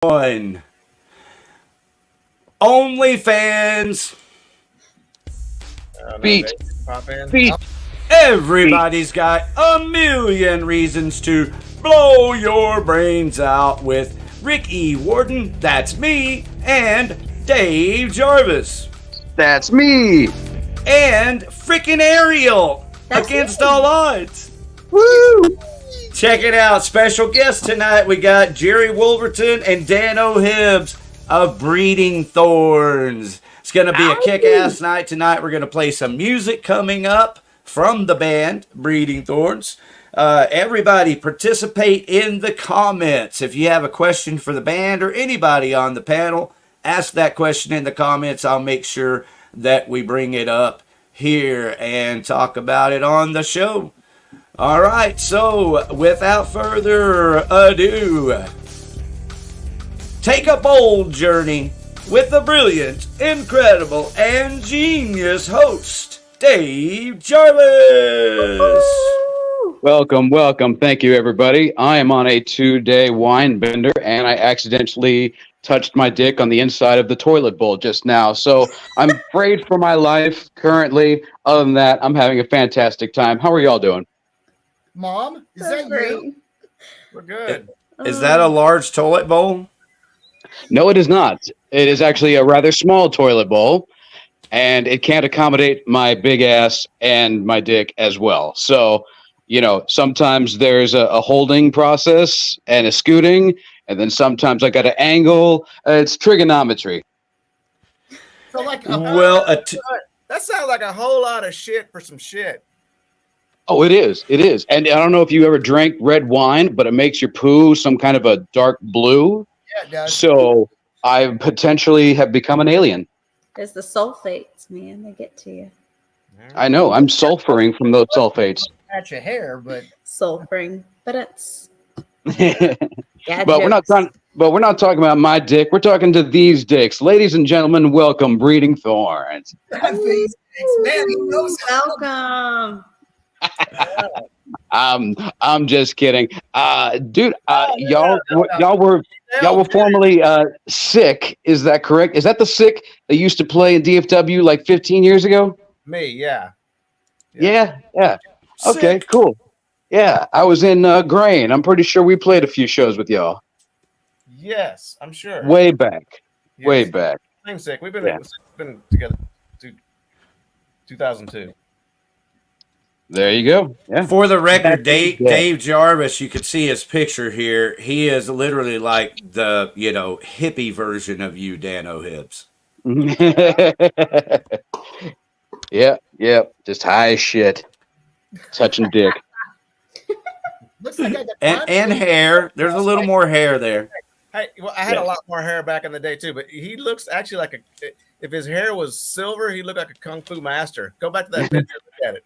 on OnlyFans. Beat. Beat. Everybody's got a million reasons to blow your brains out with Ricky Warden, that's me, and Dave Jarvis. That's me. And freaking Ariel, That's against me. all odds. Woo! Check it out. Special guest tonight. We got Jerry Wolverton and Dan O'Hibbs of Breeding Thorns. It's going to be a kick-ass night tonight. We're going to play some music coming up from the band Breeding Thorns. Everybody participate in the comments. If you have a question for the band or anybody on the panel, ask that question in the comments. I'll make sure that we bring it up here and talk about it on the show. All right, so without further ado, take a bold journey with the brilliant, incredible, and genius host, Dave Jarvis. Welcome. Thank you, everybody. I am on a 2-day wine bender, and I accidentally touched my dick on the inside of the toilet bowl just now. So I'm afraid for my life currently. Other than that, I'm having a fantastic time. How are y'all doing? Mom, is that you? We're good. Is that a large toilet bowl? No, it is not. It is actually a rather small toilet bowl, and it can't accommodate my big ass and my dick as well. So, sometimes there's a holding process and a scooting, and then sometimes I got to angle. It's trigonometry. So like, that sounds like a whole lot of shit for some shit. Oh, it is. And I don't know if you ever drank red wine, but it makes your poo some kind of a dark blue. Yeah, it does. So I potentially have become an alien. There's the sulfates, man. They get to you. I know. I'm sulfuring from those sulfates. At your hair, but Sulfuring. But it's... But we're not talking about my dick. We're talking to these dicks. Ladies and gentlemen, welcome Breeding Thorns. Welcome. I'm just kidding. Dude, y'all were formerly Sick, is that correct? Is that the Sick that used to play in DFW like 15 years ago? me, yeah. Yeah. Okay, cool. Yeah, I was in Grain. I'm pretty sure we played a few shows with y'all. Yes, I'm sure. Way back. Yes. Way back. I'm sick. We've been together since 2002. There you go. Yeah. For the record, Dave Jarvis, you can see his picture here. He is literally like the, hippie version of you, Dan O'Hibbs. Yeah. Just high as shit. Touching dick. Looks like I got and hair. There's a little more hair there. Hey, well, I had a lot more hair back in the day too, but he looks actually like if his hair was silver, he looked like a kung fu master. Go back to that picture, look at it.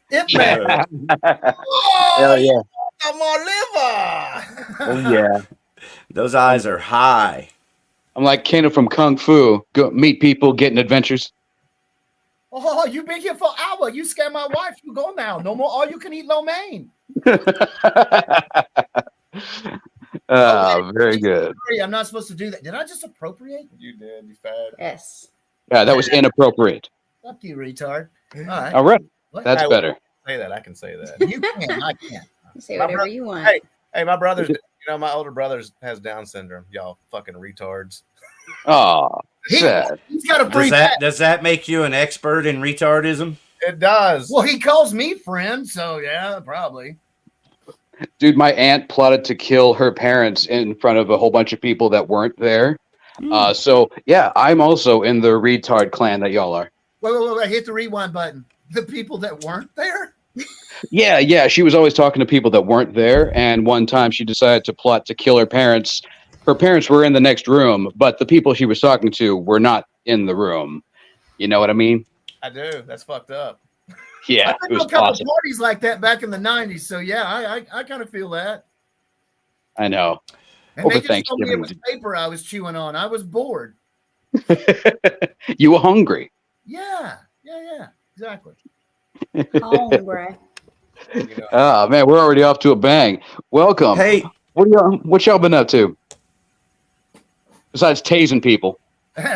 Hell yeah. I'm on liver. Oh, yeah. Those eyes are high. I'm like Kano from Kung Fu. Go meet people, getting adventures. Oh, you been here for an hour. You scared my wife. You go now. No more all you can eat lo mein. Very good. I'm not supposed to do that. Did I just appropriate? You did. You fat. Yes. Yeah, that was inappropriate. Fuck you, retard. All right. That's better. Say that. I can say that. You can. I can't. You say whatever you want. Hey, my brother's, my older brother has Down syndrome. Y'all fucking retards. Oh, sad. He's got a free Does that make you an expert in retardism? It does. Well, he calls me friend, so yeah, probably. Dude, my aunt plotted to kill her parents in front of a whole bunch of people that weren't there. So, yeah, I'm also in the retard clan that y'all are. Wait, hit the rewind button. The people that weren't there? Yeah. She was always talking to people that weren't there. And one time she decided to plot to kill her parents. Her parents were in the next room, but the people she was talking to were not in the room. You know what I mean? I do. That's fucked up. Yeah, I went to a couple parties like that back in the 90s. So, yeah, I kind of feel that. I know. And they just told me it was paper I was chewing on. I was bored. You were hungry. Yeah, exactly. Hungry. Oh, man, we're already off to a bang. Welcome. Hey. What y'all been up to? besides tasing people?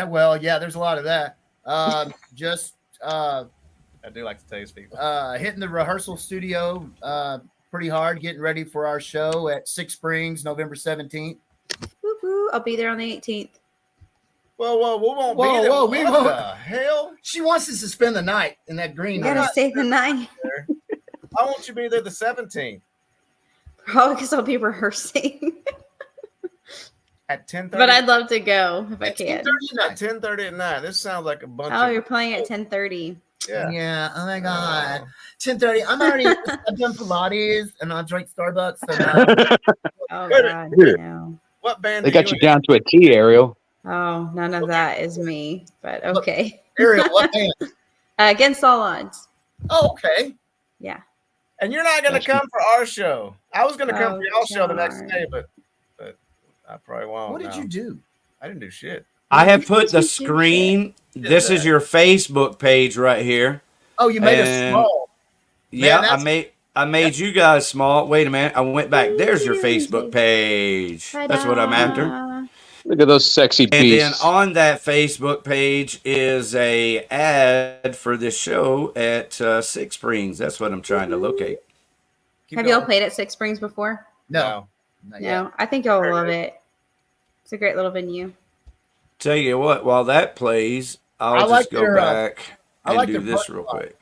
Well, yeah, there's a lot of that. Just I do like to taste people. hitting the rehearsal studio pretty hard, getting ready for our show at Six Springs, November 17th. Woo-hoo. I'll be there on the 18th. Whoa, we won't be Whoa, there. whoa, we What won't. the hell? She wants us to spend the night in that green. You gotta stay the night. Why won't you be there the 17th Probably because I'll be rehearsing. at 10:30? But I'd love to go if I At can. 10:30 at 10:30 at night. This sounds like a bunch Oh, of you're playing at 10:30. yeah. Yeah. Oh my God. 10:30. I've done Pilates and I drank Starbucks. So now, Oh Wait a God, no. What band? They do got you down to a T, Ariel. Oh, none of that is me. But okay. Ariel, what band? Against all odds. Oh, okay. Yeah. And you're not gonna come for our show. I was gonna come Oh, for y'all show the next darn. day, but I probably won't. What did now. you do? I didn't do shit. I have put the Did you do screen. This is your Facebook page right here. Oh, you made us And- small. Yeah, that's- I made you guys small. Wait a minute. I went back. There's your Facebook page. That's what I'm after. Ta-da. Look at those sexy And then beasts. on that Facebook page is a ad for this show at Six Springs. That's what I'm trying to locate. Keep Have y'all going. played at Six Springs before? No. Not yet. No. I think y'all will love it. It's a great little venue. Tell you what, while that plays, I'll I just like go their, back I and like do their this parking real lot. quick.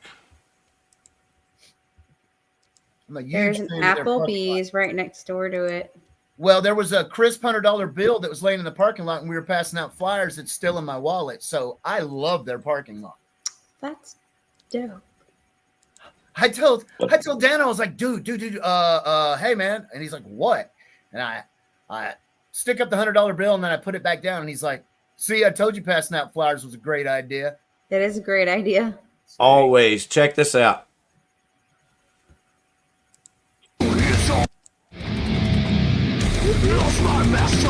I'm a huge There's an fan of their parking lot. Applebee's right next door to it. Well, there was a crisp $100 bill that was laying in the parking lot, and we were passing out flyers that's still in my wallet. So I love their parking lot. That's dope. I told Dan, I was like, dude, hey man, and he's like, what? And I stick up the $100 bill and then I put it back down, and he's like, see, I told you passing out flyers was a great idea. That is a great idea. Always. Check this out. Lost my master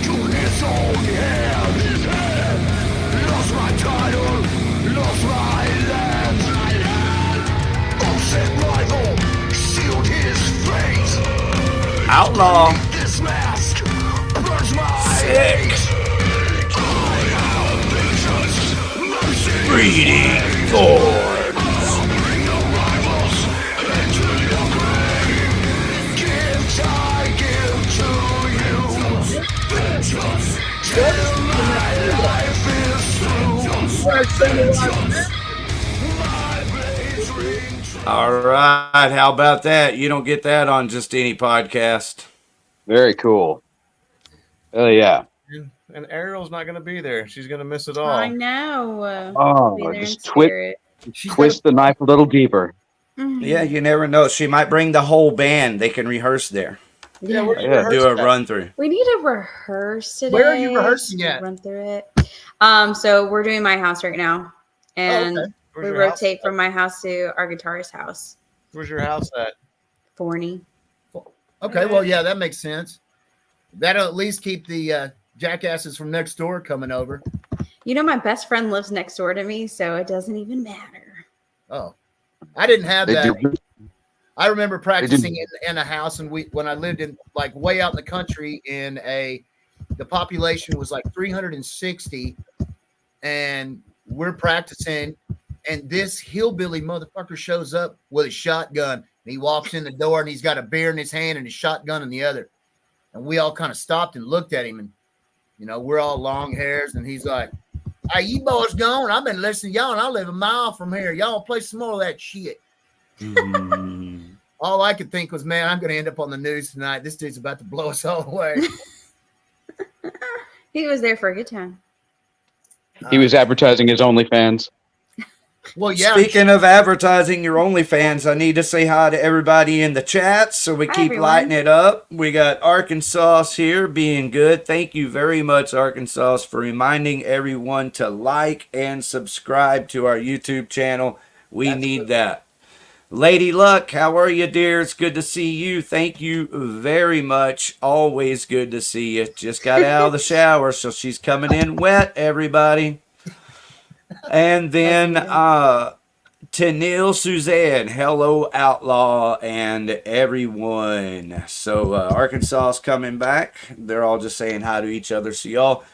to his own hand. Lost my title, lost my land. Upset rival, sealed his fate. Outlaw This mask burns my Six. I have visions, mercy, Breeding Thorns. bring the rivals into your grave. Gifts I give to you. Vengeance, till my life is through. My blades ring true. All right. How about that? You don't get that on just any podcast. Very cool. Oh yeah. And Ariel's not gonna be there. She's gonna miss it all. I know. Oh, Be there in just twist spirit. twist the knife a little deeper. Mhm. Yeah, you never know. She might bring the whole band. They can rehearse there. Yeah, where do you Yeah, rehearse Do a that? run through. We need to rehearse today. Where are you rehearsing to at? Run through it. So we're doing my house right now, and okay. Where's we your house rotate at? from my house to our guitarist's house. Where's your house at? Forney. Okay, well, yeah, that makes sense. That'll at least keep the jackasses from next door coming over. You know, my best friend lives next door to me, so it doesn't even matter. Oh, I didn't have They that. do. I remember practicing in a house, and when I lived in like way out in the country the population was like 360, and we're practicing, and this hillbilly motherfucker shows up with a shotgun, and he walks in the door, and he's got a beer in his hand and a shotgun in the other, and we all kind of stopped and looked at him, and we're all long hairs, and he's like, "Hey, you boys gone? I've been listening to y'all, and I live a mile from here. Y'all play some more of that shit." Mm. All I could think was, man, I'm going to end up on the news tonight. This dude's about to blow us all away. He was there for a good time. He was advertising his OnlyFans. Well, yeah. Speaking of advertising your OnlyFans, I need to say hi to everybody in the chat so we Hi, keep everyone. lighting it up. We got Arkansas here being good. Thank you very much, Arkansas, for reminding everyone to like and subscribe to our YouTube channel. We need that. Lady Luck, how are you, dear? It's good to see you. Thank you very much. Always good to see you. Just got out of the shower, so she's coming in wet, everybody. And then Tanil Suzanne, hello Outlaw and everyone. So Arkansas is coming back. They're all just saying hi to each other. So y'all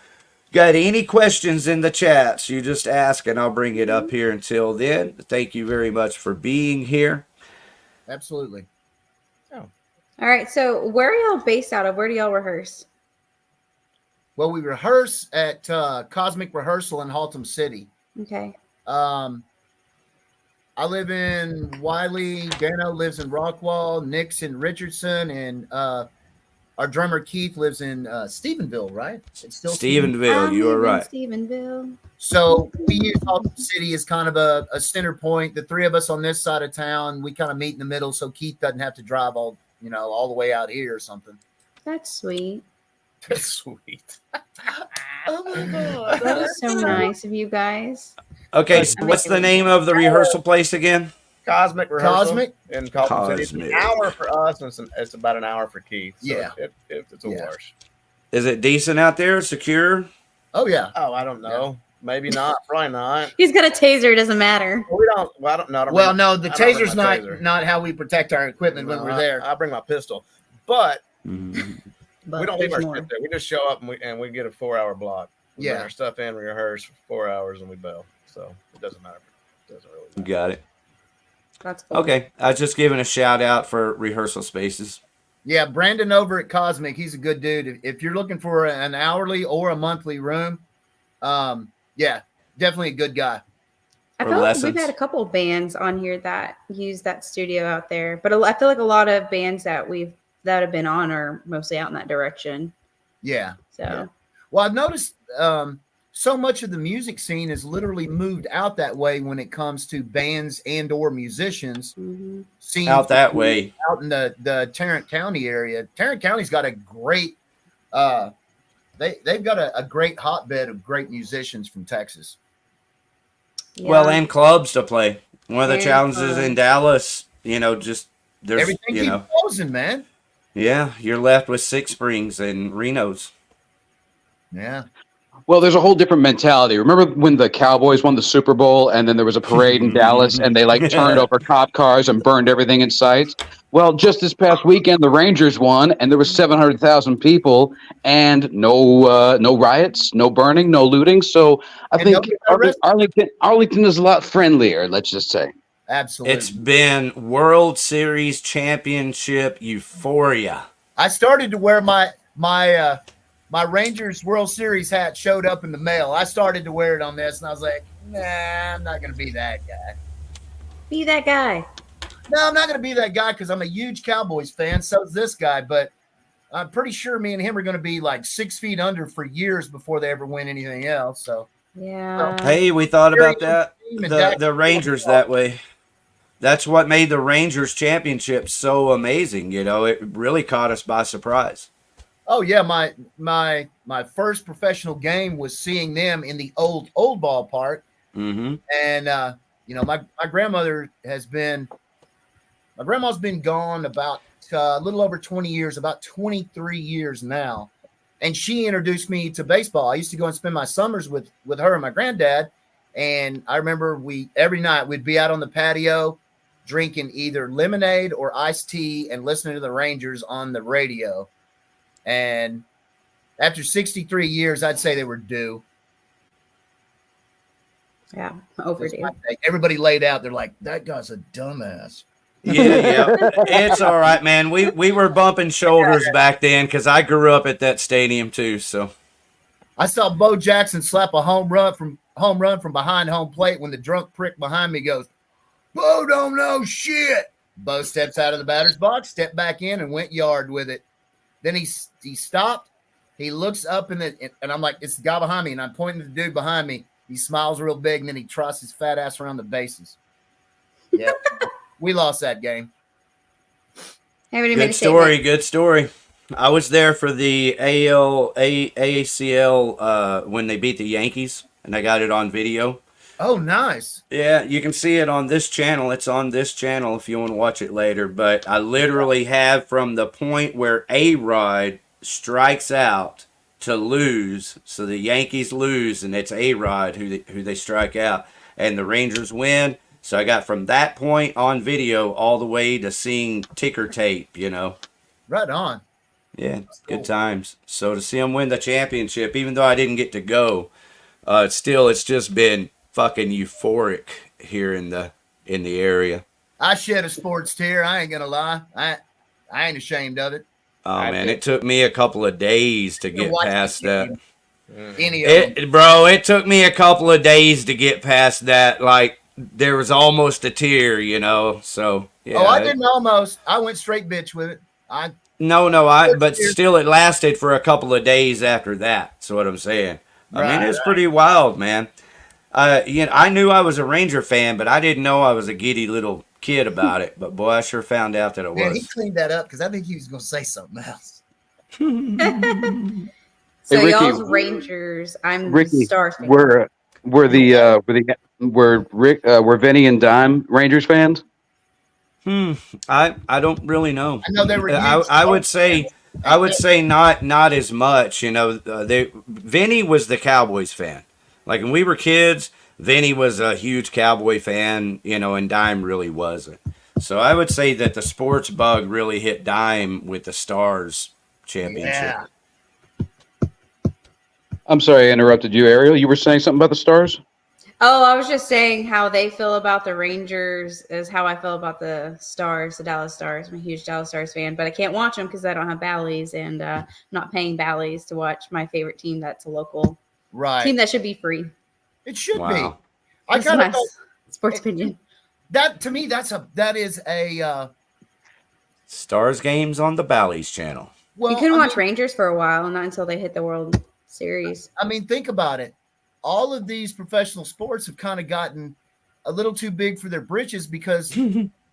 got any questions in the chats, you just ask and I'll bring it up here. Until then, thank you very much for being here. Absolutely. All right. So where are y'all based out of? Where do y'all rehearse? Well, we rehearse at Cosmic Rehearsal in Haltom City. Okay. I live in Wiley. Dano lives in Rockwall. Nick's in Richardson, and our drummer Keith lives in Stephenville. Right? It's still Stephenville, you are right. Stephenville. So we use Haltom City as kind of a center point. The three of us on this side of town, we kind of meet in the middle, so Keith doesn't have to drive all the way out here or something. That's sweet. That's sweet. Oh my god, That is so nice of you guys. Okay, so what's the name of the rehearsal place again? Cosmic Rehearsal. Cosmic? In Colton City. It's an Cosmic. hour for us, and it's about an hour for Keith. So Yeah. it's a wash. Is it decent out there? Secure? Oh yeah. Oh, I don't know. Maybe not. Probably not. He's got a taser. It doesn't matter. We don't. Well, I don't know. Well, no, the I don't bring taser's my not taser. not how we protect our equipment when we're there. I bring my pistol, but But we don't leave our there's more. shit there. We just show up and we get a 4-hour block. We bring Yeah. our stuff in, we rehearse for 4 hours, and we bail. So it doesn't matter. It doesn't really matter. Got it. That's cool. Okay, I was just giving a shout out for rehearsal spaces. Yeah, Brandon over at Cosmic, he's a good dude. If you're looking for an hourly or a monthly room, yeah, definitely a good guy. I For feel like lessons. we've had a couple of bands on here that use that studio out there, but I feel like a lot of bands that have been on are mostly out in that direction. Yeah. So Yeah. Well, I've noticed so much of the music scene has literally moved out that way when it comes to bands and or musicians. mhm. Seems Out that to be way. out in the Tarrant County area. Tarrant County's got a great they've got a great hotbed of great musicians from Texas. Yeah. Well, and clubs to play. One of the And challenges in clubs. Dallas, just there's, Everything keeps closing, man. yeah, you're left with Six Springs and Reno's. Yeah. Well, there's a whole different mentality. Remember when the Cowboys won the Super Bowl and then there was a parade in Dallas and they turned over cop cars and burned everything in sight? Well, just this past weekend, the Rangers won and there was 700,000 people and no riots, no burning, no looting. So I And think nobody got arrested. Arlington is a lot friendlier, let's just say. Absolutely. It's been World Series championship euphoria. I started to wear my Rangers World Series hat showed up in the mail. I started to wear it on this, and I was like, nah, I'm not going to be that guy. Be that guy. No, I'm not going to be that guy because I'm a huge Cowboys fan. So is this guy, but I'm pretty sure me and him are going to be like 6 feet under for years before they ever win anything else. So Yeah. Hey, we thought about that. Team and Dak- The Rangers that way. That's what made the Rangers championship so amazing. It really caught us by surprise. Oh yeah, my first professional game was seeing them in the old ballpark, Mm-hmm. and my grandmother grandma's been gone about a little over 20 years, about 23 years now, and she introduced me to baseball. I used to go and spend my summers with her and my granddad, and I remember every night we'd be out on the patio drinking either lemonade or iced tea and listening to the Rangers on the radio. And after 63 years, I'd say they were due. Yeah. Overdue. Everybody laid out. They're like, that guy's a dumbass. Yeah. It's all right, man. We were bumping shoulders back then because I grew up at that stadium too. So I saw Bo Jackson slap a home run from behind home plate when the drunk prick behind me goes, Bo don't know shit. Bo steps out of the batter's box, stepped back in, and went yard with it. Then he stopped. He looks up and I'm like, it's the guy behind me, and I'm pointing to the dude behind me. He smiles real big, and then he trusts his fat ass around the bases. Yeah, we lost that game. Hey, what do you mean good to say story. that? Good story. I was there for the AACL when they beat the Yankees, and I got it on video. Oh, nice. Yeah, you can see it on this channel. It's on this channel if you want to watch it later. But I literally have from the point where A-Rod strikes out to lose. So the Yankees lose, and it's A-Rod who they strike out. And the Rangers win. So I got from that point on video all the way to seeing ticker tape, Right on. Yeah, good times. So to see them win the championship, even though I didn't get to go, it's just been fucking euphoric here in the area. I shed a sports tear. I ain't gonna lie. I ain't ashamed of it. Oh man, it took me a couple of days to get past that. Any of them. Bro, it took me a couple of days to get past that. Like there was almost a tear, you know. So yeah. Oh, I didn't almost. I went straight bitch with it. But still, it lasted for a couple of days after that. That's what I'm saying. I mean, it's pretty wild, man. I knew I was a Ranger fan, but I didn't know I was a giddy little kid about it. But boy, I sure found out that it Man, was. he cleaned that up because I think he was going to say something else. So Hey, Ricky, y'all's Rangers. I'm Ricky, Stars fan. were Vinny and Dime Rangers fans? I don't really know. I know they were. I would say not as much. You know, Vinny was the Cowboys fan. Like when we were kids, Vinny was a huge Cowboy fan. You know, and Dime really wasn't. So I would say that the sports bug really hit Dime with the Stars championship. Yeah. I'm sorry I interrupted you, Ariel. You were saying something about the Stars? Oh, I was just saying how they feel about the Rangers is how I feel about the Stars, the Dallas Stars. I'm a huge Dallas Stars fan, but I can't watch them because I don't have Bally's and I'm not paying Bally's to watch my favorite team that's a local team that should be free. It should Wow. be. I That's kind my of sports opinion. that to me. That is a Stars games on the Bally's channel. well. You couldn't I watch Rangers for a while, not until they hit the World Series. I mean, think about it. All of these professional sports have kind of gotten a little too big for their britches because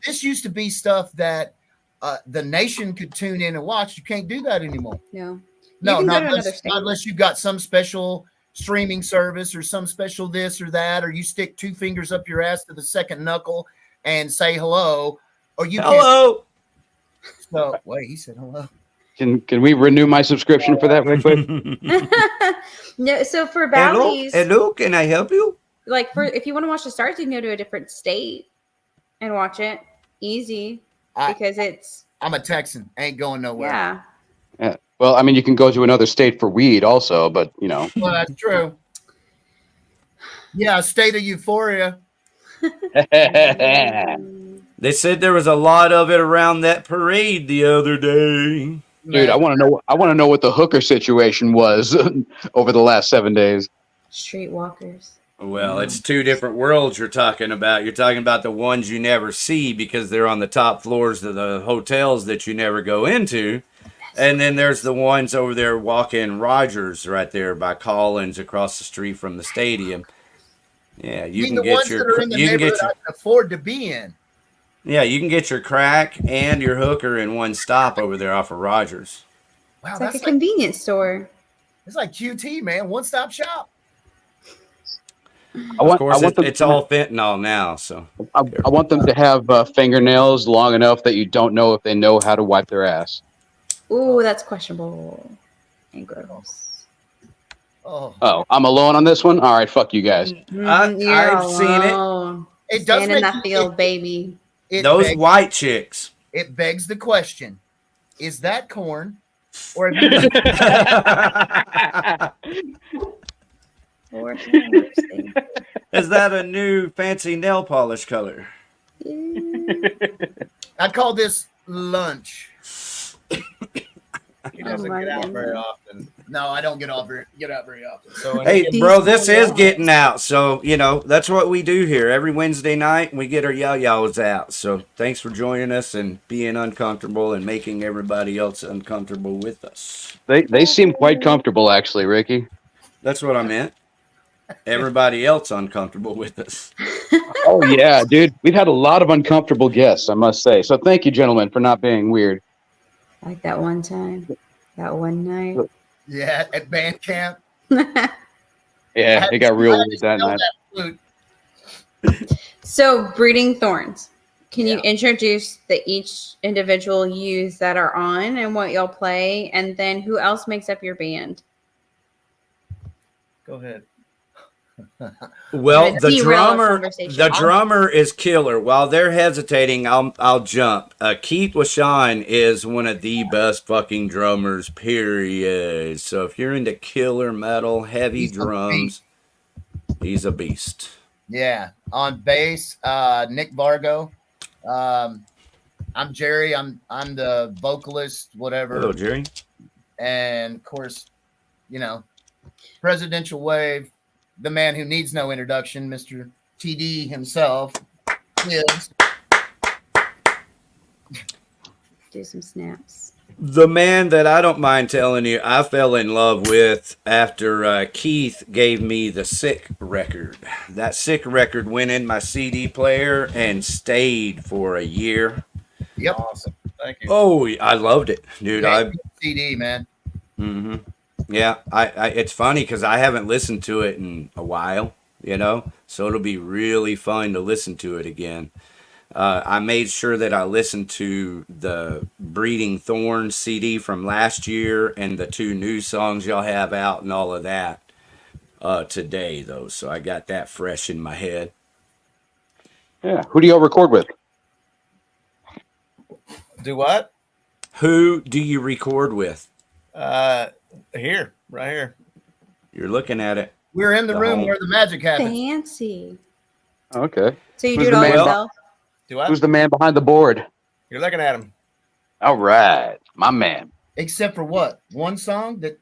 this used to be stuff that the nation could tune in and watch. You can't do that anymore. No. No, can go not to another state. unless you've got some special streaming service or some special this or that, or you stick 2 fingers up your ass to the second knuckle and say hello, or you Hello. can't. So wait, he said hello. Can we renew my subscription for that right quick? No, so for Bally's, Hello, can I help you? like for if you want to watch the Stars, you can go to a different state and watch it easy because I'm a Texan, ain't going nowhere. yeah. Yeah. Well, I mean, you can go to another state for weed also, but you know. Well, that's true. Yeah, state of euphoria. They said there was a lot of it around that parade the other day. Dude, I want to know what the hooker situation was over the last 7 days. Streetwalkers. Well, it's 2 different worlds you're talking about. You're talking about the ones you never see because they're on the top floors of the hotels that you never go into. And then there's the ones over there walking Rogers right there by Collins across the street from the stadium. Yeah, you can get your that are in the neighborhood I can afford to be in. Yeah, you can get your crack and your hooker in one stop over there off of Rogers. Wow, It's like that's a convenience store. it's like QT, man. One-stop shop. Of course, it's all fentanyl now, so. I want them to have fingernails long enough that you don't know if they know how to wipe their ass. Ooh, that's questionable and gross. Oh, I'm alone on this one? All right, fuck you guys. I've seen it. It does Stand in make that you- field, baby. Those white chicks. It begs the question: is that corn, or have you Or Is that a new fancy nail polish color? I call this lunch. He doesn't my get out goodness. very often. No, I don't get out very often. So Hey, These bro, this is yellows. getting out. So, you know, that's what we do here. Every Wednesday night, we get our yellows out. So, thanks for joining us and being uncomfortable and making everybody else uncomfortable with us. They seem quite comfortable, actually, Ricky. That's what I meant. Everybody else uncomfortable with us. Oh, yeah, dude. We've had a lot of uncomfortable guests, I must say. So thank you, gentlemen, for not being weird. like that one time, that one night. Yeah, at band camp. Yeah, it got real weird that night. Flute. So, breeding thorns. Can you Yeah. introduce the each individual use that are on and what y'all play, and then who else makes up your band? go ahead. Well, Gonna derail our conversation. the drummer is killer. While they're hesitating, I'll jump. Keith Washawn is one of the best fucking drummers, period. So if you're into killer metal, heavy drums, he's a beast. Yeah. On bass, Nick Vargo. I'm Jerry. I'm the vocalist, whatever. Hello, Jerry. And of course, you know, Presidential Wave, the man who needs no introduction, Mr. TD himself. Is Do some snaps. The man that I don't mind telling you, I fell in love with after Keith gave me the Sick record. That Sick record went in my CD player and stayed for a year. Yep. Awesome. Thank you. Oh, I loved it, dude. CD, man. Mm-hmm. Yeah, I it's funny because I haven't listened to it in a while, you know, so it'll be really fun to listen to it again. I made sure that I listened to the Breeding Thorns CD from last year and the 2 new songs y'all have out and all of that today, though. So I got that fresh in my head. Yeah. Who do y'all record with? Do what? Who do you record with? Here, right here. You're looking at it. We're in the room home. where the magic happens. Fancy. Okay. So you Who's do it the all man? yourself? Do what? Who's the man behind the board? You're looking at him. All right, my man. Except for what? One song that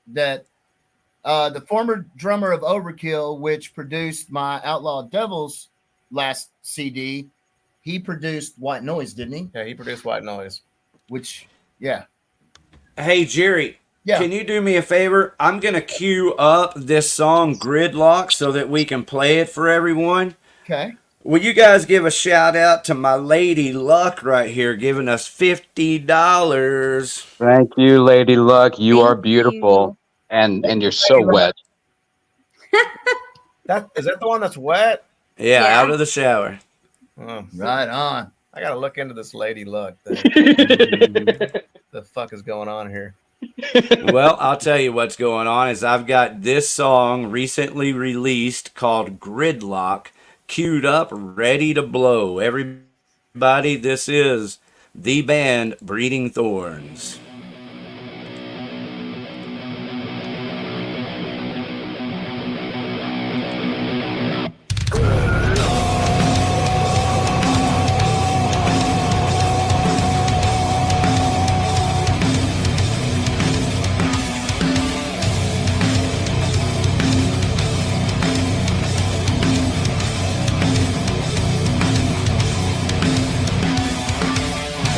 the former drummer of Overkill, which produced my Outlaw Devils last CD, he produced White Noise, didn't he? Yeah, he produced White Noise. Which, yeah. Hey, Jerry. Yeah. Can you do me a favor? I'm going to queue up this song Gridlock so that we can play it for everyone. Okay. Will you guys give a shout out to my lady Luck right here giving us $50? Thank you, Lady Luck. You are Thank beautiful, and you're so wet. Is that the one that's wet? Yeah, Yeah. out of the shower. Oh, Right on. I gotta look into this Lady Luck thing. The fuck is going on here? Well, I'll tell you what's going on is I've got this song recently released called Gridlock queued up, ready to blow. Everybody, this is the band Breeding Thorns.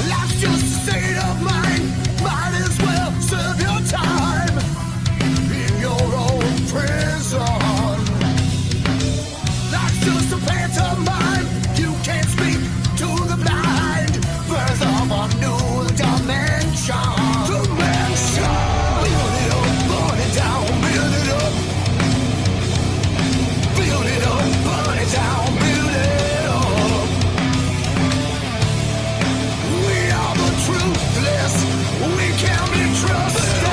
Life's just a state of mind. Might as well serve your time in your own prison. Life's just a pantomime. You can't speak to the blind. Birth of a new dimension. Build it up, burn it down. Build it up. Build it up, burn it down. Build it up. We are the truthless. We can be trusted.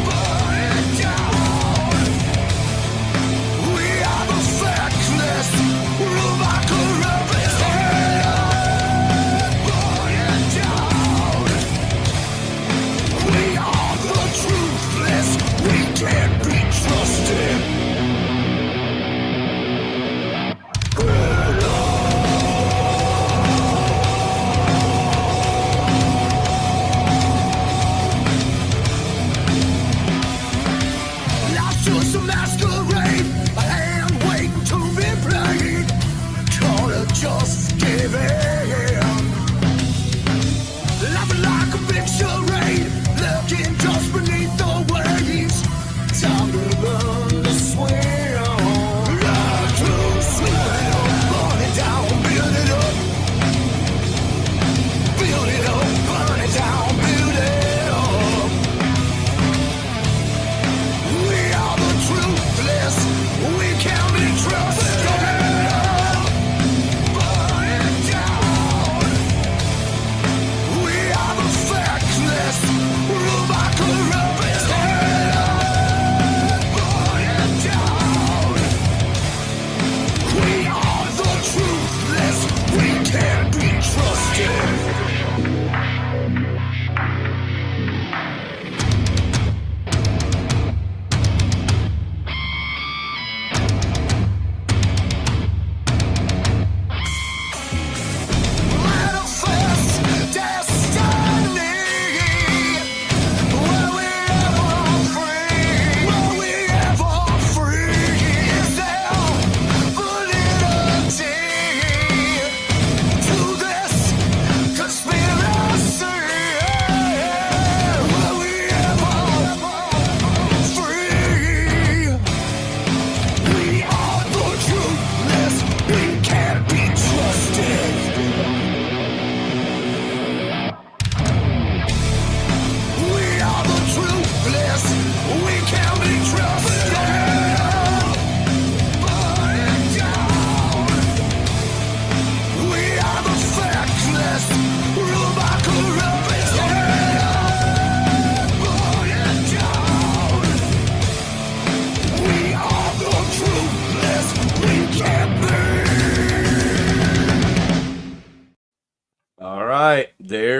Burn it down. We are the factless. Ruled by corruption. Burn it down. We are the truthless. We can't be trusted. Life's just a masquerade, a hand waiting to be played. Gonna just give in. Laughing like a big charade, lurking just beneath the waves. Time to learn to swim. Learn to swim. Burn it down, build it up. Build it up, burn it down, build it up. We are the truthless. We can be trusted. Burn it down. We are the factless. Ruled by corruption. Burn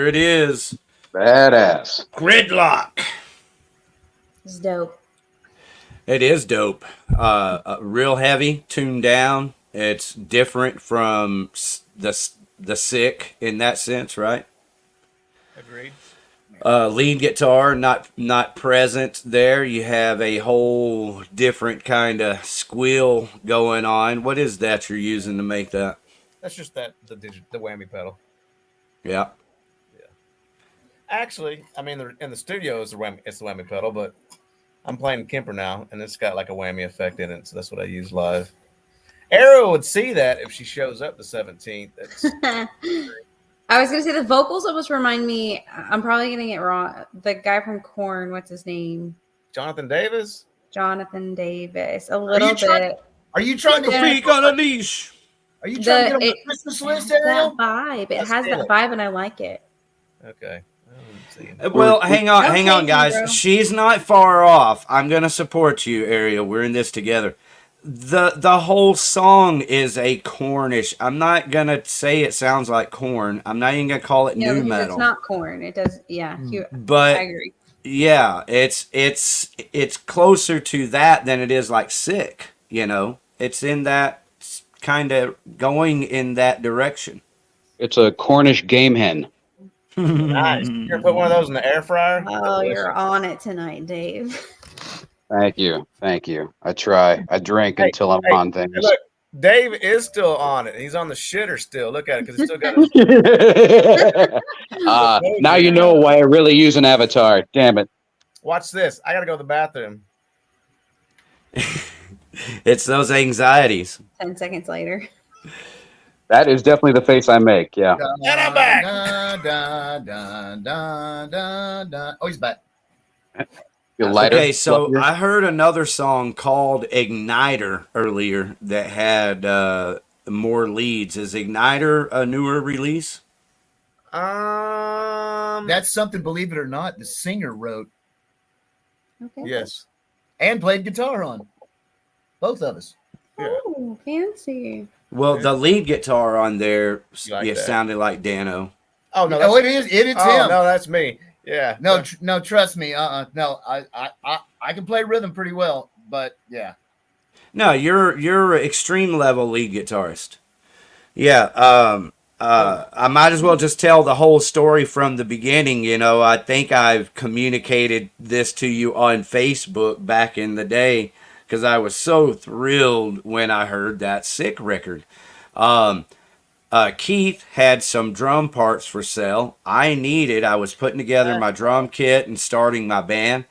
Here it is. Badass. Gridlock. It's dope. It is dope. Real heavy, tuned down. It's different from the Sick in that sense, right? Agreed. Lead guitar not present there. You have a whole different kind of squeal going on. What is that you're using to make that? That's just the whammy pedal. Yeah. Actually, I mean, in the studio it's the whammy pedal, but I'm playing Kemper now, and it's got like a whammy effect in it, so that's what I use live. Ariel would see that if she shows up the 17th. I was gonna say the vocals almost remind me. I'm probably getting it wrong. The guy from Korn, what's his name? Jonathan Davis. Jonathan Davis. A little bit. Are you trying to Freak on a leash. Are you trying to get on the Christmas list, Ariel? That vibe. It has good. that vibe, and I like it. Okay. Well, hang on, Okay, guys. bro. She's not far off. I'm gonna support you, Ariel. We're in this together. The whole song is a Cornish. I'm not gonna say it sounds like corn. I'm not even gonna call it new metal. It's not Korn. It does. Yeah. But I agree. yeah, it's closer to that than it is like Sick. You know, it's in that kind of going in that direction. It's a Cornish game hen. Nice. You're gonna put one of those in the air fryer? Oh, you're on it tonight, Dave. Thank you. I try. I drink until I'm on things. Hey, look, Dave is still on it. He's on the shitter still. Look at it because he's still got his. Now you know why I really use an avatar. Damn it. Watch this. I gotta go to the bathroom. It's those anxieties. 10 seconds later. That is definitely the face I make. Yeah. And I'm back. Oh, he's back. Feel lighter. Okay, so fluffier. I heard another song called Igniter earlier that had more leads. Is Igniter a newer release? That's something, believe it or not, the singer wrote Okay. Yes. and played guitar on. Both of us. Oh, fancy. Well, the lead guitar on there Like that. sounded like Dano. Oh no. Oh, it is. It's Oh him. no, that's me. Yeah. No, no, trust me. No, I can play rhythm pretty well, but yeah. No, you're an extreme level lead guitarist. Yeah. I might as well just tell the whole story from the beginning. You know, I think I've communicated this to you on Facebook back in the day because I was so thrilled when I heard that Sick record. Keith had some drum parts for sale. I was putting together my drum kit and starting my band.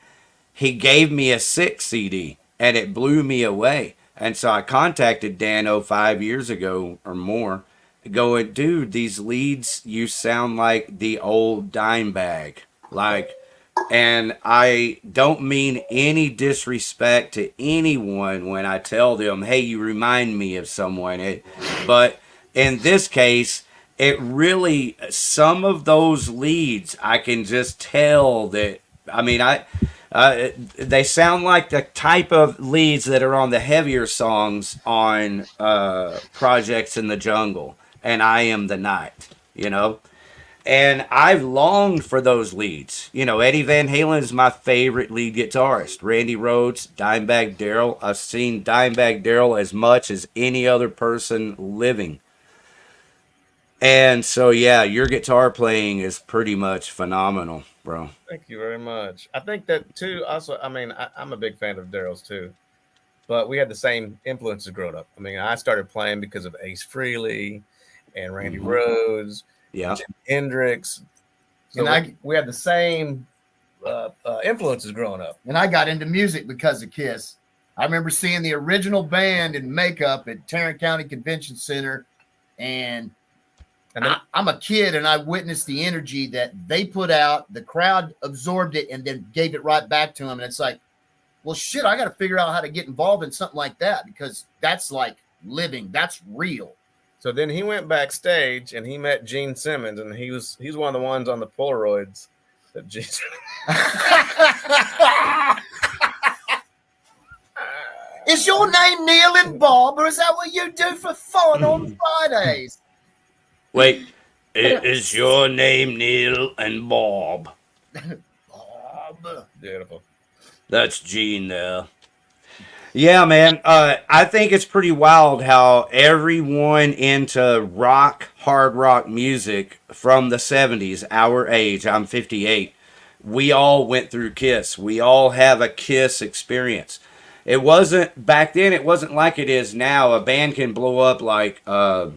He gave me a Sick CD and it blew me away. And so I contacted Dano 5 years ago or more going, dude, these leads, you sound like the old Dimebag. And I don't mean any disrespect to anyone when I tell them, hey, you remind me of someone. But in this case, it really, some of those leads, I can just tell that, I mean, they sound like the type of leads that are on the heavier songs on Projects in the Jungle and I Am the Night, you know? And I've longed for those leads. You know, Eddie Van Halen is my favorite lead guitarist. Randy Rhoads, Dimebag Darrell. I've seen Dimebag Darrell as much as any other person living. And so, yeah, your guitar playing is pretty much phenomenal, bro. Thank you very much. I think that too. Also, I mean, I'm a big fan of Daryl's too, but we had the same influences growing up. I mean, I started playing because of Ace Frehley and Randy Rhoads, Yeah. Jimi Hendrix. So And we had the same influences growing up. And I got into music because of Kiss. I remember seeing the original band in makeup at Tarrant County Convention Center, and then, I'm a kid, and I witnessed the energy that they put out. The crowd absorbed it and then gave it right back to them. And it's like, well, shit, I got to figure out how to get involved in something like that because that's like living. That's real. so then he went backstage and he met Gene Simmons, and he's one of the ones on the Polaroids that Gene. Is your name Neil and Bob, or is that what you do for fun on Fridays? Wait, Is your name Neil and Bob? Beautiful. That's Gene there. Yeah, man. I think it's pretty wild how everyone into rock, hard rock music from the 70s, our age, I'm 58, we all went through Kiss. We all have a Kiss experience. It wasn't, back then, it wasn't like it is now. A band can blow up like out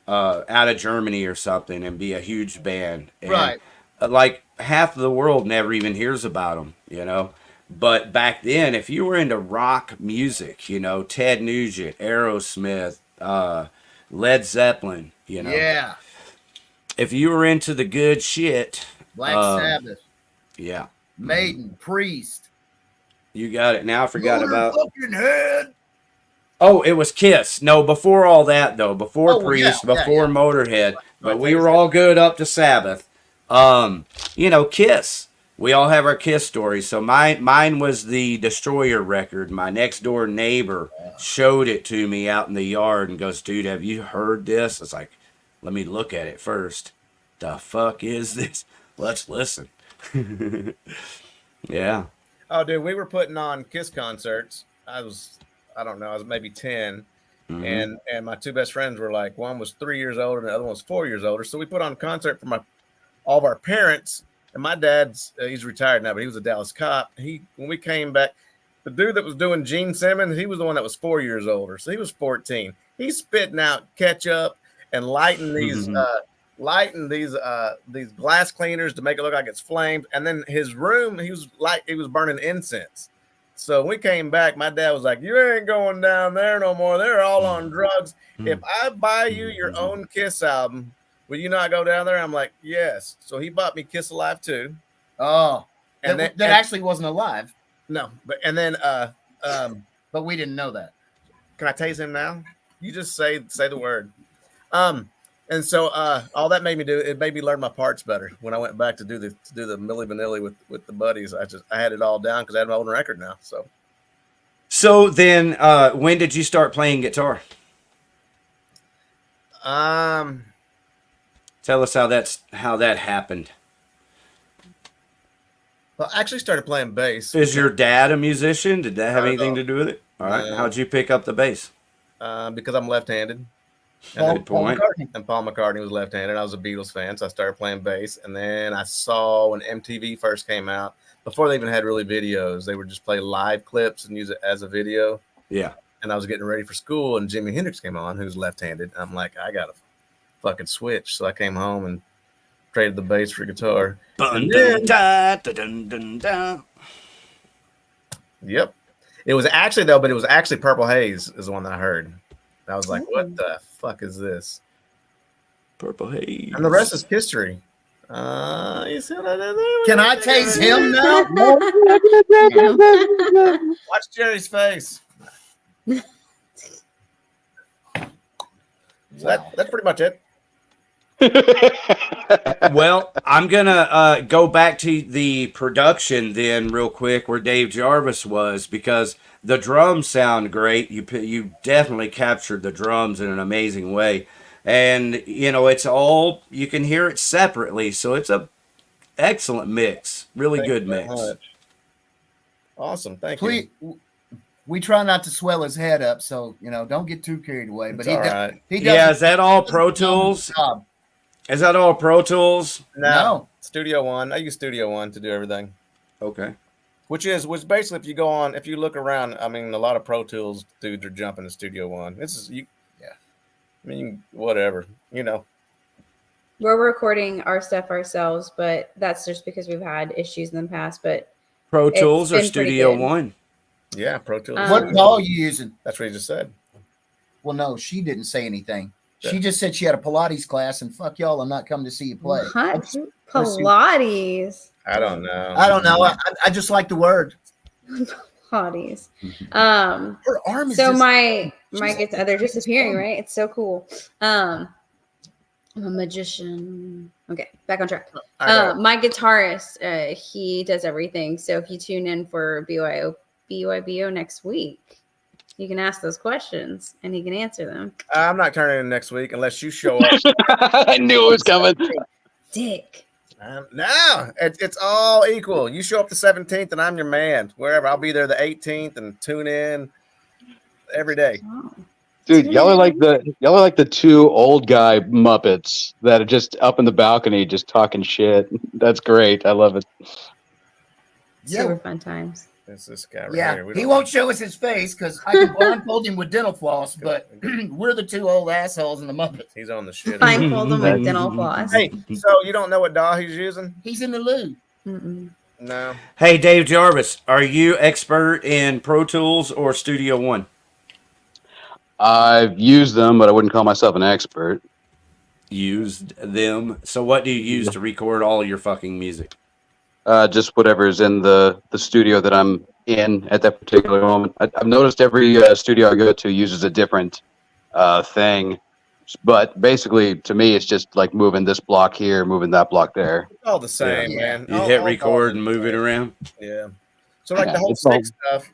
of Germany or something and be a huge band. And, Right. like half of the world never even hears about them, you know? But back then, if you were into rock music, you know, Ted Nugent, Aerosmith, Led Zeppelin, you know, Yeah. if you were into the good shit, Black Sabbath, yeah, Maiden, Priest. you got it. Now I forgot about. Fucking head. Oh, it was Kiss. No, before all that though, before Oh, well, Priest, yeah, before yeah. Motorhead, but we favorite were all good up to Sabbath. You know, Kiss. We all have our Kiss stories. So mine was the Destroyer record. My next door neighbor showed it to me out in the yard and goes, "Dude, have you heard this?" It's like, let me look at it first. The fuck is this? Let's listen. Yeah. Oh, dude, we were putting on Kiss concerts. I was maybe 10. Mhm. And my two best friends were like, one was 3 years older and the other one was 4 years older. So we put on a concert for all of our parents. And my dad's he's retired now, but he was a Dallas cop. When we came back, the dude that was doing Gene Simmons, he was the one that was 4 years older, so he was 14. He's spitting out ketchup and lighting these glass cleaners to make it look like it's flames. And then his room, he was burning incense. So when we came back, my dad was like, "You ain't going down there no more. They're all on drugs. If I buy you your own Kiss album, will you not go down there?" I'm like, "Yes." So he bought me Kiss Alive 2. Oh, And that then- actually wasn't alive, No, then but we didn't know that. can I tase him now? You just say the word. And so all that made me learn my parts better. When I went back to do the Milli Vanilli with the buddies, I had it all down because I had my own record now. So then, when did you start playing guitar? Tell us how that happened. Well, I actually started playing bass. Is your dad a musician? Did that have Not at anything all. to do with it? All right. No. How'd you pick up the bass? Because I'm left-handed. Good point. And Paul McCartney was left-handed. I was a Beatles fan, so I started playing bass. And then I saw when MTV first came out, before they even had really videos, they would just play live clips and use it as a video. Yeah. And I was getting ready for school, and Jimi Hendrix came on, who's left-handed. I'm like, I got to fucking switch. So I came home and traded the bass for guitar. Yep. It was actually Purple Haze is the one that I heard. I was like, what the fuck is this? Purple Haze. And the rest is history. You see what I did there? Can I taste him now? Watch Jerry's face. So that's pretty much it. Well, I'm gonna go back to the production then real quick where Dave Jarvis was, because the drums sound great. You definitely captured the drums in an amazing way, and you know it's all, you can hear it separately, so it's a excellent mix, really Thank good you very mix. much. Awesome, thank Please, you. we try not to swell his head up, so don't get too carried away. But It's all right. he does. Yeah, is that all Pro Tools? Job. Is that all Pro Tools? No. Studio One. I use Studio One to do everything. Okay. Which basically, if you look around, I mean, a lot of Pro Tools dudes are jumping to Studio One. I mean, whatever, We're recording our stuff ourselves, but that's just because we've had issues in the past. But Pro It's Tools or been pretty Studio good. One? Yeah, Pro Tools. What DAW are you using? That's what he just said. Well, no, she didn't say anything. Yeah. She just said she had a Pilates class, and fuck y'all, I'm not coming to see you play. what? Pilates. I don't know. I don't know. I just like the word. Pilates. Her arm is So just, my guitar, they're disappearing, right? It's so cool. I'm a magician. Okay, back on track. My guitarist, he does everything. So if you tune in for BYBO next week, You can ask those questions, and he can answer them. I'm not turning in next week unless you show up. I knew it was coming. Dick. No, it's all equal. You show up the 17th, and I'm your man. Wherever, I'll be there the 18th, and tune in every day. Oh. Dude, y'all are like the two old guy Muppets that are just up in the balcony just talking shit. That's great. I love it. Super fun times. It's this guy right Yeah, here. he won't show us his face because I can blindfold him with dental floss, but we're the two old assholes in the Muppets. He's on the shit. Blindfold him with dental floss. Hey, so you don't know what DAW he's using? He's in the loo. Mm-mm. No. Hey, Dave Jarvis, are you expert in Pro Tools or Studio One? I've used them, but I wouldn't call myself an expert. Used them. So what do you use to record all your fucking music? Just whatever's in the studio that I'm in at that particular moment. I've noticed every studio I go to uses a different thing. But basically, to me, it's just like moving this block here, moving that block there. It's all the same, man. You hit record and move it around? Yeah. So like Yeah, the whole it's all- stick stuff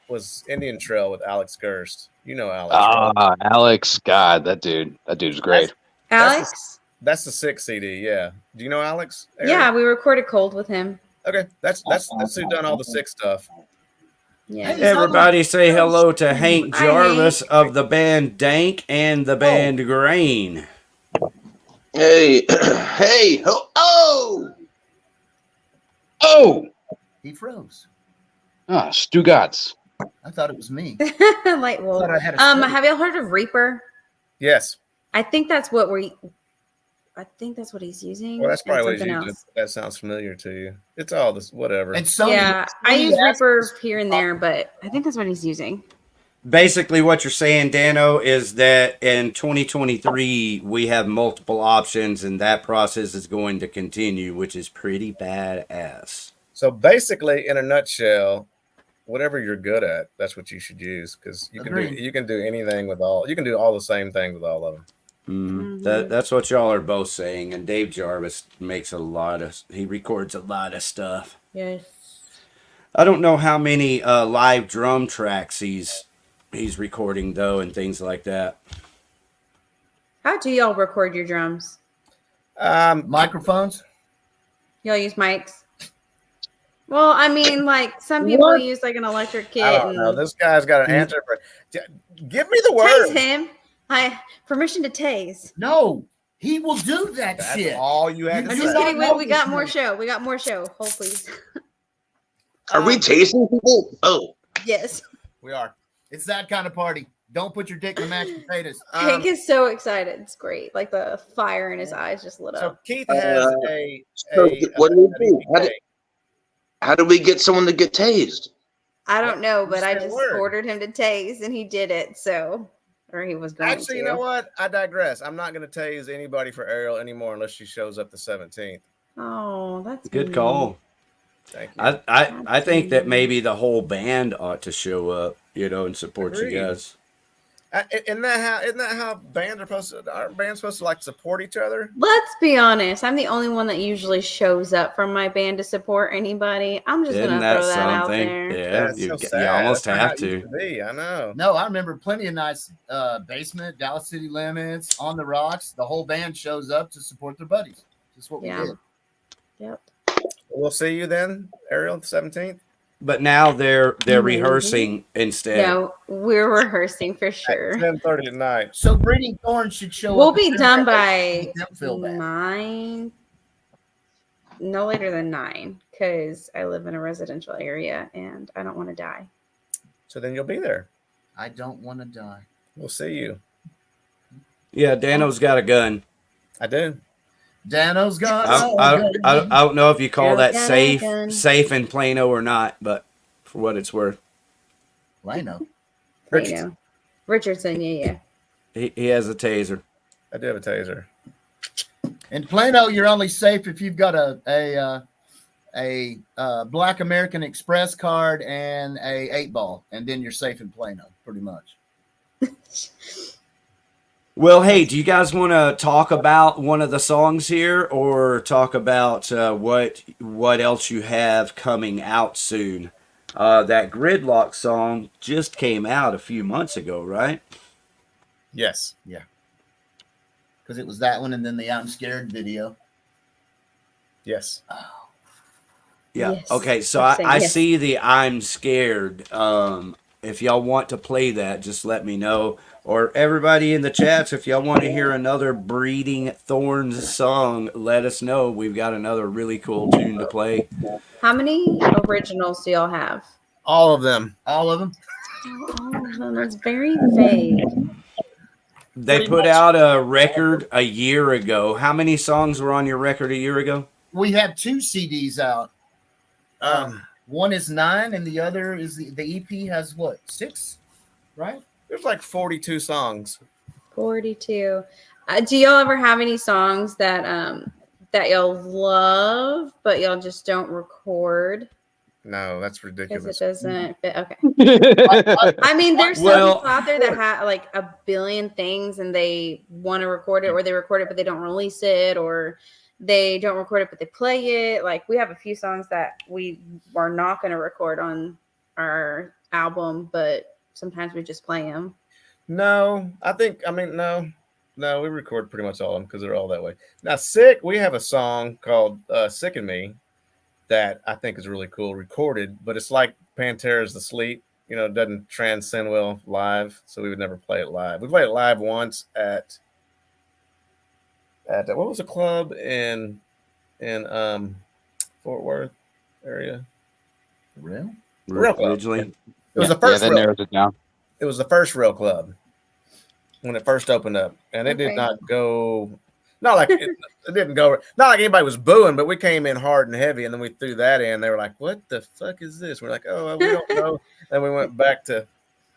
was Indian Trail with Alex Gerst. You know Alex. right? Alex, God, that dude's great. Alex? That's the 6 CD, yeah. Do you know Alex? Ariel? Yeah, we recorded Cold with him. Okay, that's who done all the 6 stuff. Yeah. Hey, Everybody say hello to Hank Hi, Jarvis Hank. of the band Dank and the band Grain. Hey, hey, oh, Oh, He froze. Stugotz. I thought it was me. Light wolf. Thought I had a Have y'all heard of Reaper? Yes. I think that's what he's using. Well, that's and probably what he's something using. else. That sounds familiar to you. It's all this, whatever. And Sony, Yeah, I Sony use asked Reaper us- here and there, but I think that's what he's using. Basically, what you're saying, Dano, is that in 2023, we have multiple options, and that process is going to continue, which is pretty badass. So basically, in a nutshell, whatever you're good at, that's what you should use because Agreed. you can do anything with all. You can do all the same things with all of them. That's what y'all are both saying, and Dave Jarvis makes he records a lot of stuff. Yes. I don't know how many live drum tracks he's recording though, and things like that. How do y'all record your drums? microphones. Y'all use mics? Well, I mean, like some people use like an electric kit. I don't know. And This guy's got an answer for. Give me the tase word. him. Permission to tase. No, he will do that That's shit. all you had You to I'm do say. just not kidding. know We this got more man. show. We got more show. Hold please. are we tasting people? Oh, Yes. We are. It's that kind of party. Don't put your dick in the mashed potatoes. Hank is so excited. It's great. Like the fire in his eyes just lit So up. Keith has so what do we do? How do we get someone to get tased? I don't know, but I Say a just word. ordered him to tase, and he did it. So, or he was going Actually, to. you know what? I digress. I'm not going to tase anybody for Ariel anymore unless she shows up the 17th. Oh, that's Good mean. call. Thank you. I think that maybe the whole band ought to show up, and support Agreed. you guys. Isn't that how bands are supposed to? Are bands supposed to like support each other? Let's be honest. I'm the only one that usually shows up from my band to support anybody. I'm just Isn't gonna that throw that out something? there. Yeah, That's you, so you sad. almost That's not how have it used to. be. I know. No, I remember plenty of nights. Basement, Dallas City Limits, On the Rocks. The whole band shows up to support their buddies. That's what we Yeah. did. Yep. We'll see you then, Ariel, the 17th. But now they're Maybe. rehearsing instead. No, we're rehearsing for sure. 10:30 tonight. So Breeding Thorns should show We'll up. be at done 10:30 by to make them feel bad. 9. No later than 9, because I live in a residential area and I don't want to die. So then you'll be there. I don't want to die. We'll see you. Yeah, Dano's got a gun. I do. Dano's got. I don't know if you call that Got a safe gun. in Plano or not, but for what it's worth, Lano. Plano. Richardson, yeah. he has a taser. I do have a taser. In Plano, you're only safe if you've got a Black American Express card and a 8-ball, and then you're safe in Plano, pretty much. Well, hey, do you guys want to talk about one of the songs here, or talk about what else you have coming out soon? That Gridlock song just came out a few months ago, right? Yes. Yeah. Because it was that one and then the I'm Scared video. Yes. Yeah. Yes. Okay. So I'm saying I yes. see the I'm Scared. If y'all want to play that, just let me know. Or everybody in the chats, if y'all want to hear another Breeding Thorns song, let us know. We've got another really cool tune to play. How many originals do y'all have? All of them. All of them. Oh, all of them. That's very vague. They Pretty put much. out a record a year ago. How many songs were on your record a year ago? We have 2 CDs out. One is 9 and the other is the EP has what, 6? Right? There's like 42 songs. 42. Do y'all ever have any songs that that y'all love, but y'all just don't record No, that's because ridiculous. it doesn't fit? Okay. I I mean, there's some Well- people out there that have like a billion things and they want to record it, or they record it but they don't release it, or they don't record it but they play it. Like, we have a few songs that we are not going to record on our album, but sometimes we just play them. No, no, we record pretty much all of them because they're all that way. Now, Sick, we have a song called Sick and Me that I think is really cool recorded, but it's like Pantera's The Sleep. You know, it doesn't transcend well live, so we would never play it live. We played it live once at what was the club in Fort Worth area? Real? Real Club. Originally. It was the first that real, narrows it down. it was the first real club when it first opened up, and it did Okay. not go. Not like it didn't go. Not like anybody was booing, but we came in hard and heavy, and then we threw that in. They were like, "What the fuck is this?" We're like, "Oh, we don't know." And we went back to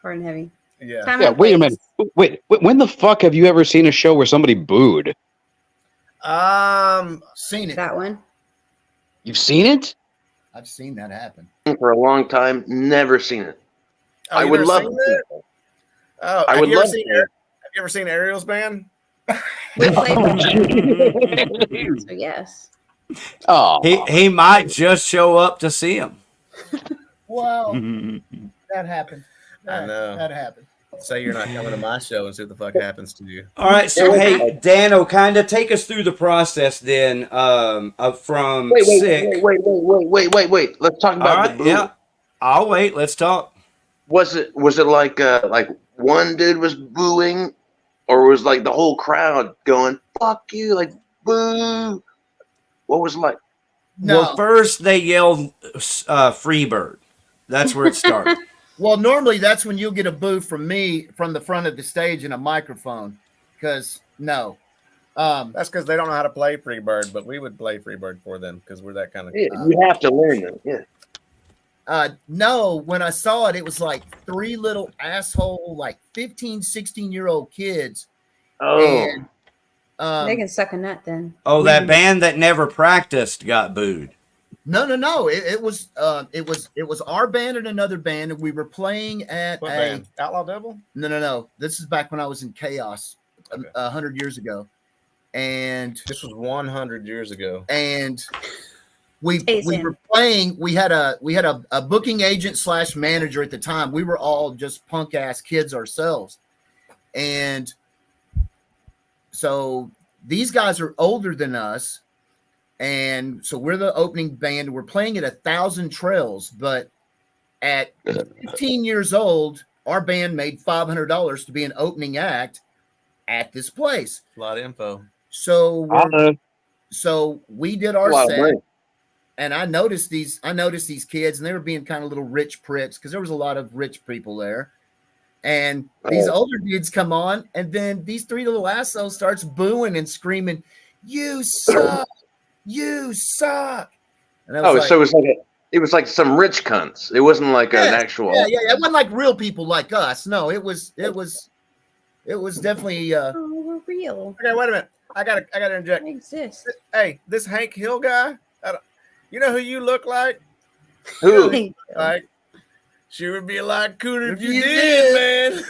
Hard and heavy. yeah. Time Yeah, and wait a place. minute. Wait, when the fuck have you ever seen a show where somebody booed? Seen it. That one. You've seen it? I've seen that happen. For a long time, never seen it. Oh, I you would never love seen to. that? Oh, I have would you ever love seen to. Have you ever seen Ariel's band? We played with them. So yes. Oh, He might just show up to see him. Well, that happened. I know. That happened. Say you're not coming to my show and see what the fuck happens to you. All right, so hey, Dano, kind of take us through the process then from Wait. Sick. Let's talk All about right, the boo. yeah. I'll wait. Let's talk. Was it like one dude was booing, or was like the whole crowd going "fuck you," like boo? What was it like? No. Well, first they yelled Freebird. That's where it started. Well, normally that's when you'll get a boo from me from the front of the stage in a microphone. Because no. That's because they don't know how to play Freebird, but we would play Freebird for them because we're that kind of. Yeah, you have to learn them. Yeah. No, when I saw it, it was like 3 little asshole, like 15, 16-year-old kids. Oh, And They can suck a nut then. Oh, that band that never practiced got booed. no. It was our band and another band, and we were playing at What band? Outlaw Devil? No. This is back when I was in Chaos, 100 years ago, and This was 100 years ago. we were playing. We had a booking agent / manager at the time. We were all just punk ass kids ourselves, and so these guys are older than us. And so we're the opening band. We're playing at 1,000 Trails, but at 15 years old, our band made $500 to be an opening act at this place. A lot of info. So we did our set, and I noticed these kids, and they were being kind of little rich pricks because there was a lot of rich people there. And these older dudes come on, and then these 3 little assholes starts booing and screaming, "You suck! You suck!" And I was so it was like some rich cunts. It wasn't like an actual. Yeah. It wasn't like real people like us. No, it was definitely. Oh, we're real. Okay, wait a minute. I gotta interject. They exist. Hey, this Hank Hill guy. You know who you look like? Who? Like, sure would be a lot cooler if you did, man.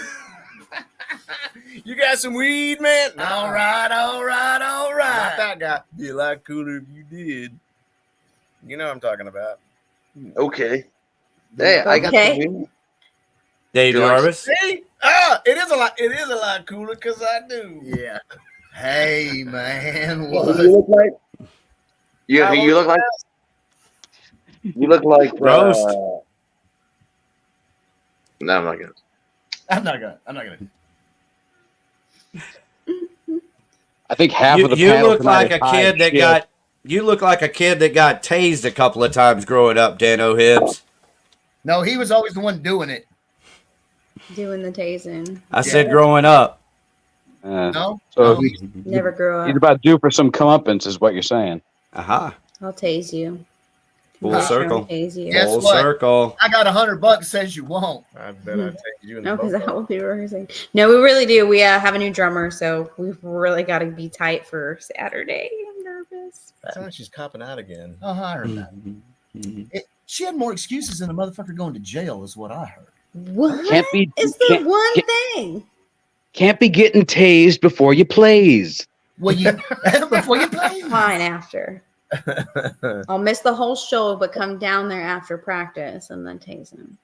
You got some weed, man? All right. Not that guy. Be a lot cooler if you did. You know what I'm talking about. Okay. Hey, I got Okay. the Dave Do you like- Jarvis. See? It is a lot cooler because I do. Yeah. Hey man, You what? look like you How you look like you look like Roast. No, I'm not gonna. I'm not gonna. I think half of the You panel look tonight like is a high kid as that shit. got. You look like a kid that got tased a couple of times growing up, Dano Hibbs. No, he was always the one doing it. Doing the tasing. I said growing up. No, So no, he's Never grew up. about due for some comeuppance, is what you're saying. Aha. I'll tase you. Full Make sure I circle. Tase you. Guess Full what? circle. I got $100 says you won't. I bet I'd take you in the No, because boat. that will be rehearsing. No, we really do. We have a new drummer, so we've really got to be tight for Saturday. I'm nervous. Sounds like she's copping out again. Oh, I heard that. She had more excuses than a motherfucker going to jail, is what I heard. What Can't be- is the can't- one can't- thing? Can't be getting tased before you plays. Well, you before you play. Fine after. I'll miss the whole show, but come down there after practice and then tase him.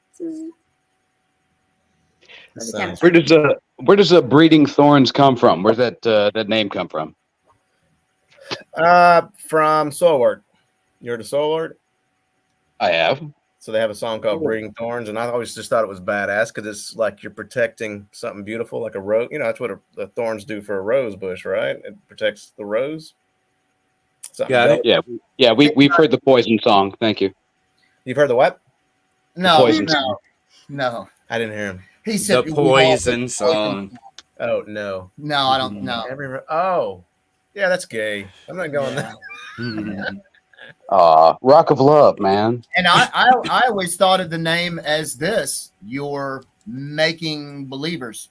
That'd be kinda fun. Where does breeding thorns come from? Where's that name come from? From Soulward. You heard of Soulward? I have. So they have a song called Breeding Thorns, and I always just thought it was badass because it's like you're protecting something beautiful, like a rose. You know, that's what the thorns do for a rose bush, right? It protects the rose. Something Got it. delicate. Yeah. We've heard the Poison song. Thank you. You've heard the what? No, Poison no. I didn't hear him. He said The Poison song. Oh no. No, I don't know. Oh, yeah, that's gay. I'm not going there. Rock of Love, man. And I always thought of the name as this: you're making believers.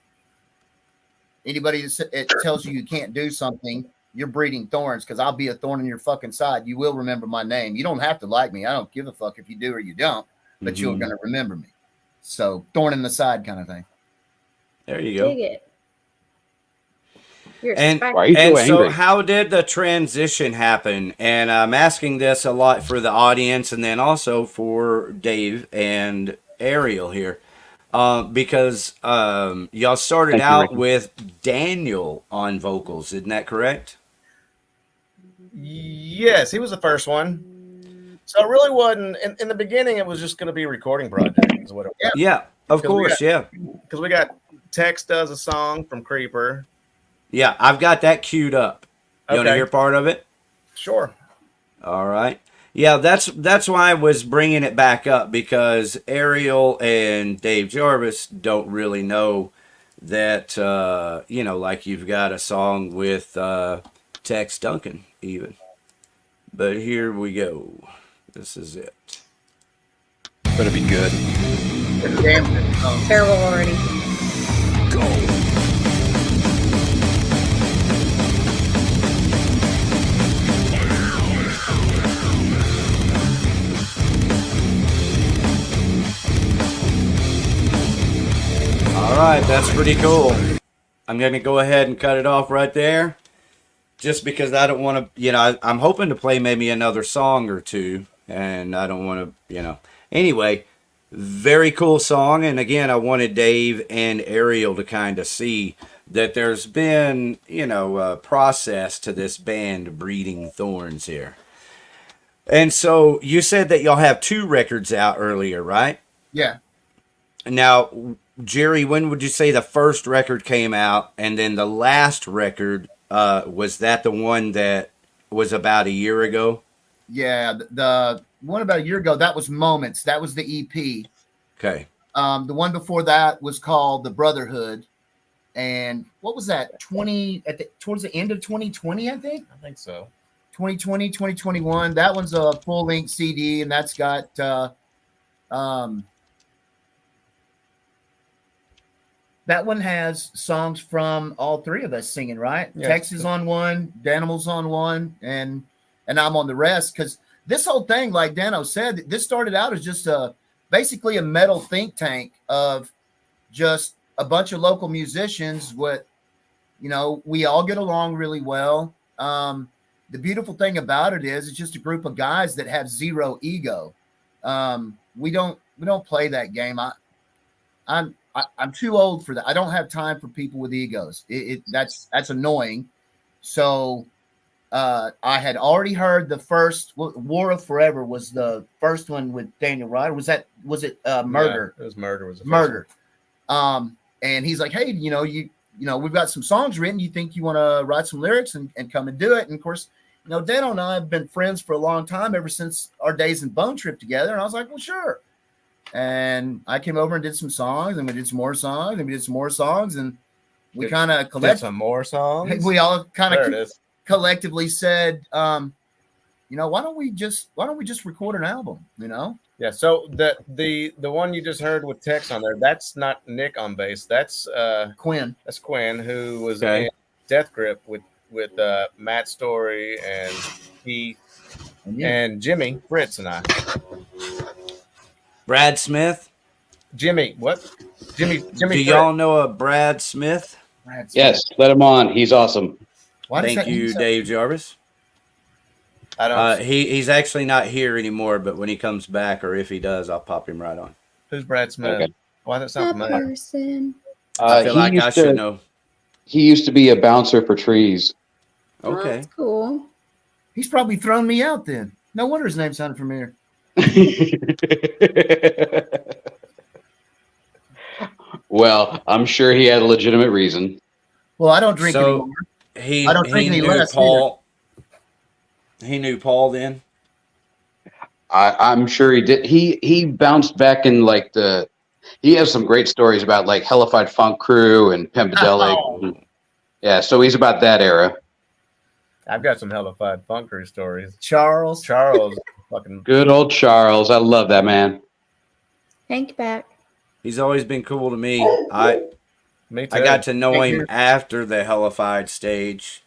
Anybody that it tells you can't do something, you're breeding thorns, because I'll be a thorn in your fucking side. You will remember my name. You don't have to like me. I don't give a fuck if you do or you don't, but you're going to remember me. So thorn in the side kind of thing. There you go. Dig it. You're And- spicy. Why are you And so so, angry? how did the transition happen? And I'm asking this a lot for the audience, and then also for Dave and Ariel here, because y'all started Thank you, out Ricky. with Daniel on vocals. Isn't that correct? Yes, he was the first one. So it really wasn't in the beginning. It was just going to be a recording project, is what it was. Yeah, of Because we course. Yeah, Because we got Tex does a song from Creeper. yeah. I've got that queued up. You want to Okay. hear part of it? Sure. All right. Yeah, that's why I was bringing it back up, because Ariel and Dave Jarvis don't really know that, like you've got a song with Tex Duncan even. But here we go. This is it. Better be good. Damn. Terrible already. All right, that's pretty cool. I'm going to go ahead and cut it off right there, just because I don't want to, I'm hoping to play maybe another song or two, and I don't want to, Anyway, very cool song, and again, I wanted Dave and Ariel to kind of see that there's been, a process to this band Breeding Thorns here. And so you said that y'all have 2 records out earlier, right? Yeah. Now, Jerry, when would you say the first record came out, and then the last record, was that the one that was about a year ago? Yeah. The one about a year ago, that was Moments. That was the EP. Okay. The one before that was called The Brotherhood. And what was that? Towards the end of 2020, I think. I think so. 2020, 2021. That one's a full-length CD, and that's got that one has songs from all 3 of us singing, right? Yeah. Tex is on one, Danimal's on one, and I'm on the rest. Because this whole thing, like Dano said, this started out as just basically a metal think tank of just a bunch of local musicians. We all get along really well. The beautiful thing about it is it's just a group of guys that have zero ego. We don't play that game. I'm too old for that. I don't have time for people with egos. That's annoying. So I had already heard the first War of Forever was the first one with Daniel Ryder. Was it Murder? Yeah, it was Murder. Was the Murder. And he's like, hey, you know, we've got some songs written. You think you want to write some lyrics and come and do it? And of course, you know, Dano and I have been friends for a long time, ever since our days in Bone Trip together. And I was like, well, sure. And I came over and did some songs, and we did some more songs, and we did some more songs, and we kind of did some more songs. We all kind of collectively said, you know, why don't we just record an album? You know? Yeah. So the one you just heard with Tex on there, that's not Nick on bass. That's Quinn. That's Quinn, who was in Death Grip with Matt Story and Keith and Jimmy Fritz and I. Brad Smith. Jimmy, what? Jimmy. Do y'all know a Brad Smith? Yes, let him on. He's awesome. Thank you, Dave Jarvis. I don't. He's actually not here anymore, but when he comes back, or if he does, I'll pop him right on. Who's Brad Smith? Okay. Why that sound familiar? Person. I feel like I should know. He used to be a bouncer for trees. Oh, Okay. that's cool. He's probably thrown me out then. No wonder his name sounded familiar. Well, I'm sure he had a legitimate reason. Well, I don't drink anymore. I don't drink any less. Paul. He knew Paul then. I'm sure he did. He bounced back in like he has some great stories about like Hellified Funk Crew and Pimpedelic. Oh. Yeah, so he's about that era. I've got some Hellified Funk Crew stories. Charles. Fucking Good old Charles. I love that man. Hank back. He's always been cool to me. me too. I got to know him after the Hellified stage,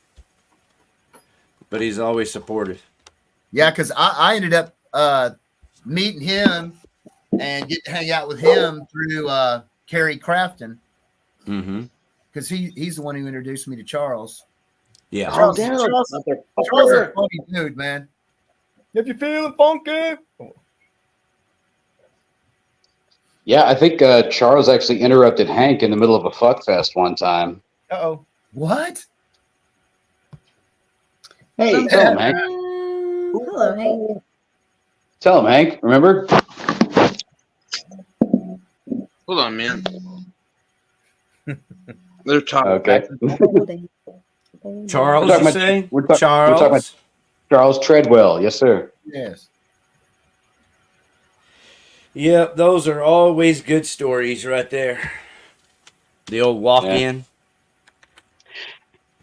but he's always supportive. Yeah, because I ended up meeting him and get to hang out with him through Kerry Crafton. Mm-hmm. Because he's the one who introduced me to Charles. Yeah. Charles is a funny dude, man. If you feeling funky. Yeah, I think Charles actually interrupted Hank in the middle of a fuck fest one time. Uh-oh. What? Hey, tell him, Hank. Hello, Hank. Tell him, Hank. Remember? Hold on, man. They're talking. Okay. Charles, you say? We're talking Charles. about Charles Treadwell. Yes, sir. Yes. Yep, those are always good stories right there. The old walk-in.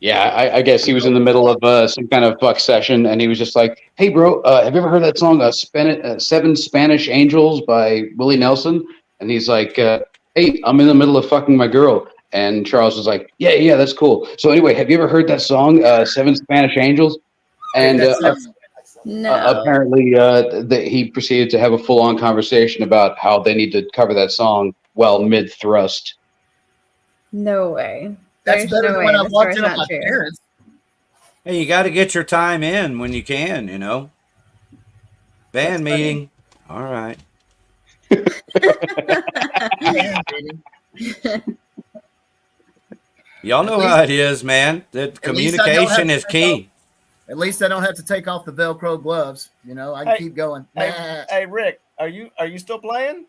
Yeah, I guess he was in the middle of some kind of fuck session, and he was just like, "Hey, bro, have you ever heard that song, Seven Spanish Angels by Willie Nelson?" And he's like, "Hey, I'm in the middle of fucking my girl." And Charles was like, "Yeah, that's cool. So anyway, have you ever heard that song, Seven Spanish Angels?" And No. apparently, he proceeded to have a full-on conversation about how they need to cover that song while mid-thrust. No way. That's There's better no than way. when I This walked story's in on not my true. parents. Hey, you got to get your time in when you can, you know. Band meeting. All right. Y'all know how it is, man. That communication is key. At least I don't have to take off the Velcro gloves. You know, I can keep going. Hey, Rick, are you still playing?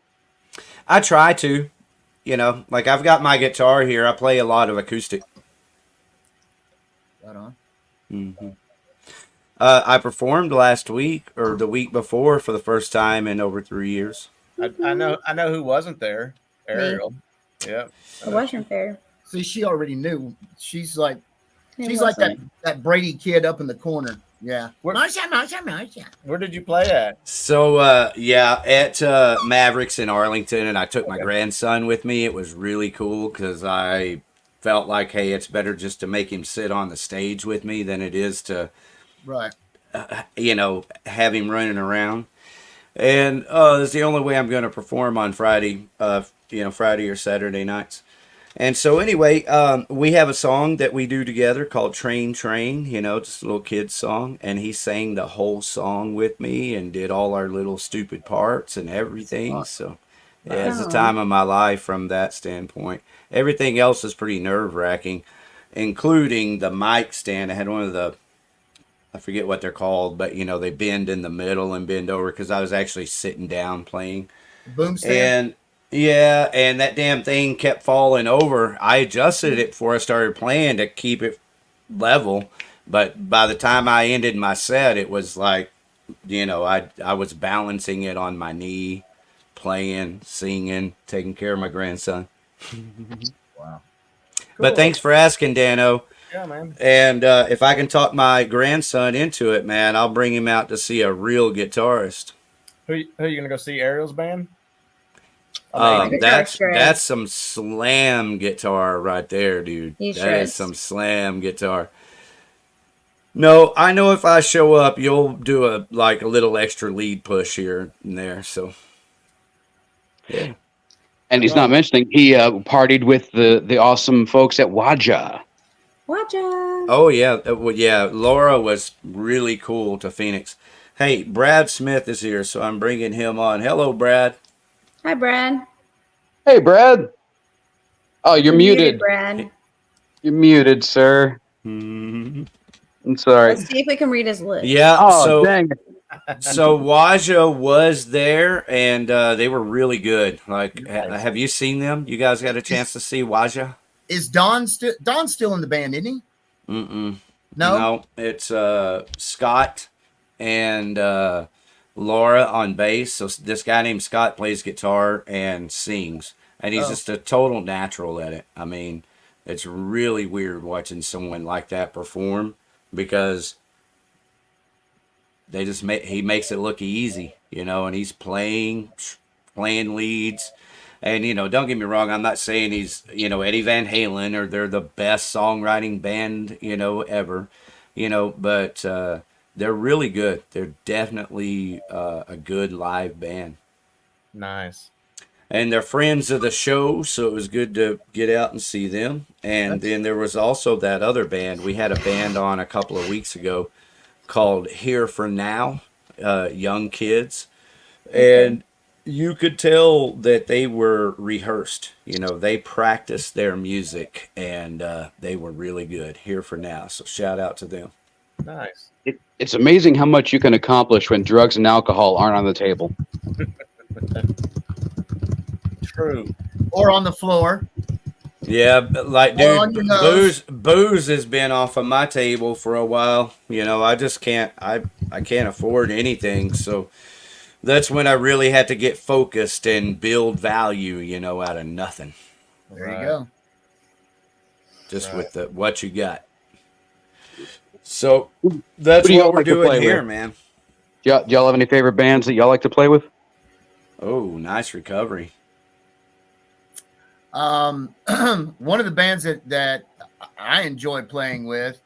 I try to. You know, like I've got my guitar here. I play a lot of acoustic. Right on. Mm-hmm. I performed last week or the week before for the first time in over 3 years. I know who wasn't there. Ariel. Yeah. It wasn't fair. See, she already knew. She's like It like wasn't. that Brady kid up in the corner. Yeah. Marsha. Where did you play at? So, at Mavericks in Arlington, and I took my grandson with me. It was really cool because I felt like, hey, it's better just to make him sit on the stage with me than it is to, Right. have him running around. And it's the only way I'm going to perform on Friday, Friday or Saturday nights. And so anyway, we have a song that we do together called Train, just a little kid's song. And he sang the whole song with me and did all our little stupid parts and everything. So Yeah, it's the Oh. time of my life from that standpoint. Everything else is pretty nerve wracking, including the mic stand. I had one of the, I forget what they're called, but you know, they bend in the middle and bend over because I was actually sitting down playing. Boom stand. And yeah, and that damn thing kept falling over. I adjusted it before I started playing to keep it level, but by the time I ended my set, it was like, you know, I was balancing it on my knee, playing, singing, taking care of my grandson. Wow. But Cool. thanks for asking, Dano. Yeah, man. And if I can talk my grandson into it, man, I'll bring him out to see a real guitarist. Who you gonna go see? Ariel's band? Amazing. That's some slam guitar right there, dude. He That shreds. is some slam guitar. No, I know if I show up, you'll do a little extra lead push here and there. So, yeah. And he's not mentioning he partied with the awesome folks at Waja. Watch out. Oh yeah, well, yeah. Laura was really cool to Phoenix. Hey, Brad Smith is here, so I'm bringing him on. Hello, Brad. Hi, Brad. Hey, Brad. Oh, you're muted. Brad. You're muted, sir. Mhm. I'm sorry. Let's see if we can read his lips. Yeah. Oh, dang it. So Waja was there, and they were really good. Like, Nice. have you seen them? You guys got a chance to see Waja? Is Don's still in the band, isn't he? Mm-mm. No. No, it's Scott and Laura on bass. So this guy named Scott plays guitar and sings, and he's just a total natural at it. I mean, it's really weird watching someone like that perform because he makes it look easy, you know, and he's playing leads. And, you know, don't get me wrong, I'm not saying he's, you know, Eddie Van Halen or they're the best songwriting band, you know, ever, you know, but they're really good. They're definitely a good live band. Nice. And they're friends of the show, so it was good to get out and see them. And then there was also that other band. We had a band on a couple of weeks ago called Here for Now, young kids. And you could tell that they were rehearsed. You know, they practiced their music, and they were really good. Here for Now. So shout out to them. Nice. It's amazing how much you can accomplish when drugs and alcohol aren't on the table. True. Or on the floor. Yeah, but like, Or on dude, your nose. booze has been off of my table for a while. You know, I just can't. I can't afford anything. So that's when I really had to get focused and build value. You know, out of nothing, There you go. just Right. with what you got. So that's Who do y'all what we're like to doing play here, with? man. Do y'all have any favorite bands that y'all like to play with? Oh, nice recovery. One of the bands that I enjoy playing with,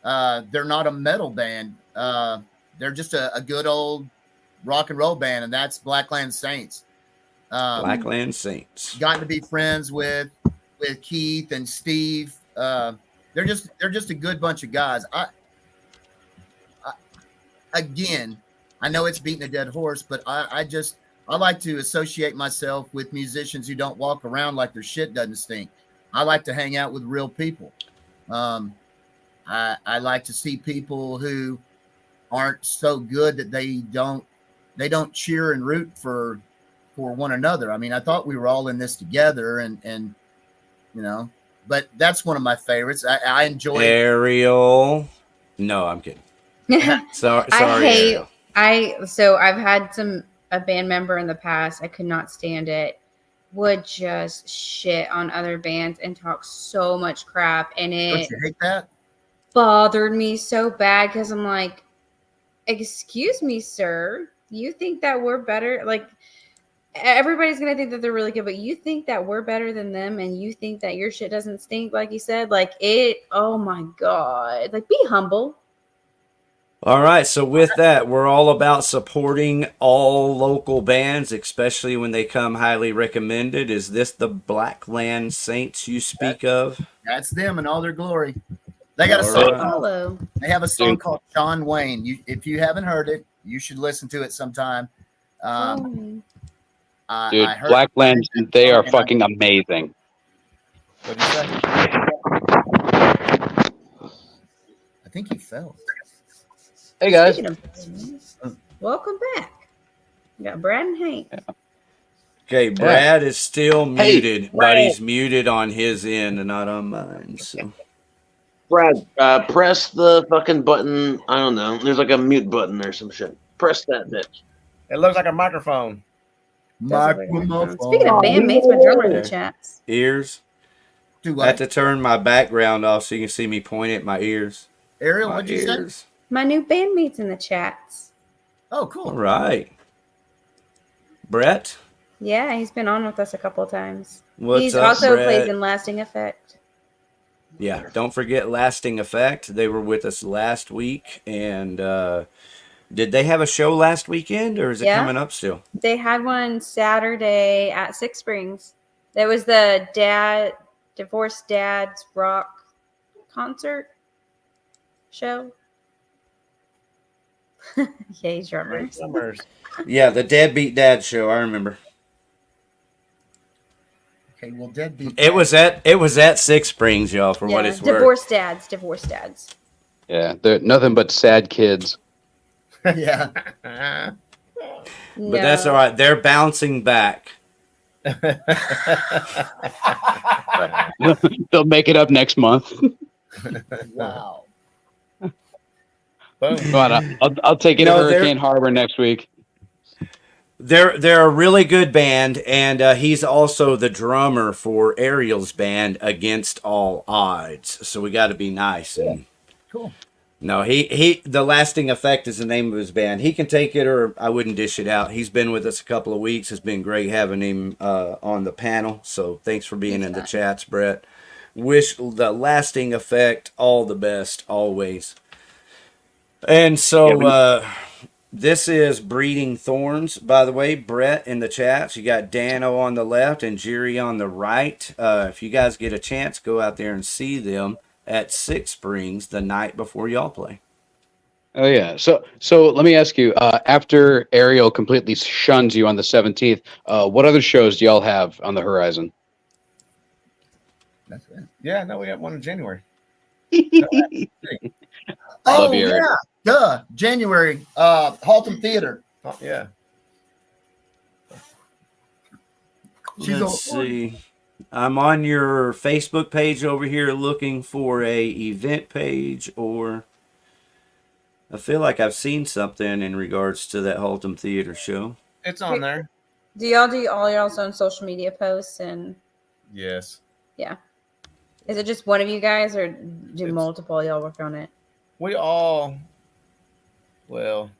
they're not a metal band. They're just a good old rock and roll band, and that's Blackland Saints. Blackland Saints. Gotten to be friends with Keith and Steve. They're just a good bunch of guys. Again, I know it's beating a dead horse, but I like to associate myself with musicians who don't walk around like their shit doesn't stink. I like to hang out with real people. I like to see people who aren't so good that they don't cheer and root for one another. I mean, I thought we were all in this together, and you know, but that's one of my favorites. I enjoy Ariel. No, I'm kidding. Sorry, I hate. Ariel. So I've had a band member in the past. I could not stand it. Would just shit on other bands and talk so much crap, and Don't it you hate that? bothered me so bad because I'm like, excuse me, sir. You think that we're better? Like, everybody's gonna think that they're really good, but you think that we're better than them, and you think that your shit doesn't stink, like you said. Like it. Oh my god! Like, be humble. All right, so with that, we're all about supporting all local bands, especially when they come highly recommended. Is this the Blackland Saints you speak of? That's them in all their glory. They got a All song. right. Follow. They have a song called John Wayne. If you haven't heard it, you should listen to it sometime. Oh. Dude, I heard Blacklands, they are and fucking amazing. What'd you say? I think he fell. Hey guys. Speaking of things, welcome back. We got Brad and Hank. Okay, Brad is still muted, but he's muted on his end and not on mine. So, Brad, press the fucking button. I don't know. There's like a mute button or some shit. Press that bitch. It looks like a microphone. Speaking of bandmates, my drummer in the chats. ears. Do I had what? to turn my background off so you can see me point at my ears. Ariel, My what'd you say? ears. My new bandmates in the chats. Oh, All cool. right. Brett, Yeah, he's been on with us a couple of times. what's He's up, also Brett? plays in Lasting Effect. Yeah, don't forget Lasting Effect. They were with us last week, and did they have a show last weekend, or is it Yeah. coming up still? They had one Saturday at Six Springs. There was the divorced dad's rock concert show. Yeah, he's drummers. Drummers. Yeah, the Deadbeat Dad show. I remember. Okay, well, deadbeat. It was at Six Springs, y'all. For what it's worth. Divorced dads. Yeah, they're nothing but sad kids. Yeah. But that's all right. They're bouncing back. They'll make it up next month. Wow. Boom. Come on, I'll take it to Hurricane Harbor next week. They're a really good band, and he's also the drummer for Ariel's band Against All Odds. So we got to be nice and Cool. no. He the Lasting Effect is the name of his band. He can take it, or I wouldn't dish it out. He's been with us a couple of weeks. It's been great having him on the panel. So thanks for being in the chats, Brett. Wish the Lasting Effect all the best always. And so this is Breeding Thorns, by the way. Brett in the chats. You got Dano on the left and Jerry on the right. If you guys get a chance, go out there and see them at Six Springs the night before y'all play. Oh yeah. So let me ask you. After Ariel completely shuns you on the 17th, what other shows do y'all have on the horizon? That's it. Yeah, no, we got one in January. Oh, you, yeah. Eric. Duh. January. Haltom Theater. Oh, yeah. Let's see. I'm on your Facebook page over here looking for a event page, or I feel like I've seen something in regards to that Haltom Theater show. It's on there. Do y'all do all y'all's own social media posts? And Yes. yeah, is it just one of you guys, or do multiple of y'all work on it? We all, well,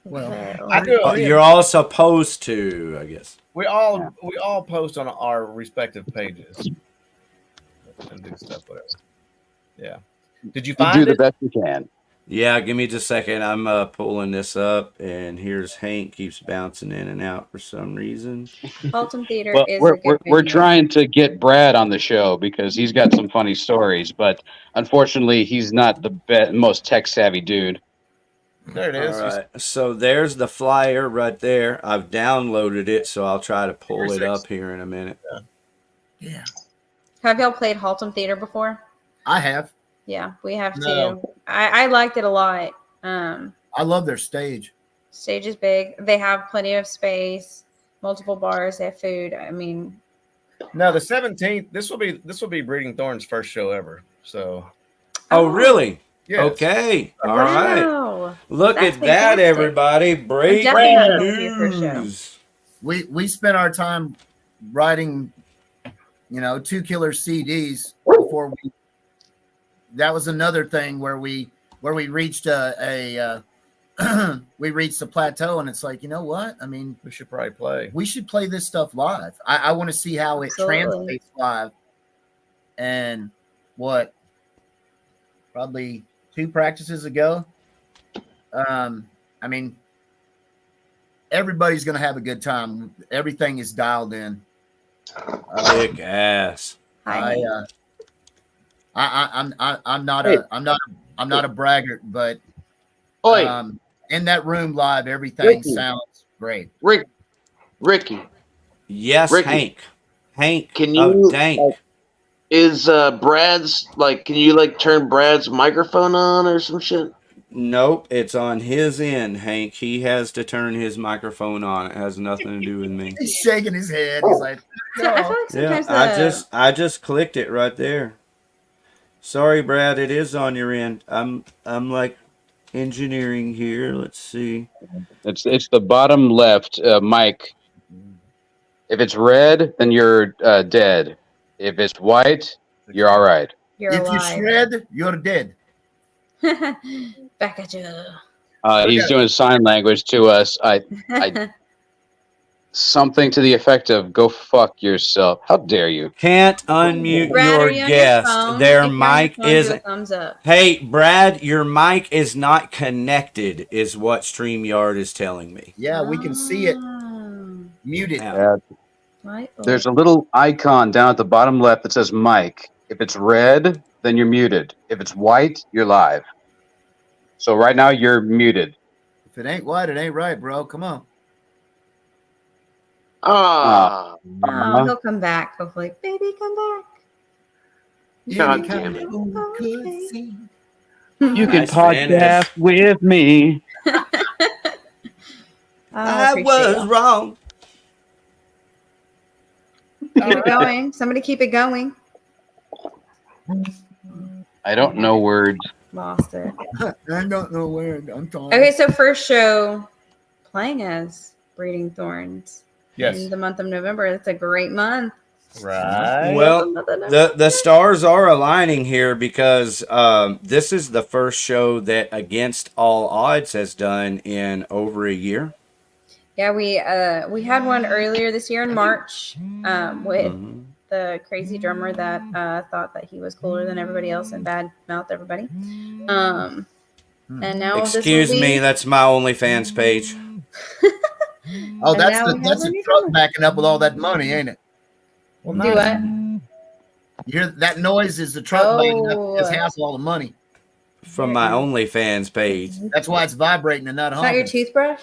Well, I do. You're all supposed to, I guess. We all post on our respective pages and do stuff, whatever. Yeah. Did you You find do it? the best you can. Yeah, give me just a second. I'm pulling this up, and here's Hank keeps bouncing in and out for some reason. Haltom Theater Well, is we're a good we're venue. trying to get Brad on the show because he's got some funny stories, but unfortunately, he's not the most tech savvy dude. There it is. All right, so there's the flyer right there. I've downloaded it, so I'll try to pull it up here in a minute. yeah. Have y'all played Haltom Theater before? I have. Yeah, we have No. too. I liked it a lot. I love their stage. Stage is big. They have plenty of space, multiple bars. They have food. I mean, No, the 17th. This will be Breeding Thorns' first show ever. So Oh, really? yeah. Okay. All right. wow. Look That's at that, fantastic. everybody. Breaking definitely gonna go to your first show. news. We spent our time writing, 2 killer CDs before we. That was another thing where we reached we reached a plateau, and it's like, you know what? I mean, We should probably play. we should play this stuff live. I want to see how it Absolutely. translates live. And probably 2 practices ago. I mean, everybody's going to have a good time. Everything is dialed in. Kick ass. Hi. I'm not a braggart, but Oi, in that room live, everything Ricky. sounds great. Rick, Ricky, Yes, Ricky, Hank. Hank can of you Dank. is Brad's like? Can you like turn Brad's microphone on or some shit? Nope, it's on his end, Hank. He has to turn his microphone on. It has nothing to do with me. He's shaking his head. He's like, So I feel no. like Yeah, sometimes I just clicked it right there. Sorry, Brad, it is on your end. I'm like engineering here. Let's see. It's the bottom left, Mike. If it's red, then you're dead. If it's white, you're all right. you're If you alive. shred, you're dead. Back at you. He's doing sign language to us. Something to the effect of "Go fuck yourself." How dare you? Can't unmute Brad, are your you on guest. your phone? Their If you're on your mic phone, do is. a thumbs up. Hey, Brad, your mic is not connected, is what StreamYard is telling me. Yeah, we can see it. Oh. Muted. Yeah. Right. There's a little icon down at the bottom left that says "Mike." If it's red, then you're muted. If it's white, you're live. So right now you're muted. If it ain't white, it ain't right, bro. Come on. Ah, Oh, he'll come back. Hopefully, baby, come back. God damn it. it. You can Nice finish. podcast with me. I appreciate was y'all. wrong. Keep it going. Somebody keep it going. I don't know words. Lost it. I don't know where I'm talking. Okay, so first show playing as Breeding Thorns Yes. in the month of November. That's a great month. Right. Well, the stars are aligning here because this is the first show that Against All Odds has done in over a year. Yeah, we had one earlier this year in March with the crazy drummer that thought that he was cooler than everybody else and bad mouthed everybody. And now Excuse this will me, be, that's my OnlyFans page. Oh, And that's now the we have that's a a new truck drummer. backing up with all that money, ain't it? Well, do what? You hear that noise? Is the truck backing up Oh. his house with all the money? From my OnlyFans page. That's why it's vibrating and not It's not your honking. toothbrush?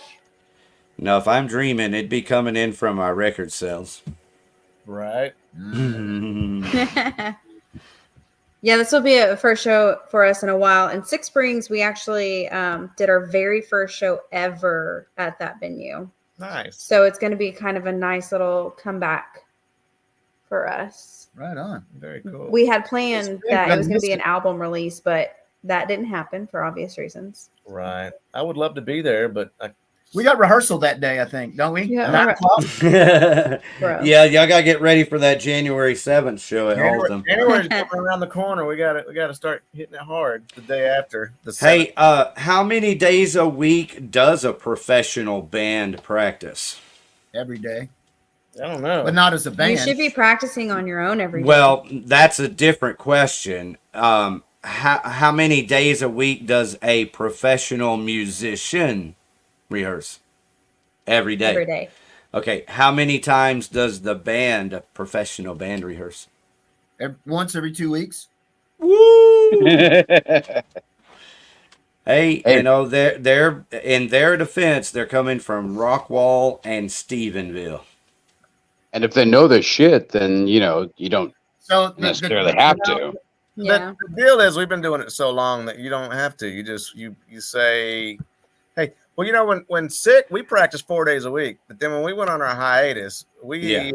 No, if I'm dreaming, it'd be coming in from my record sales. Right. Mm. Yeah, this will be a first show for us in a while. In Six Springs, we actually did our very first show ever at that venue. Nice. So it's going to be kind of a nice little comeback for us. Right on. Very cool. We had planned It's that it was going to be an reminiscent. album release, but that didn't happen for obvious reasons. Right. I would love to be there, but We got rehearsal that day, I think, don't we? Yeah, 9 right. o'clock. Bro. Yeah, y'all gotta get ready for that January 7th show at Alton. January's coming around the corner. We got to start hitting it hard the day after the Hey, 7th. how many days a week does a professional band practice? Every day, I don't know. but not as a band. You should be practicing on your own every day. Well, that's a different question. How many days a week does a professional musician rehearse? Every day. Every day. Okay, how many times does the band, a professional band, rehearse? Once every 2 weeks. Woo! Hey. Hey, you know, they're in their defense, they're coming from Rockwall and Stephenville. And if they know their shit, then you don't So necessarily have to. Yeah. The deal is we've been doing it so long that you don't have to. You just you say, hey, well, when sick, we practiced 4 days a week. But then when we went on our hiatus, we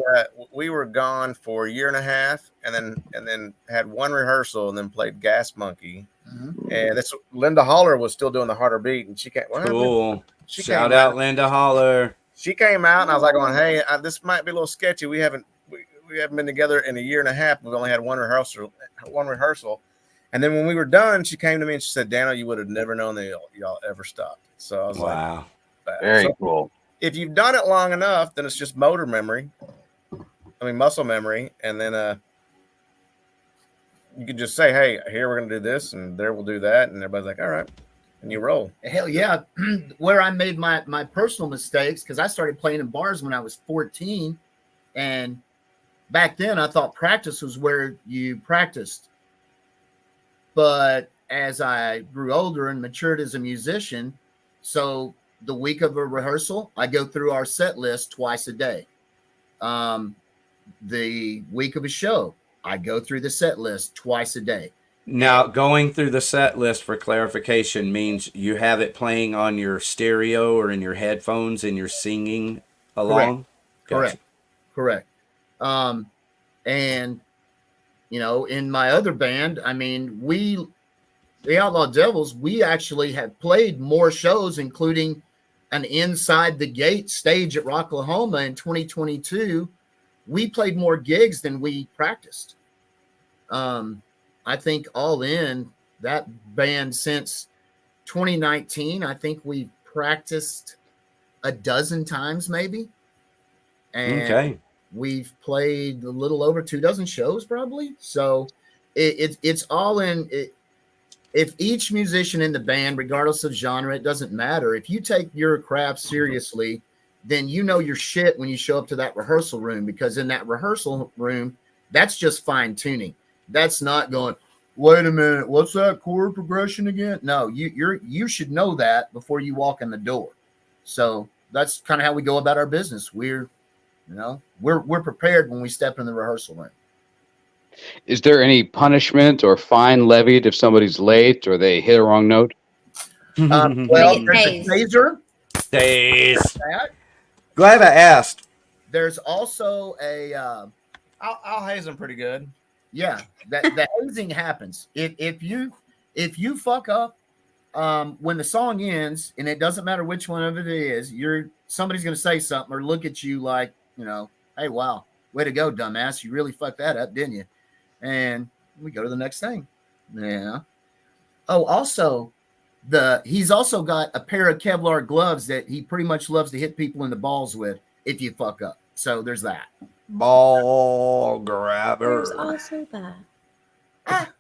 were gone for a year and a half, and then had one rehearsal, and then played Gas Monkey. Mhm. And that's Linda Holler was still doing the harder beat, and she came. Cool. She Shout came out Linda Holler. She came out, and I was like, going, hey, this might be a little sketchy. We haven't been together in a year and a half. We've only had one rehearsal. And then when we were done, she came to me and she said, Dano, you would have never known that y'all ever stopped. So I was Wow. like, Very so cool. if you've done it long enough, then it's just muscle memory. And then you could just say, hey, here we're going to do this, and there we'll do that. And everybody's like, all right. And you roll. Hell yeah. Where I made my personal mistakes, because I started playing in bars when I was 14. And back then I thought practice was where you practiced. But as I grew older and matured as a musician, so the week of a rehearsal, I go through our set list twice a day. The week of a show, I go through the set list twice a day. Now, going through the set list for clarification means you have it playing on your stereo or in your headphones and you're singing along? Correct. And, you know, in my other band, I mean, the Outlaw Devils, we actually have played more shows, including an Inside the Gate stage at Rocklahoma in 2022. We played more gigs than we practiced. I think all in that band since 2019, I think we've practiced a dozen times maybe. And we've played a little over 24 shows probably. So it's all in. If each musician in the band, regardless of genre, it doesn't matter. If you take your craft seriously, then you know your shit when you show up to that rehearsal room, because in that rehearsal room, that's just fine tuning. That's not going, wait a minute, what's that chord progression again? No, you should know that before you walk in the door. So that's kind of how we go about our business. We're prepared when we step in the rehearsal room. Is there any punishment or fine levied if somebody's late or they hit a wrong note? Well, there's a taser. Days. Glad I asked. There's also a I'll haze them pretty good. Yeah, the hazing happens. If you fuck up when the song ends, and it doesn't matter which one of it is, somebody's gonna say something or look at you like, you know, hey, wow, way to go, dumbass. You really fucked that up, didn't you? And we go to the next thing. Yeah. Oh, also, he's also got a pair of Kevlar gloves that he pretty much loves to hit people in the balls with if you fuck up. So there's that. Ball grabber. There's also that.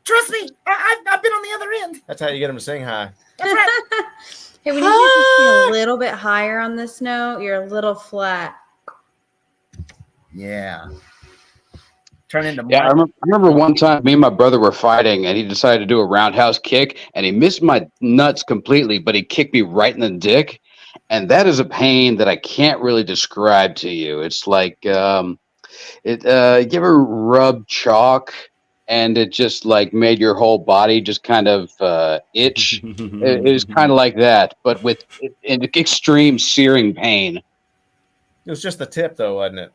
Trust me, I've been on the other end. That's how you get them to sing high. Hey, we need you to be a little bit higher on this note. You're a little flat. Yeah. Turn into I remember one time me and my brother were fighting and he decided to do a roundhouse kick and he missed my nuts completely, but he kicked me right in the dick. And that is a pain that I can't really describe to you. It's like, you ever rub chalk and it just like made your whole body just kind of itch? It was kind of like that, but with extreme searing pain. It was just the tip though, wasn't it?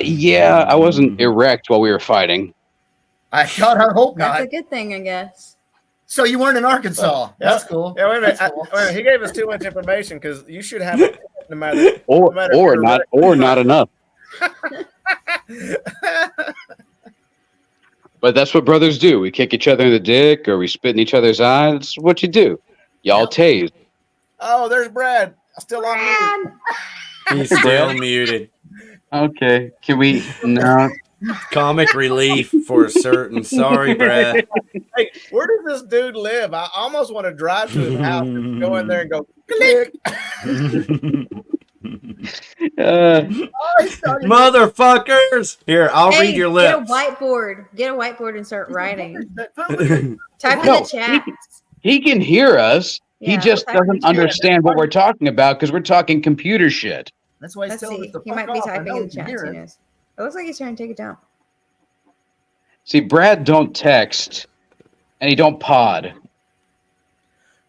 Yeah, I wasn't erect while we were fighting. I hope not. That's a good thing, I guess. So you weren't in Arkansas. That's cool. Yeah, wait a minute. Wait a minute. He gave us too much information because you should have it no matter not enough. But that's what brothers do. We kick each other in the dick or we spit in each other's eyes. That's what you do. Y'all tase. Oh, there's Brad. Still on mute. He's still muted. Okay. Can we no comic relief for certain. Sorry, Brad. Hey, where does this dude live? I almost want to drive to his house and go in there and go click. Motherfuckers! Here, I'll read your lips. Get a whiteboard and start writing. Type in the chat. He can hear us. Yeah, he just doesn't understand what we're talking about because we're talking computer shit. That's why he's telling us to He might be typing in the chat. Who knows? It looks like he's trying to take it down. See, Brad don't text, and he don't pod.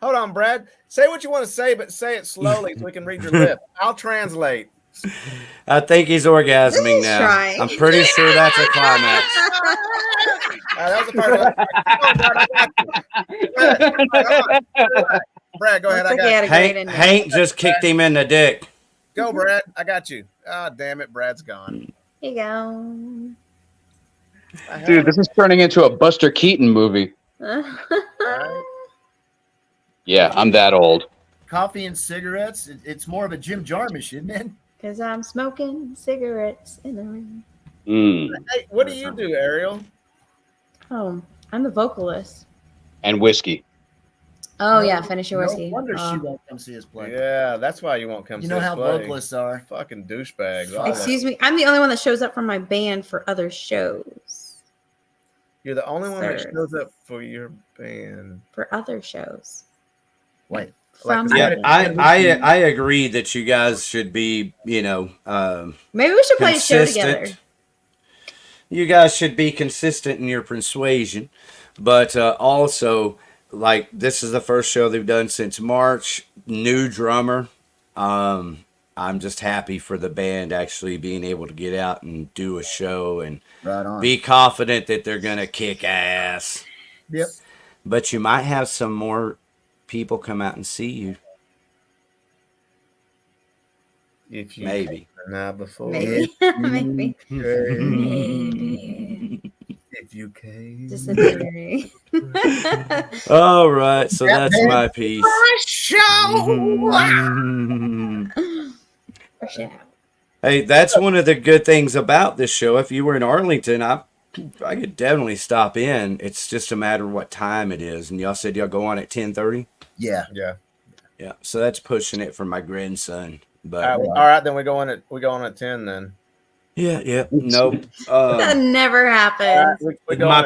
Hold on, Brad. Say what you want to say, but say it slowly so we can read your lip. I'll translate. I think he's orgasming now. Trying. I'm pretty sure that's a climax. That was the part. Brad, go ahead. I got you. Hank just kicked him in the dick. Go, Brad. I got you. Oh, damn it. Brad's gone. Here you go. Dude, this is turning into a Buster Keaton movie. Yeah, I'm that old. Coffee and cigarettes. It's more of a Jim Jarmusch, isn't it? Because I'm smoking cigarettes in the room. Hey, what do you do, Ariel? Oh, I'm the vocalist. And whiskey. Oh, yeah. Finish your whiskey. No wonder she won't come see us play. Yeah, that's why you won't come see us play. You know how vocalists are. Fucking douchebags. Excuse me. I'm the only one that shows up for my band for other shows. You're the only one that shows up for your band. For other shows. Wait. From Yeah, I agree that you guys should be, maybe we should play a show together. consistent. You guys should be consistent in your persuasion, but also, like, this is the first show they've done since March. New drummer. I'm just happy for the band actually being able to get out and do a show and Right on. be confident that they're gonna kick ass. Yep. But you might have some more people come out and see you. If you Maybe. not before, Maybe. Maybe. Maybe. if you can, Just a theory. All right, so that's my piece. For sure. Hey, that's one of the good things about this show. If you were in Arlington, I could definitely stop in. It's just a matter of what time it is. And y'all said y'all go on at 10:30? Yeah. yeah. Yeah, so that's pushing it for my grandson. But All right, then we go on at 10 then. yeah, nope. That never happened. We go My on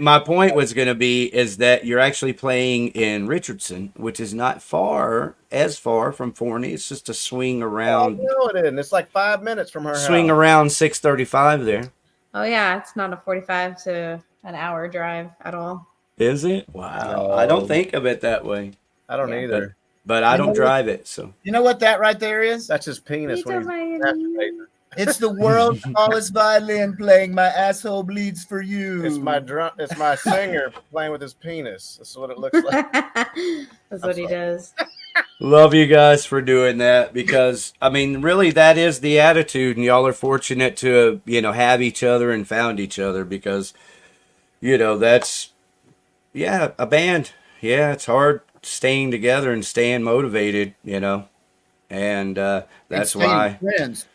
at- point was going to be is that you're actually playing in Richardson, which is not as far from Forney. It's just a swing around, No, it isn't. It's like 5 minutes from her swing house. around 635 there. Oh yeah, it's not a 45 to an hour drive at all. Is it? Wow. No. I don't think of it that way, I don't Yeah. either. but I You don't know what? drive it. So You know what that right there is? That's his penis You when he's don't mind. masturbating. It's the world's tallest violin playing "My Asshole Bleeds for You." It's my singer playing with his penis. That's what it looks like. That's what he does. love you guys for doing that because I mean, really, that is the attitude, and y'all are fortunate to have each other and found each other because that's a band. Yeah, it's hard staying together and staying motivated, and that's Staying why. friends.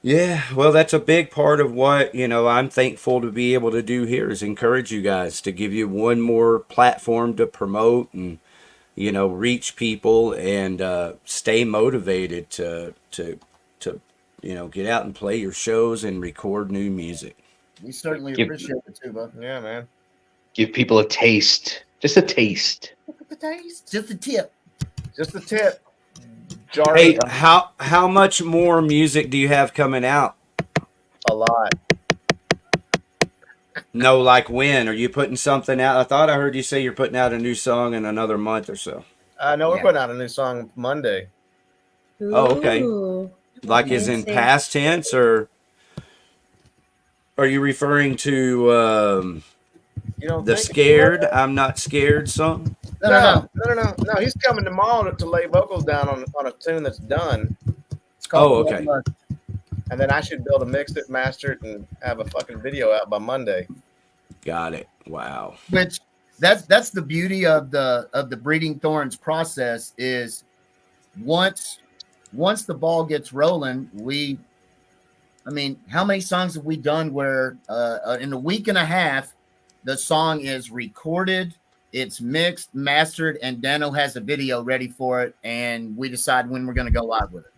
Yeah, well, that's a big part of what, I'm thankful to be able to do here is encourage you guys to give you one more platform to promote and, reach people and stay motivated to get out and play your shows and record new music. We certainly Yep. appreciate it too, bud. Yeah, man. Give people a taste, just a taste. Just a tip. Just the tip. Jarvis, Hey, how much more music do you have coming out? a lot. No, like when? Are you putting something out? I thought I heard you say you're putting out a new song in another month or so. I know we're Yeah. putting out a new song Monday. Oh, okay. Ooh. Like is in Fancy. past tense, or are you referring to You don't the think- Scared I'm Not Scared song? No. No. He's coming tomorrow to lay vocals down on a tune that's done, It's called Oh, okay. and then I should be able to mix it, master it, and have a fucking video out by Monday. Got it. Wow. Which that's the beauty of the Breeding Thorns process is once the ball gets rolling, how many songs have we done where in a week and a half the song is recorded, it's mixed, mastered, and Dano has a video ready for it, and we decide when we're going to go live with it.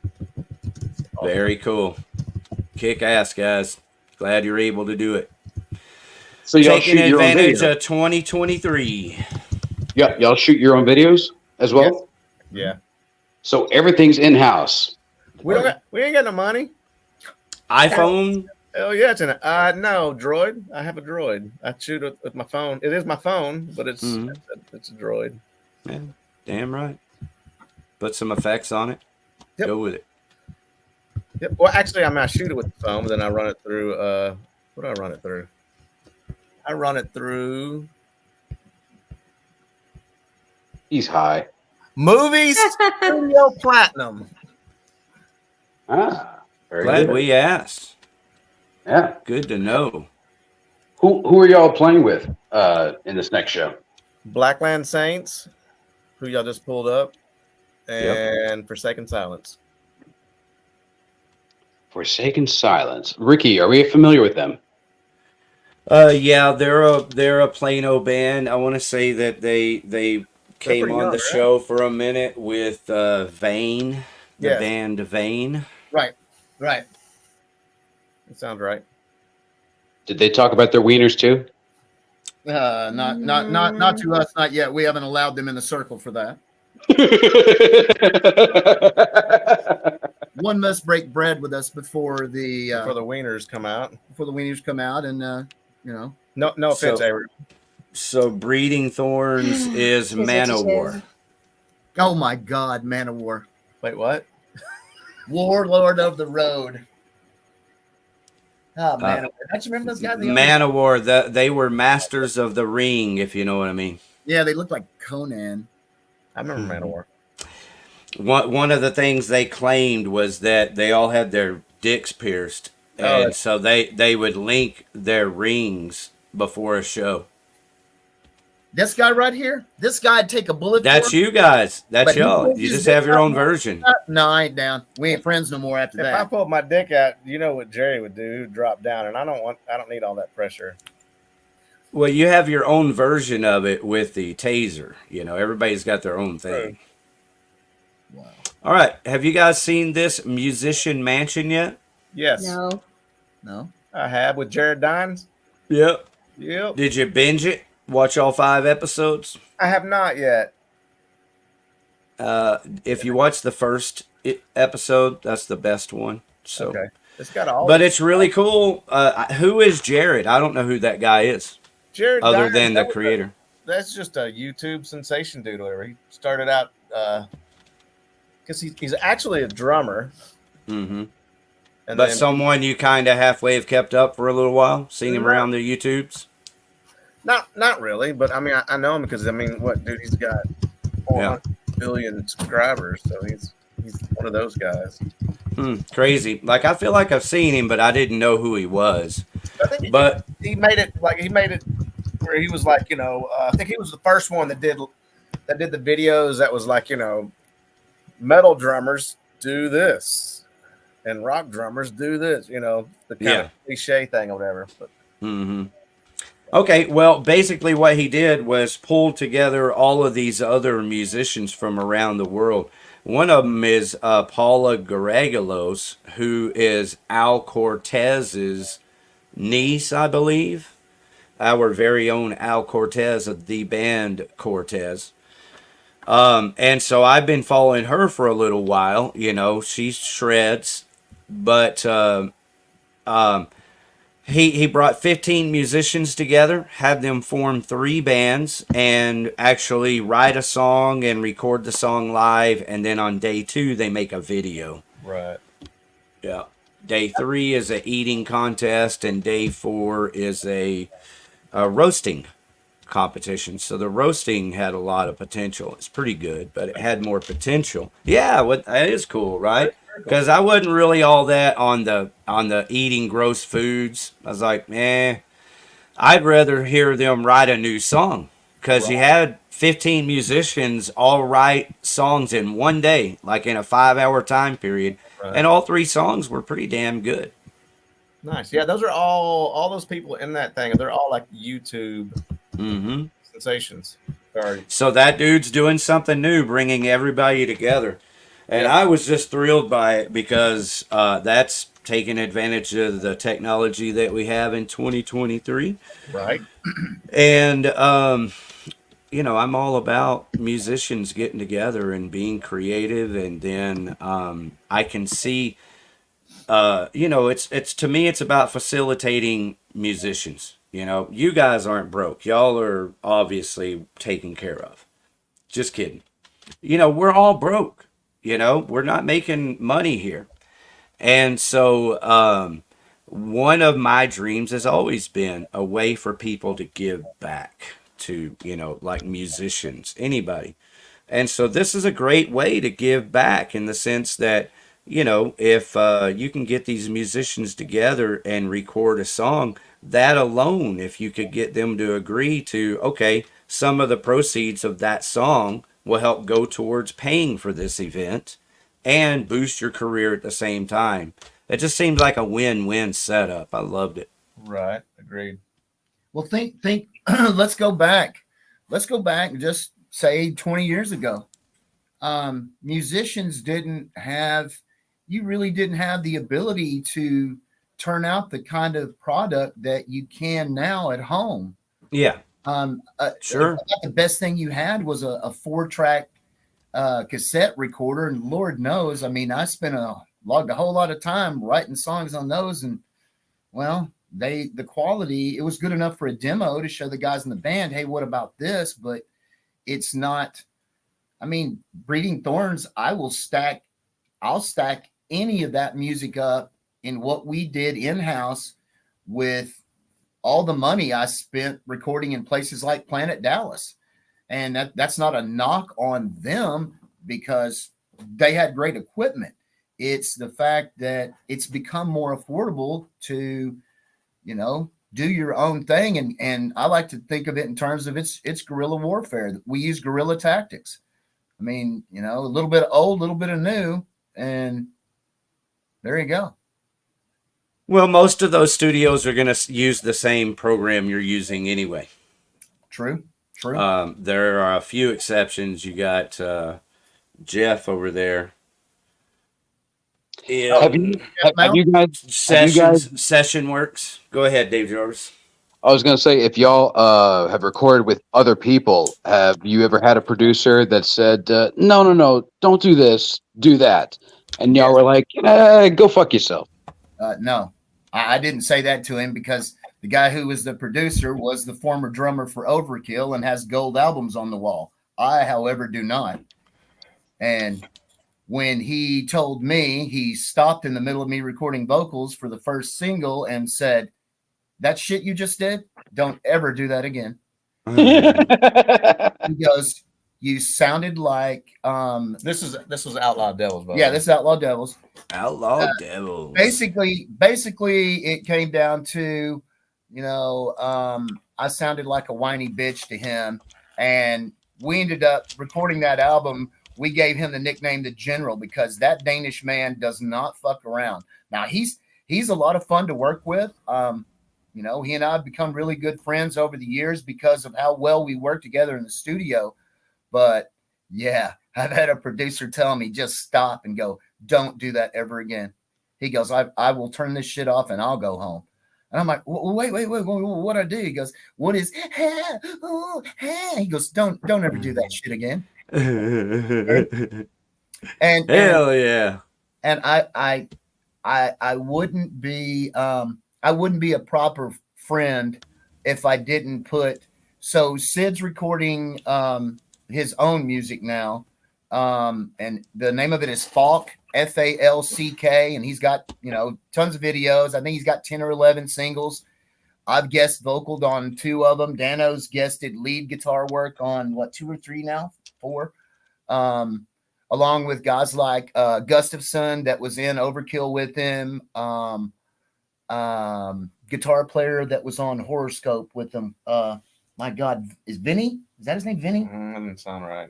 Very cool. Kick ass, guys. Glad you're able to do it. So y'all Taking shoot your own advantage videos. of 2023. Yeah, y'all shoot your own videos as well. Yeah. So everything's in house. We ain't got no money. iPhone. Oh yeah, it's in it. No, Droid. I have a Droid. I shoot it with my phone. It is my phone, but it's Mhm. it's a Droid. Yeah, damn right. Put some effects on it. Yep. Go with it. Yep. Well, actually, I shoot it with the phone, but then I run it through. What do I run it through? I run it through He's high. Movies Studio Platinum. Very Glad good. we asked. Yeah. Good to know. Who are y'all playing with in this next show? Blackland Saints, who y'all just pulled up, Yep. and Forsaken Silence. Forsaken Silence. Ricky, are we familiar with them? Yeah, they're a Plano band. I want to say that they came pretty on young, the right? show for a minute with Vane, the Yes. band Vane. Right. That sounds right. Did they talk about their wieners too? Not to us, not yet. We haven't allowed them in the circle for that. One must break bread with us before the wieners come out. And you know. No offense, Ariel. So breeding thorns is Man of War. Oh my God, Man of War. Wait, what? Warlord of the Road. Oh man, don't you remember those guys? Man of War. They were masters of the ring, if you know what I mean. Yeah, they looked like Conan. I remember Man of War. One of the things they claimed was that they all had their dicks pierced, and so they would link their rings before a show. This guy right here, this guy'd take a bullet. That's you guys. That's y'all. You just have your own version. No, I ain't down. We ain't friends no more after that. If I pulled my dick out, you know what Jerry would do? He'd drop down, and I don't need all that pressure. Well, you have your own version of it with the taser. You know, everybody's got their own thing. Wow. All right. Have you guys seen this Musician Mansion yet? Yes. No. I have with Jared Dines. Yep. Yep. Did you binge it? Watch all 5 episodes? I have not yet. If you watch the first episode, that's the best one. So, okay. It's got all. But it's really cool. Who is Jared? I don't know who that guy is. Jared other Dines, than the creator. That's just a YouTube sensation dude. Whatever. He started out because he's actually a drummer. Mm-hmm. And but someone you kind of halfway have kept up for a little while, seen him around the YouTubes. Not really, but I mean, I know him because I mean, what dude? He's got 400 billion subscribers, so he's one of those guys. Crazy. Like I feel like I've seen him, but I didn't know who he was. I think but he made it where he was like, you know, I think he was the first one that did the videos that was like, you know, metal drummers do this and rock drummers do this, you know, the kind of cliche thing or whatever. But okay, well, basically what he did was pull together all of these other musicians from around the world. One of them is Paula Garagalos, who is Al Cortez's niece, I believe. Our very own Al Cortez of the band Cortez. And so I've been following her for a little while. You know, she shreds. But he brought 15 musicians together, had them form 3 bands, and actually write a song and record the song live. And then on day 2, they make a video. Right. Yeah. Day 3 is a eating contest, and day 4 is a roasting competition. So the roasting had a lot of potential. It's pretty good, but it had more potential. Yeah, that is cool, right? Because I wasn't really all that on the eating gross foods. I was like, I'd rather hear them write a new song. Because you had 15 musicians all write songs in one day, like in a 5-hour time period. Right. And all 3 songs were pretty damn good. Nice. Yeah, those are all those people in that thing. They're all like YouTube sensations. So that dude's doing something new, bringing everybody together. And I was just thrilled by it because that's taking advantage of the technology that we have in 2023. Right. And, you know, I'm all about musicians getting together and being creative. And then I can see, you know, it's to me, it's about facilitating musicians. You know, you guys aren't broke. Y'all are obviously taken care of. Just kidding. You know, we're all broke. You know, we're not making money here. And so one of my dreams has always been a way for people to give back to, you know, like musicians, anybody. And so this is a great way to give back in the sense that, you know, if you can get these musicians together and record a song, that alone, if you could get them to agree to, okay, some of the proceeds of that song will help go towards paying for this event and boost your career at the same time. It just seems like a win-win setup. I loved it. Right. Agreed. Well, think, let's go back. Let's go back and just say 20 years ago. Musicians you really didn't have the ability to turn out the kind of product that you can now at home. Yeah. Sure. The best thing you had was a 4-track cassette recorder, and Lord knows, I mean, I spent a whole lot of time writing songs on those, and well, the quality, it was good enough for a demo to show the guys in the band, hey, what about this? But it's not. I mean, Breeding Thorns, I'll stack any of that music up in what we did in-house with all the money I spent recording in places like Planet Dallas. And that's not a knock on them because they had great equipment. It's the fact that it's become more affordable to, do your own thing. And I like to think of it in terms of it's guerrilla warfare. We use guerrilla tactics. I mean, a little bit of old, a little bit of new, and there you go. Well, most of those studios are going to use the same program you're using anyway. True. There are a few exceptions. You got Jeff over there. Yeah. Have you guys Session Works? Go ahead, Dave Jarvis. I was going to say, if y'all have recorded with other people, have you ever had a producer that said, no, don't do this, do that? And y'all were like, go fuck yourself. No, I didn't say that to him because the guy who was the producer was the former drummer for Overkill and has gold albums on the wall. I, however, do not. And when he told me, he stopped in the middle of me recording vocals for the first single and said, that shit you just did, don't ever do that again. He goes, you sounded like this was Outlaw Devils, yeah, this is Outlaw Devils. Outlaw Devils. Basically it came down to, I sounded like a whiny bitch to him, and we ended up recording that album. We gave him the nickname the General because that Danish man does not fuck around. Now he's a lot of fun to work with. He and I have become really good friends over the years because of how well we work together in the studio. But yeah, I've had a producer tell me, just stop and go, don't do that ever again. He goes, I will turn this shit off and I'll go home. And I'm like, wait, what'd I do? He goes, what is, he goes, don't ever do that shit again. and hell yeah. And I wouldn't be a proper friend if I didn't put. So Sid's recording his own music now, and the name of it is Falk, Falck, and he's got tons of videos. I think he's got 10 or 11 singles. I've guest vocaled on 2 of them. Dano's guested lead guitar work on 2 or 3 now, 4. Along with guys like Gustafson that was in Overkill with him. Guitar player that was on Horoscope with him. My God, is Vinny? Is that his name, Vinny? That didn't sound right.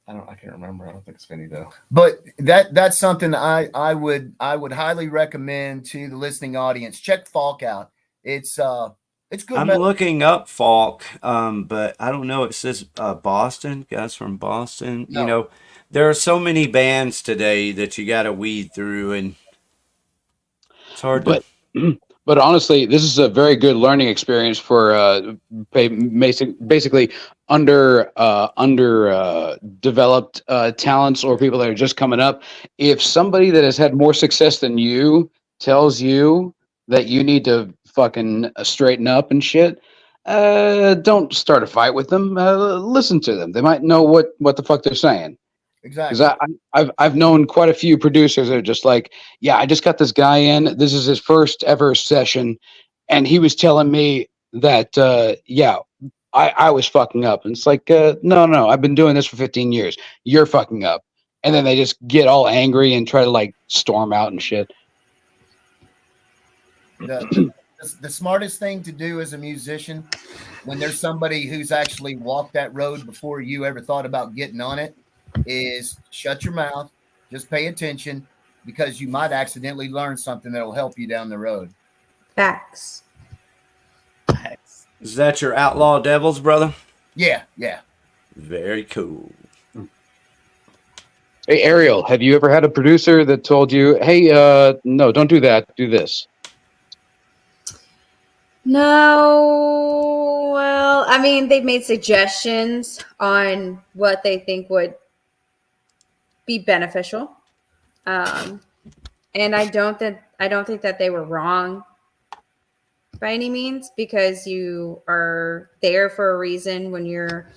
I can't remember. I don't think it's Vinny though. But that's something I would highly recommend to the listening audience. Check Falk out. It's good. I'm looking up Falk, but I don't know. It says Boston. Guys from Boston. No. There are so many bands today that you got to weed through, and it's hard to. But honestly, this is a very good learning experience for basically underdeveloped talents or people that are just coming up. If somebody that has had more success than you tells you that you need to fucking straighten up and shit, don't start a fight with them. Listen to them. They might know what the fuck they're saying. Exactly. Because I've known quite a few producers that are just like, yeah, I just got this guy in. This is his first ever session, and he was telling me that I was fucking up. And it's like, no, I've been doing this for 15 years. You're fucking up. And then they just get all angry and try to storm out and shit. The smartest thing to do as a musician, when there's somebody who's actually walked that road before you ever thought about getting on it, is shut your mouth, just pay attention, because you might accidentally learn something that'll help you down the road. Facts. Is that your Outlaw Devils, brother? Yeah. Very cool. Hey, Ariel, have you ever had a producer that told you, hey, no, don't do that, do this? No, well, I mean, they've made suggestions on what they think would be beneficial. And I don't think that they were wrong by any means, because you are there for a reason. When you're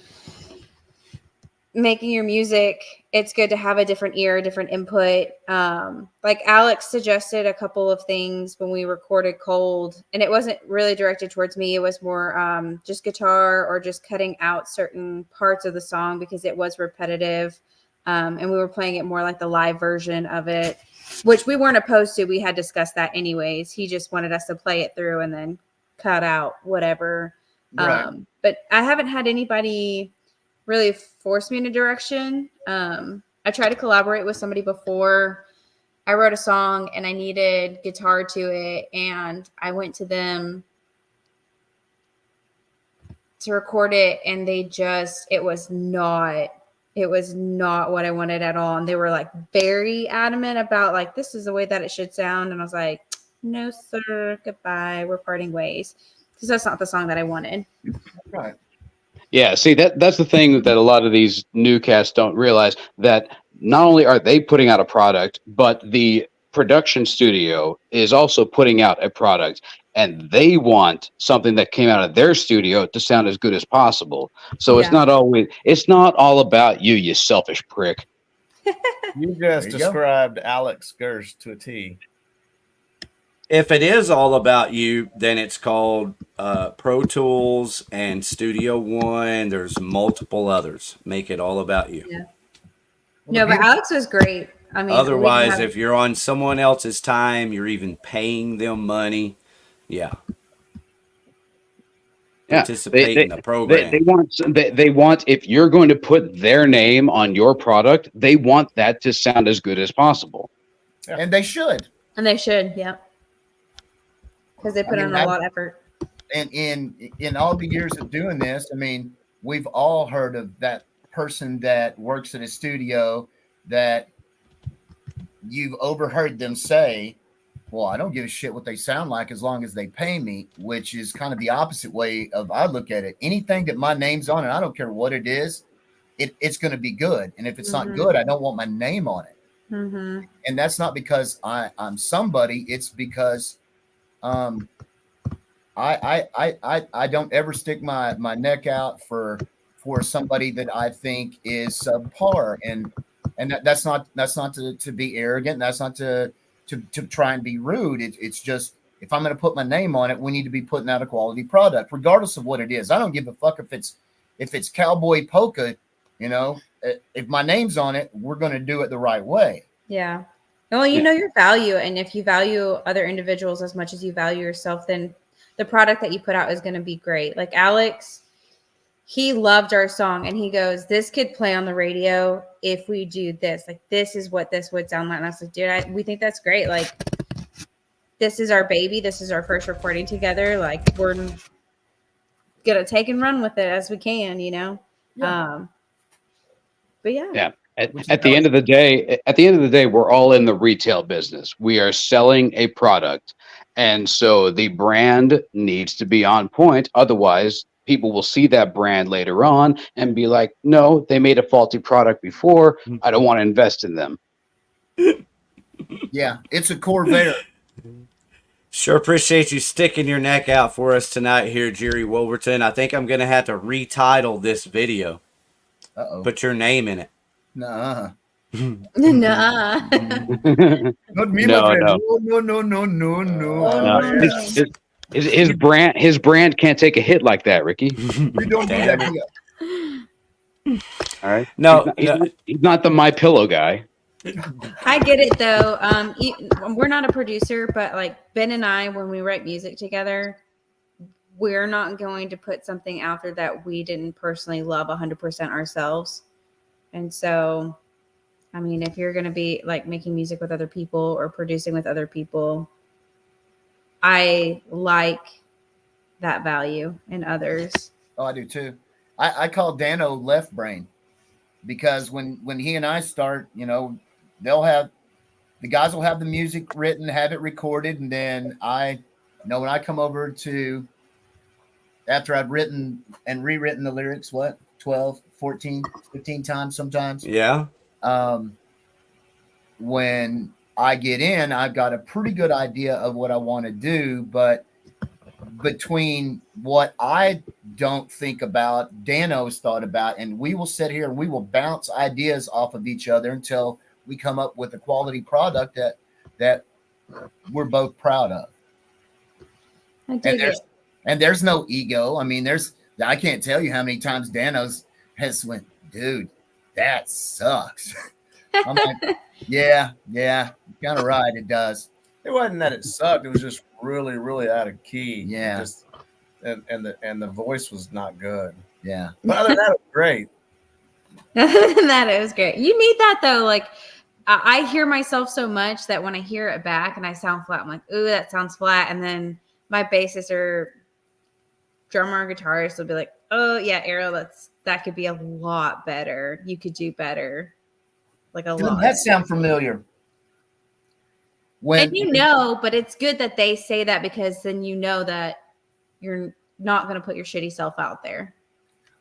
making your music, it's good to have a different ear, a different input. Like Alex suggested a couple of things when we recorded Cold, and it wasn't really directed towards me. It was more just guitar, or just cutting out certain parts of the song because it was repetitive. And we were playing it more like the live version of it, which we weren't opposed to. We had discussed that anyways. He just wanted us to play it through and then cut out whatever. Right. But I haven't had anybody really force me in a direction. I tried to collaborate with somebody before. I wrote a song and I needed guitar to it, and I went to them to record it, and it was not what I wanted at all. And they were like very adamant about like, this is the way that it should sound. And I was like, no, sir, goodbye. We're parting ways. Because that's not the song that I wanted. Right. Yeah, see, that's the thing that a lot of these new casts don't realize, that not only are they putting out a product, but the production studio is also putting out a product, and they want something that came out of their studio to sound as good as possible. So it's not all about you, you selfish prick. You just you described Alex Gersh to a T. If it is all about you, then it's called Pro Tools and Studio One. There's multiple others. Make it all about you. Yeah. No, but Alex was great. I mean, Otherwise, if you're on someone else's time, you're even paying them money. Yeah. Participate in the program. They want, if you're going to put their name on your product, they want that to sound as good as possible. Yeah. And they should. And they should, yeah. Because they put in a lot of effort. And in all the years of doing this, I mean, we've all heard of that person that works at a studio that you've overheard them say, well, I don't give a shit what they sound like as long as they pay me, which is kind of the opposite way of I look at it. Anything that my name's on, and I don't care what it is, it's going to be good. And if it's not good, I don't want my name on it. Mm-hmm. And that's not because I'm somebody. It's because I don't ever stick my neck out for somebody that I think is subpar, and that's not to be arrogant. That's not to try and be rude. It's just, if I'm going to put my name on it, we need to be putting out a quality product, regardless of what it is. I don't give a fuck if it's cowboy polka. You know, if my name's on it, we're going to do it the right way. Yeah. Well, you know your value, and if you value other individuals as much as you value yourself, then the product that you put out is going to be great. Like Alex, he loved our song, and he goes, this could play on the radio if we do this. Like, this is what this would sound like. And I was like, dude, we think that's great. Like, this is our baby. This is our first recording together. Like, we're going to take and run with it as we can, you know? Yeah. But yeah. Yeah. At the end of the day, we're all in the retail business. We are selling a product. And so the brand needs to be on point. Otherwise, people will see that brand later on and be like, no, they made a faulty product before. I don't want to invest in them. Yeah, it's a Corvair. Sure appreciate you sticking your neck out for us tonight here, Jerry Wolverton. I think I'm going to have to retitle this video. Uh-oh. Put your name in it. Nuh-uh. Nah. Not me, No, my friend. no. No. His brand can't take a hit like that, Ricky. We don't do that here. All right. No, he's not the My Pillow guy. I get it though. We're not a producer, but like Ben and I, when we write music together, we're not going to put something out there that we didn't personally love 100% ourselves. And so, I mean, if you're going to be like making music with other people or producing with other people, I like that value in others. Oh, I do too. I call Dano left brain, because when he and I start, you know, the guys will have the music written, have it recorded, and then when I come over to after I've written and rewritten the lyrics, 12, 14, 15 times sometimes. Yeah. When I get in, I've got a pretty good idea of what I want to do, but between what I don't think about, Dano's thought about, and we will sit here and we will bounce ideas off of each other until we come up with a quality product that we're both proud of. I dig it. And there's no ego. I mean, I can't tell you how many times Dano's has went, dude, that sucks. I'm like, yeah, kind of right. It does. It wasn't that it sucked. It was just really, really out of key. Yeah. Just, and the voice was not good. Yeah. But other than that, it was great. Other than that, it was great. You need that though. Like I hear myself so much that when I hear it back and I sound flat, I'm like, ooh, that sounds flat. And then my bassist or drummer or guitarist will be like, oh yeah, Ariel, that could be a lot better. You could do better. Like a lot. That sound familiar. And but it's good that they say that because then you know that you're not going to put your shitty self out there.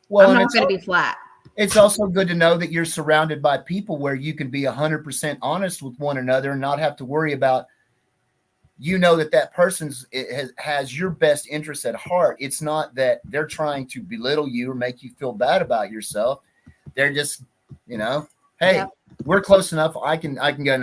Well, I'm not going to be flat. It's also good to know that you're surrounded by people where you can be 100% honest with one another and not have to worry about, that person's has your best interest at heart. It's not that they're trying to belittle you or make you feel bad about yourself. They're just, hey, we're close enough. I can go,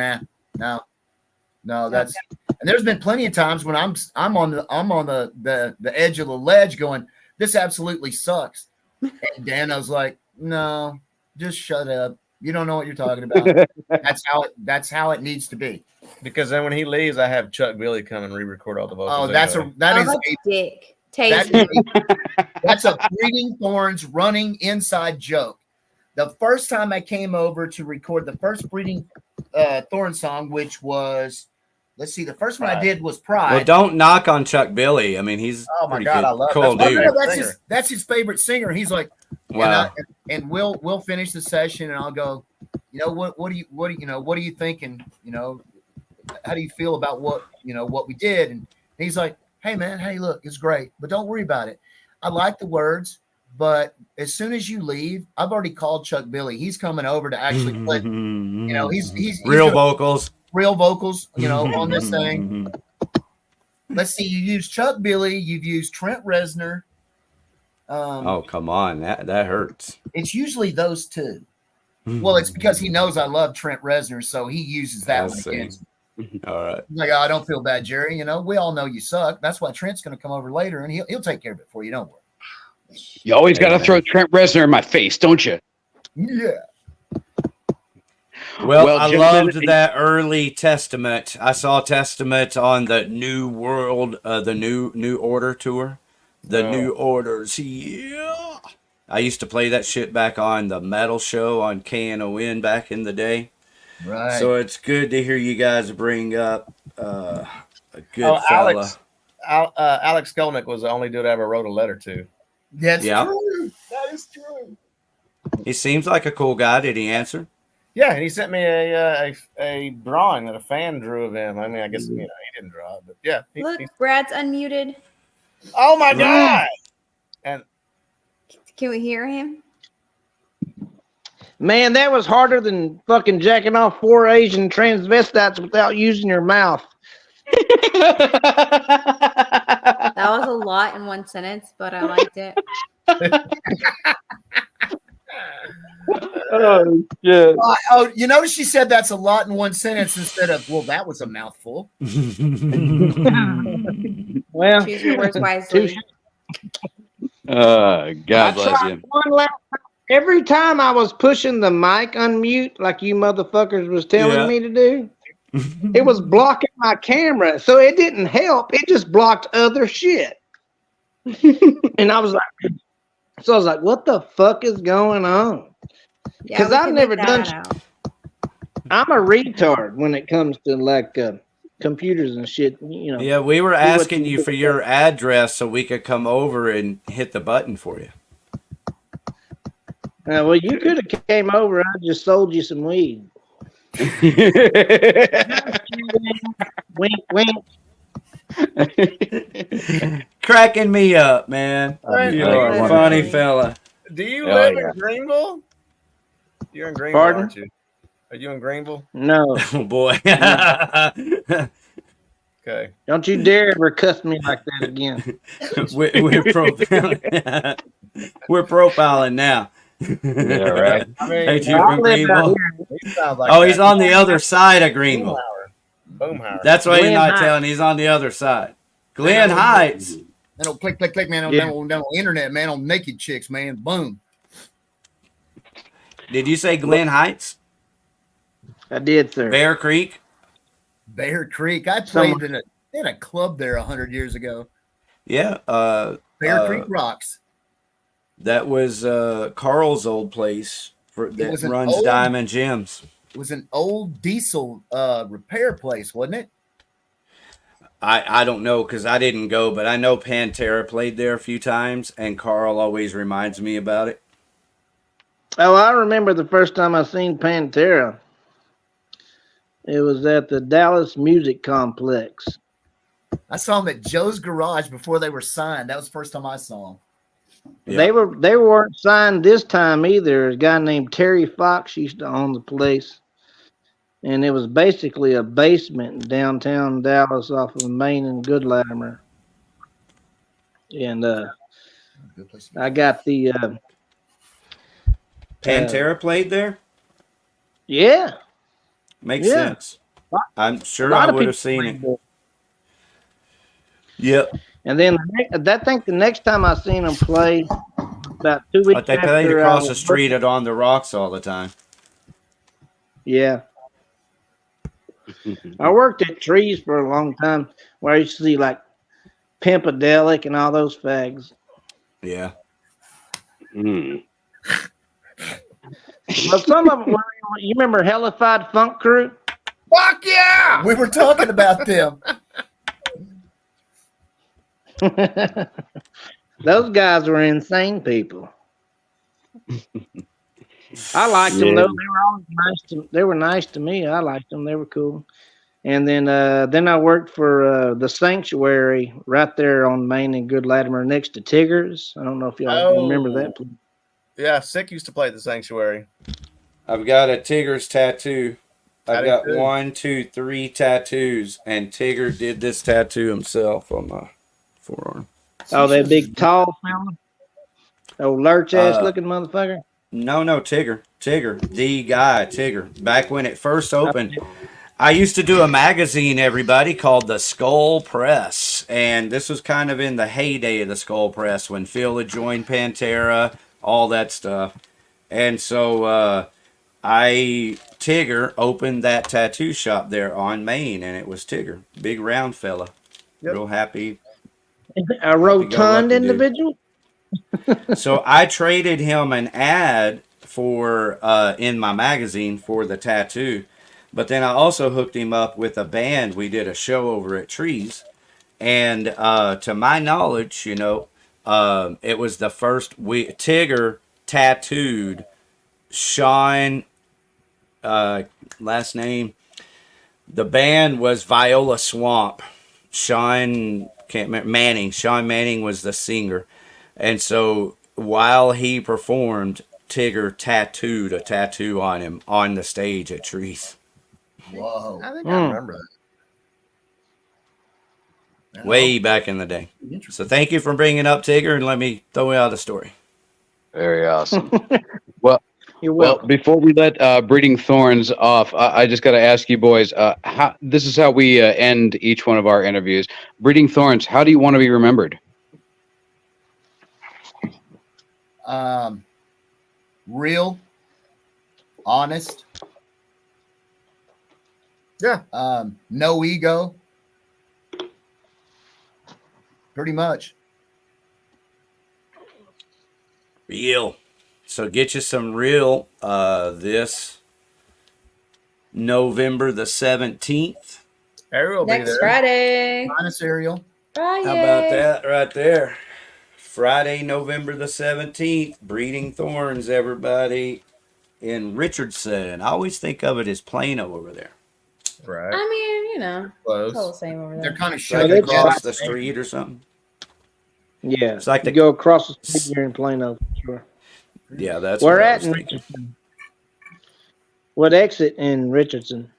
no, that's, and there's been plenty of times when I'm on the edge of the ledge going, this absolutely sucks. And Dano's like, no, just shut up. You don't know what you're talking about. That's how it needs to be. Because then when he leaves, I have Chuck Billy come and re-record all the vocals. Oh, that's dick. That's a breeding Thorns running inside joke. The first time I came over to record the first breeding Thorn song, which was, let's see, the first one I did was Pride. Well, don't knock on Chuck Billy. I mean, he's my God, I love cool dude. That's his favorite singer. He's like, wow. And we'll finish the session, and I'll go, what are you thinking? How do you feel about what we did? And he's like, hey man, hey, look, it's great, but don't worry about it. I like the words, but as soon as you leave, I've already called Chuck Billy. He's coming over to actually play. He's real vocals on this thing. Let's see. You use Chuck Billy. You've used Trent Reznor. Oh, come on. That hurts. It's usually those two. Well, it's because he knows I love Trent Reznor, so he uses that one against me. All right. He's like, oh, I don't feel bad, Jerry. We all know you suck. That's why Trent's going to come over later, and he'll take care of it for you. Don't worry. You always got to throw Trent Reznor in my face, don't you? Yeah. Well, I loved that early Testament. I saw Testament on the New World, the New Order tour. The New Orders. Yeah. I used to play that shit back on the metal show on KNON back in the day. Right. So it's good to hear you guys bring up a good fella. Alex Skolnick was the only dude I ever wrote a letter to. That's true. That is true. He seems like a cool guy. Did he answer? Yeah, and he sent me a drawing that a fan drew of him. I mean, I guess he didn't draw it, but yeah. Look, Brad's unmuted. Oh my God! And can we hear him? Man, that was harder than fucking jacking off 4 Asian transvestites without using your mouth. That was a lot in one sentence, but I liked it. Oh, shit. You notice she said that's a lot in one sentence instead of, well, that was a mouthful. Well, choose your words wisely. God bless you. One last time. Every time I was pushing the mic unmute, like you motherfuckers was telling me to do, it was blocking my camera. So it didn't help. It just blocked other shit. And I was like, what the fuck is going on? Because I've never done. I'm a retard when it comes to like computers and shit. Yeah, we were asking you for your address so we could come over and hit the button for you. Well, you could have came over. I just sold you some weed. Wink, wink. Cracking me up, man. Right, You right, are a right. funny fella. Do you Oh, live yeah. in Greenville? You're in Greenville, Pardon? aren't you? Are you in Greenville? No, Oh boy. Okay. don't you dare ever cuss me like that again. we're profiling. We're profiling now. Yeah, right. I mean, Ain't you I from live out Greenville? here. he sounds like Oh, that. he's on the other side of Greenville. Boomhauer. That's why you're Glen not Heights. telling. He's on the other side. Glen Heights. They don't click, man. On, Yeah. on the internet, man. On naked chicks, man. Boom. Did you say Glen Heights? I did, sir. Bear Creek? Bear Creek. I played in a club there 100 years ago. Yeah. Bear Creek Rocks. That was Carl's old place that was an runs old- Diamond Gems. It was an old diesel repair place, wasn't it? I don't know because I didn't go, but I know Pantera played there a few times, and Carl always reminds me about it. Oh, I remember the first time I seen Pantera. It was at the Dallas Music Complex. I saw them at Joe's Garage before they were signed. That was the first time I saw them. Yeah. They weren't signed this time either. A guy named Terry Fox used to own the place. And it was basically a basement in downtown Dallas off of Main and Good Latimer. And Good place. I got the Pantera played there? yeah. Makes Yeah. sense. I'm A sure lot I of would have people seen played it. there. Yep. And then I think the next time I seen them play, about 2 weeks But they played after across I the was street at On the Rocks all the time. Yeah. I worked at Trees for a long time where I used to see like Pimpadelic and all those fags. Yeah. Mm. But some of them, you remember Hellified Funk Crew? Fuck yeah! We were talking about them. Those guys were insane people. I liked them Yeah. though. They were always nice. They were nice to me. I liked them. They were cool. And then I worked for the Sanctuary right there on Main and Good Latimer next to Tigger's. I don't know if y'all remember that place. Yeah, Sick used to play at the Sanctuary. I've got a Tigger's tattoo. I I've do got too. 1, 2, 3 tattoos, and Tigger did this tattoo himself on my forearm. Oh, that big tall fella? Oh, lurch ass looking motherfucker? No, Tigger. The guy, Tigger. Back when it first opened, I used to do a magazine, everybody, called the Skull Press. And this was kind of in the heyday of the Skull Press when Phil had joined Pantera, all that stuff. And so Tigger opened that tattoo shop there on Main, and it was Tigger. Big round fella. Yep. Real happy. A rotund dude. individual? So I traded him an ad for in my magazine for the tattoo, but then I also hooked him up with a band. We did a show over at Trees, and to my knowledge, it was the first Tigger tattooed Sean, last name. The band was Viola Swamp. Sean can't remember Manning. Sean Manning was the singer. And so while he performed, Tigger tattooed a tattoo on him on the stage at Trees. Whoa. I think I remember that. Way back in the day. So thank you for bringing up Tigger, and let me throw out a story. Very awesome. You're Well, welcome. before we let Breeding Thorns off, I just got to ask you boys, this is how we end each one of our interviews. Breeding Thorns, how do you want to be remembered? Real, honest. Yeah. No ego. Pretty much. Real. So get you some real this November the 17th. Ariel will be Next there. Friday. Honest Ariel. Friday. How about that right there? Friday, November the 17th, Breeding Thorns, everybody, in Richardson. I always think of it as Plano over there. Right. I mean, you know, Close. it's all the same over They're there. kind of It's like shut across the street or something. Yeah, It's like you the- go across the street here in Plano. Sure. Yeah, that's We're what I at was thinking. what exit in Richardson?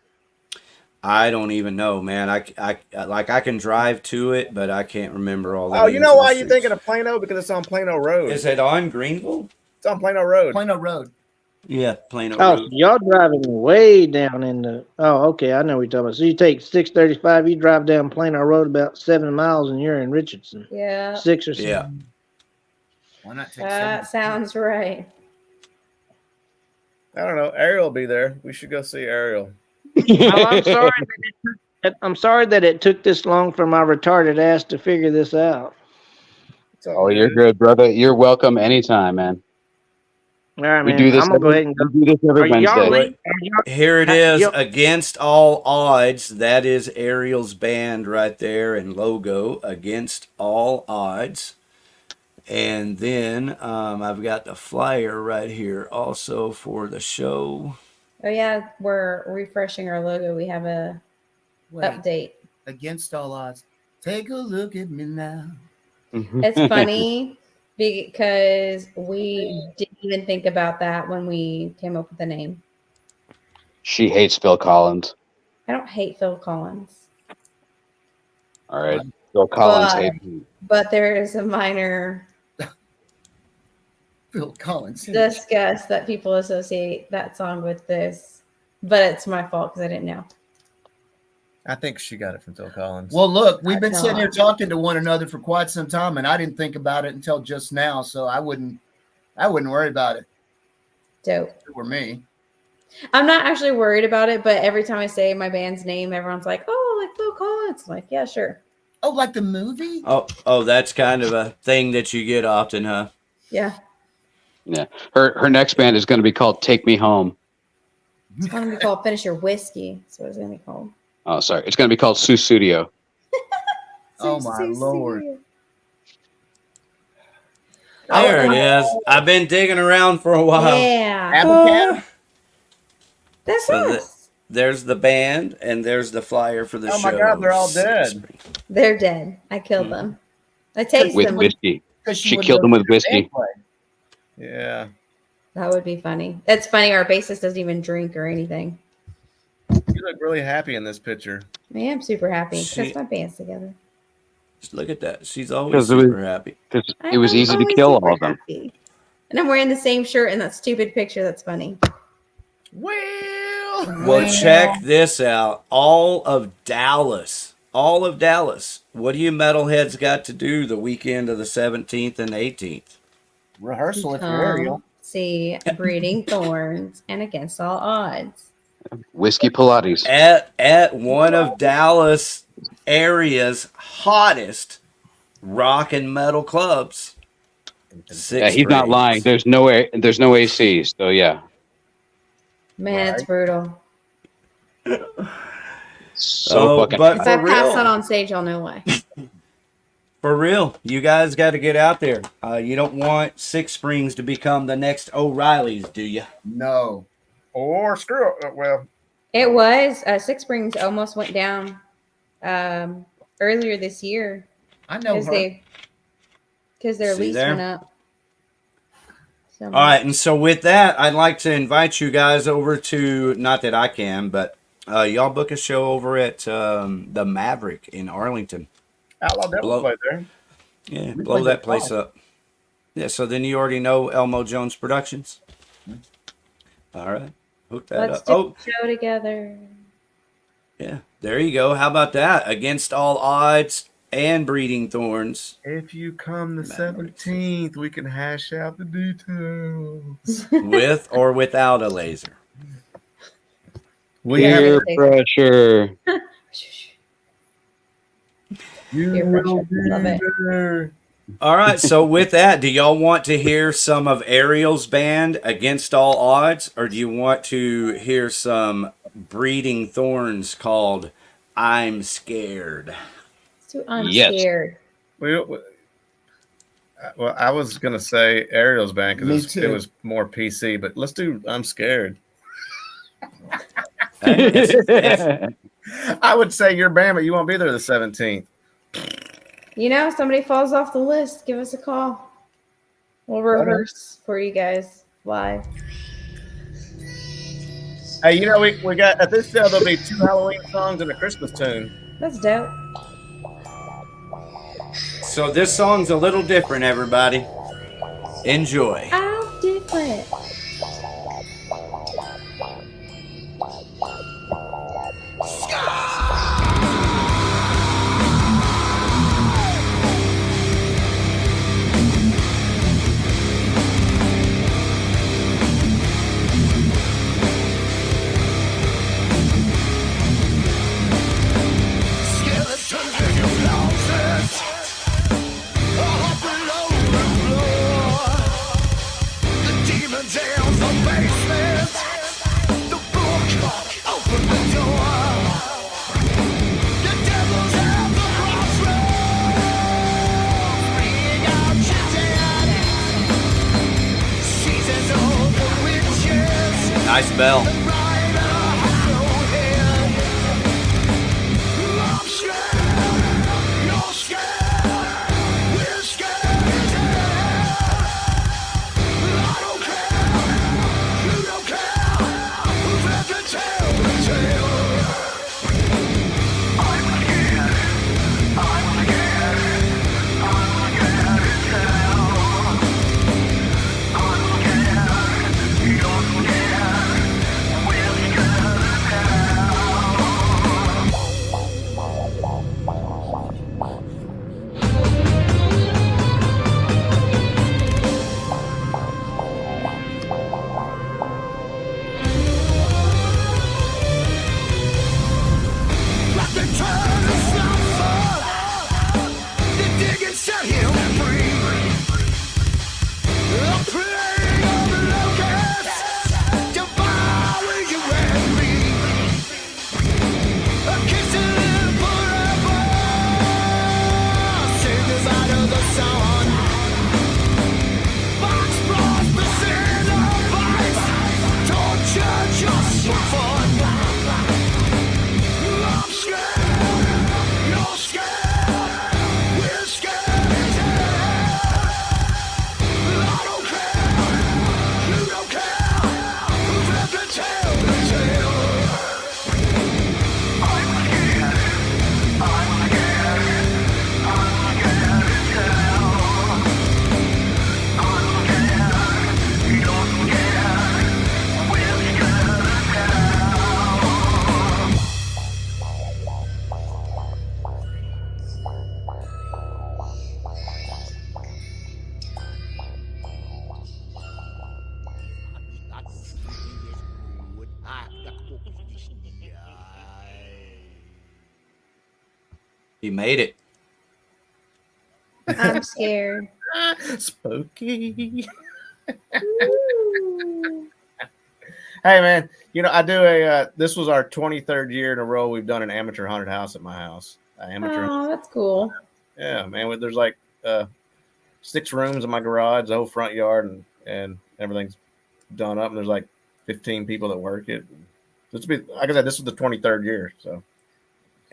I don't even know, man. I can drive to it, but I can't remember all the Oh, you names know of the why you're streets. thinking of Plano? Because it's on Plano Road. Is it on Greenville? It's on Plano Road. Plano Road. Yeah, Plano Oh, so Road. y'all driving way down in the. Oh, okay, I know what you're talking about. So you take 635, you drive down Plano Road about 7 miles, and you're in Richardson. Yeah, 6 or 7. Yeah. Why not take that 7? sounds right. I don't know. Ariel will be there. We should go see Ariel. Well, I'm sorry that it took this long for my retarded ass to figure this out. Oh, you're good, brother. You're welcome anytime, man. All right, We man. do this. I'm gonna go ahead and go. We do this every Are y'all Wednesday. leaving? Here it is, Yep. Against All Odds. That is Ariel's band right there and logo, Against All Odds. And then I've got the flyer right here also for the show. Oh yeah, we're refreshing our logo. We have a Wait, update. against all odds. Take a look at me now. It's funny because we didn't even think about that when we came up with the name. She hates Phil Collins. I don't hate Phil Collins, All right. Phil Collins But- hates me. but there is a minor Phil Collins. disgust that people associate that song with this. But it's my fault because I didn't know. I think she got it from Phil Collins. Well, look, we've been No. sitting here talking to one another for quite some time, and I didn't think about it until just now, so I wouldn't worry about it Dope. if it were me. I'm not actually worried about it, but every time I say my band's name, everyone's like, "Oh, like Phil Collins." I'm like, yeah, sure. Oh, like the movie? Oh, that's kind of a thing that you get often, huh? Yeah. Yeah. Her next band is going to be called Take Me Home. It's going to be called Finish Your Whiskey. That's what it's going to be called. Oh, sorry. It's going to be called Susudio. Oh, my Lord. There it is. I've been digging around for a while. Yeah. Apple Cab? That's So us. There's the band and there's the flyer for the show. Oh my God, they're all dead. They're dead. I killed them. I taste With them. whiskey. 'Cause She wouldn't killed know them with who their whiskey. band played. Yeah. That would be funny. It's funny. Our bassist doesn't even drink or anything. You look really happy in this picture. I am super happy She- because my band's together. Just look at that. She's always 'Cause it was- super happy. Because I it was am easy to always kill super all of them. happy. And I'm wearing the same shirt in that stupid picture. That's funny. Well, check this out. All of Dallas. All of Dallas. What do you metalheads got to do the weekend of the 17th and 18th? Rehearsal if you're Come Ariel. see Breeding Thorns and Against All Odds. Whiskey Pilates. At one of Dallas area's hottest rock and metal clubs. Yeah, he's not lying. There's no AC. So yeah. Man, it's brutal. So fucking. but If I for pass real, out on stage, I'll know why. for real, you guys got to get out there. You don't want Six Springs to become the next O'Reilly's, do you? No. Or screw it. Well, It was Six Springs almost went down earlier this year I know because her. their See lease there? went up. So, All right, and so with that, I'd like to invite you guys over to, not that I can, but y'all book a show over at the Maverick in Arlington. Outlaw Devil Blow- play there. Yeah, We blow played that there place twice. up. Yeah, so then you already know Elmo Jones Productions. All right, hook that let's up. do Oh, a show together. yeah, there you go. How about that? Against All Odds and Breeding Thorns. If you come the Maverick. 17th, we can hash out the details. With or without a laser. We Yeah. have Peer pressure. you Peer will pressure. be Love it. there. All right, so with that, do y'all want to hear some of Ariel's band Against All Odds, or do you want to hear some Breeding Thorns called I'm Scared? So I'm Yes. scared. Well, I was gonna say Ariel's band Me because it too. was more PC, but let's do I'm Scared. Hey, I would say you're banned, but you won't be there the 17th. You know, if somebody falls off the list, give us a call. We'll rehearse for you guys live. Hey, you know, we got at this show there'll be 2 Halloween songs and a Christmas tune. That's dope. So this song's a little different, everybody. Enjoy. How different. Nice bell. You made it. I'm scared. Spooky. Hey man, you know I do a. This was our 23rd year in a row. We've done an amateur haunted house at my house. Oh, that's cool. Yeah, man. There's like 6 rooms in my garage, the whole front yard, and everything's done up. And there's like 15 people that work it. This will be, like I said, this is the 23rd year. So.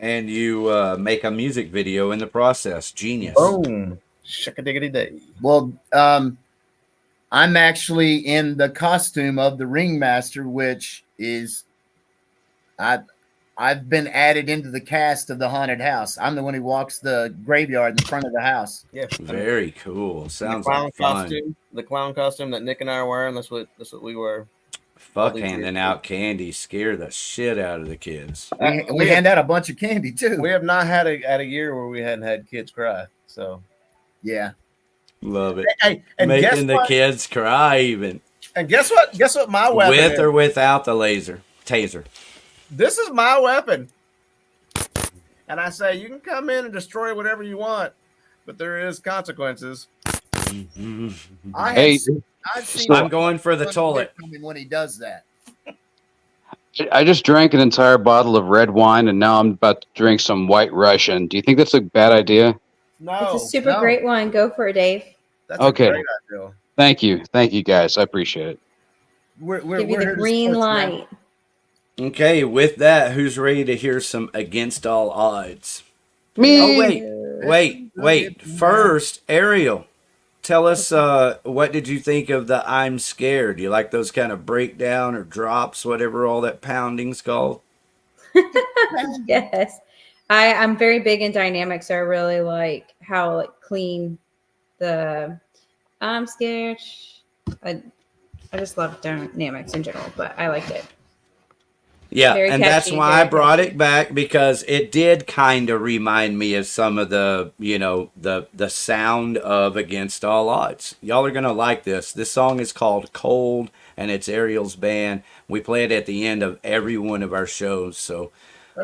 And you make a music video in the process. Genius. Boom. Shuck-a-diggity day. Well, I'm actually in the costume of the ringmaster, which is I've been added into the cast of the haunted house. I'm the one who walks the graveyard in front of the house. Yeah, very cool. Sounds the clown like fun. costume. The clown costume that Nick and I are wearing. That's what we wear. Fuck handing out candy scare the shit out of the kids. We hand out a bunch of candy too. We have not had a year where we hadn't had kids cry. So yeah, love it. Hey, and making the kids cry even. And guess what? Guess what? My weapon with is? or without the taser. This is my weapon. And I say you can come in and destroy whatever you want, but there is consequences. I'm going for the toilet. When he does that. I just drank an entire bottle of red wine, and now I'm about to drink some White Russian. Do you think that's a bad idea? No. It's a super great one. Go for it, Dave. That's okay. A great idea. Thank you, guys. I appreciate it. We're give you the green light. Okay, with that, who's ready to hear some Against All Odds? Me. Oh, wait. First, Ariel, tell us what did you think of the I'm Scared? Do you like those kind of breakdown or drops, whatever all that pounding's called? Yes. I'm very big in dynamics, so I really like how like clean the I'm scared. I just love dynamics in general, but I liked it. Yeah, Very and that's catchy, why very I brought catchy. it back, because it did kind of remind me of some of the, the sound of Against All Odds. Y'all are going to like this. This song is called Cold, and it's Ariel's band. We play it at the end of every one of our shows, so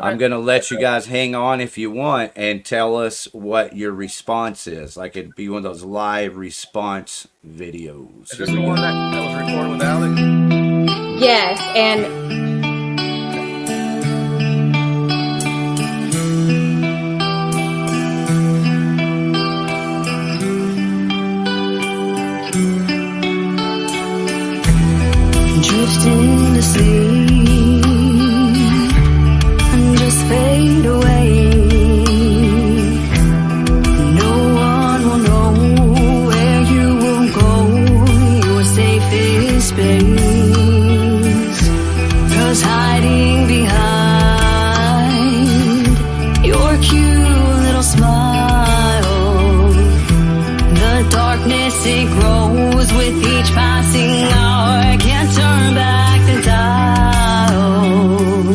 I'm going to let you guys hang on if you want and tell us what your response is. Like it'd be one of those live response videos. Is this the one that was recorded with Alex? Yes, and Drifting to sleep and just fade away. No one will know where you will go, your safest space. 'Cause hiding behind your cute little smile, the darkness it grows with each passing hour. Can't turn back the dial.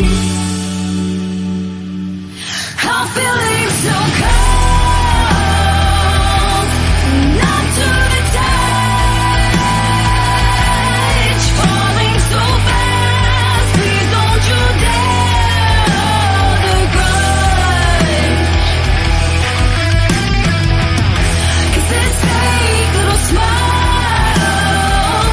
I'm feeling so cold, not to the touch, falling so fast. Please don't you dare the grudge. 'Cause this fake little smile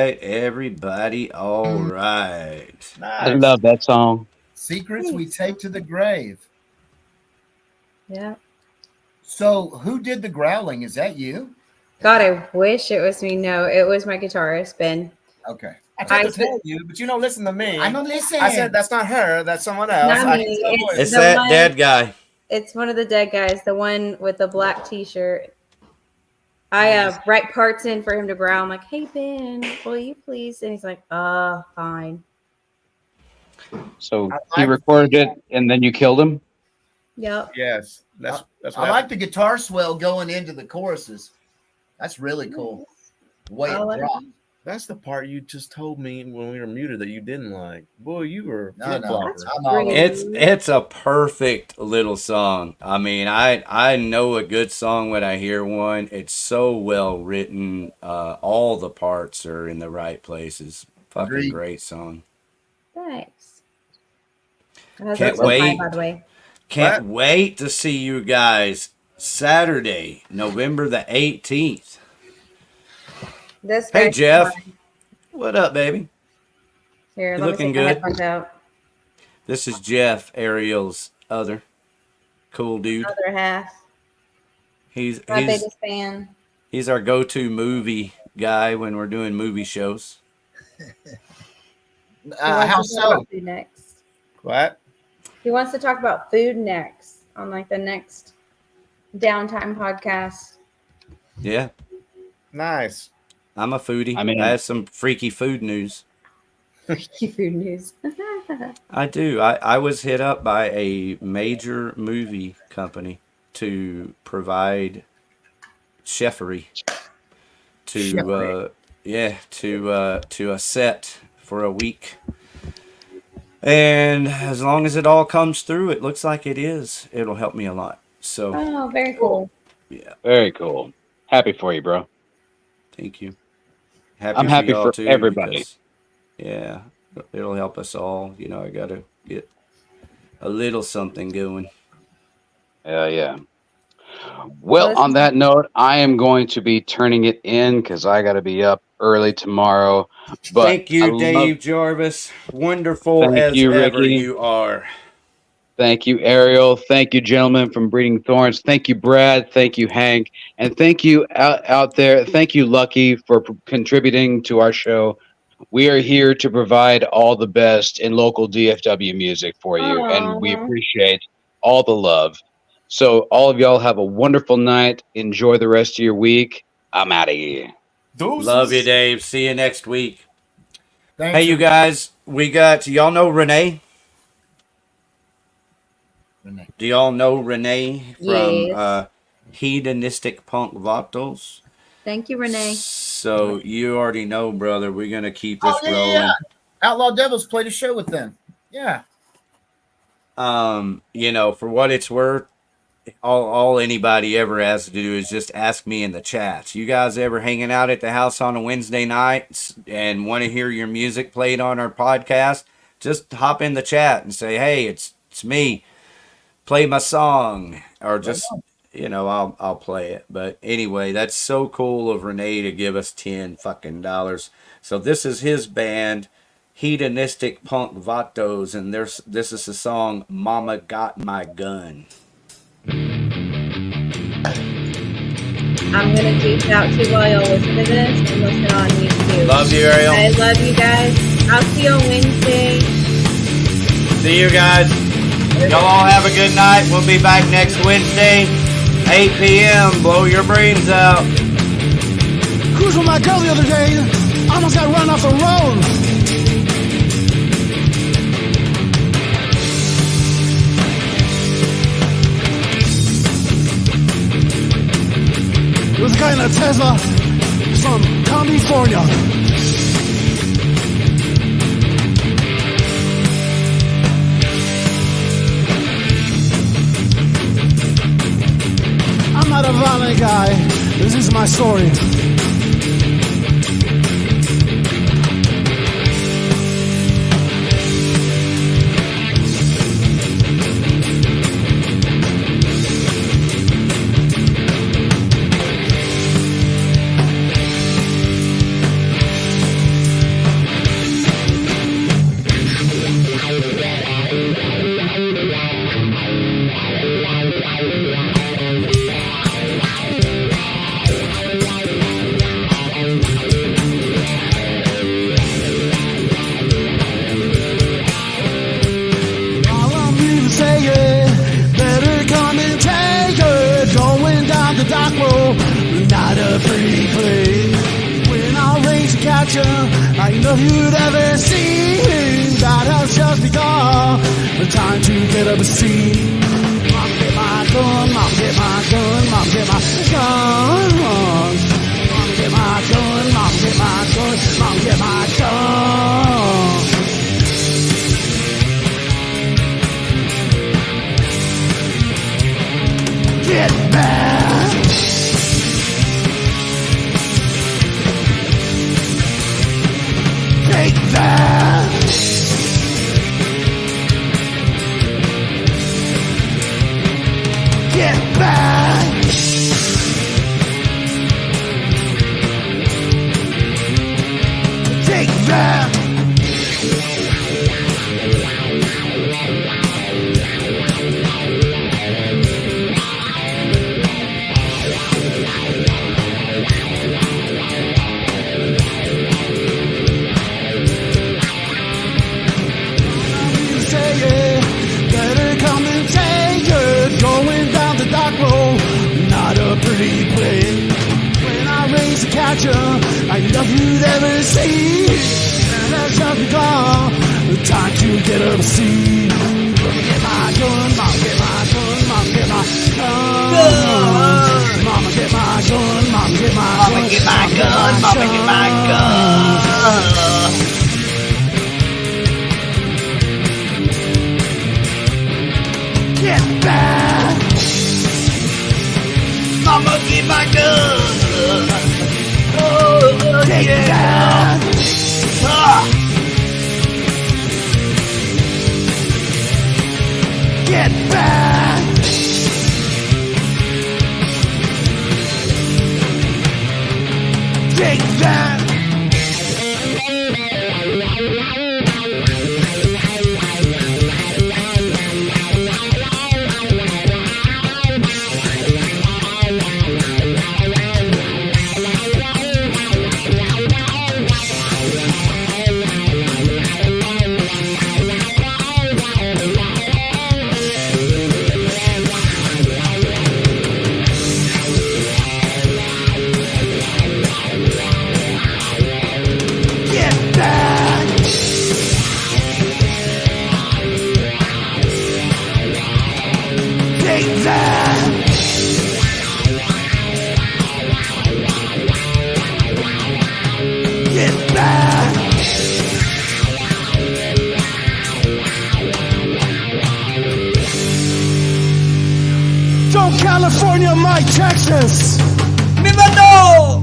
right, everybody. All right. I love that song. Secrets we take to the grave. Yeah. So who did the growling? Is that you? God, I wish it was me. No, it was my guitarist, Ben. Okay. I tried I to tell you, but you don't listen to me. I don't listen. I said that's not her. That's someone else. Not I me. can tell It's- voice. It's The that one- dead guy. It's one of the dead guys, the one with the black t-shirt. I write parts in for him to growl. I'm like, hey, Ben, will you please? And he's like, fine. So I he like- recorded it, and then you killed him. Yep. Yes, that's what I like the guitar swell going into the choruses. That's really cool. Way I it like dropped. That's the part you just told me when we were muted that you didn't like. Boy, you were No, flip no. flopper. I'm all Great. It's a perfect little song. I mean, I know a good song when I hear one. It's so well written. All the parts are in the right places. Fucking Agreed. great song. Thanks. How's Can't that so high, wait. by the way? Can't wait to see you guys Saturday, November the 18th. This Hey, guy's Jeff. fine. What up, baby? Here, You let me looking take my good? headphones out. This is Jeff, Ariel's other cool dude. Other half. He's My he's biggest fan. he's our go-to movie guy when we're doing movie shows. He wants How to talk so? about food next. What? He wants to talk about food next on like the next downtime podcast. Yeah, Nice. I'm a foodie. I mean- I have some freaky food news. Freaky food news. I do. I was hit up by a major movie company to provide chefery to to a set for a week. And as long as it all comes through, it looks like it is. It'll help me a lot. So, Oh, very cool. Very cool. Happy for you, bro. thank you. I'm happy y'all for everybody. because, yeah, it'll help us all. You know, I got to get a little something going. Yeah. Well, on that note, I am going to be turning it in because I got to be up early tomorrow. But Thank I you, love- Dave Jarvis. Wonderful Thank as you, ever Ricky. you are. Thank you, Ariel. Thank you, gentlemen from Breeding Thorns. Thank you, Brad. Thank you, Hank. And thank you out there. Thank you, Lucky, for contributing to our show. We are here to provide all the best in local DFW music for you, and we Aw. appreciate all the love. So all of y'all have a wonderful night. Enjoy the rest of your week. I'm out of here. Love you, Dave. See you next week. Thanks. Hey, you guys, we got, y'all know Renee? Renee. Do y'all know Renee from Yes. Hedonistic Punk Vocals? Thank you, Renee. So you already know, brother. We're gonna keep this Oh, yeah, rolling. yeah. Outlaw Devils played a show with them. Yeah. You know, for what it's worth, all anybody ever has to do is just ask me in the chats. You guys ever hanging out at the house on a Wednesday night and want to hear your music played on our podcast? Just hop in the chat and say, "Hey, it's me. Play my song," or just you know, I'll play it. But anyway, that's so cool of Renee to give us $10. So this is his band, Hedonistic Punk Vatos, and this is the song "Mama Got My Gun." I'm gonna tweet out to while y'all listen to this and listen on YouTube. Love you, Ariel. I love you guys. I'll see you on Wednesday. See you guys. Y'all all have a good night. We'll be back next Wednesday, 8 p.m. Blow your brains out. Cruising with my girl the other day, almost got run off the road. There was a guy in a Tesla from California. I'm not a violent guy. This is my story. a pretty place. When I raise a catcher, I know you'd ever see. That has just begun. The time to get up a seat. Mom, get my gun, mom, get my gun, mom, get my gun. Mom, get my gun, mom, get my gun, mom, get my gun. Get back. Take that. Get back. Take that. Pretty place. When I raise a catcher, I know you'd ever see. And that's just begun. The time to get up a seat. Mama, get my gun, mama, get my gun, mama, get my gun. Mama, get my gun, mama, get my gun. Mama, get my gun, mama, get my gun. Get back. Mama, get my gun. Oh, take that. Get back. Take that. California, my Texas. ¡Me mandó!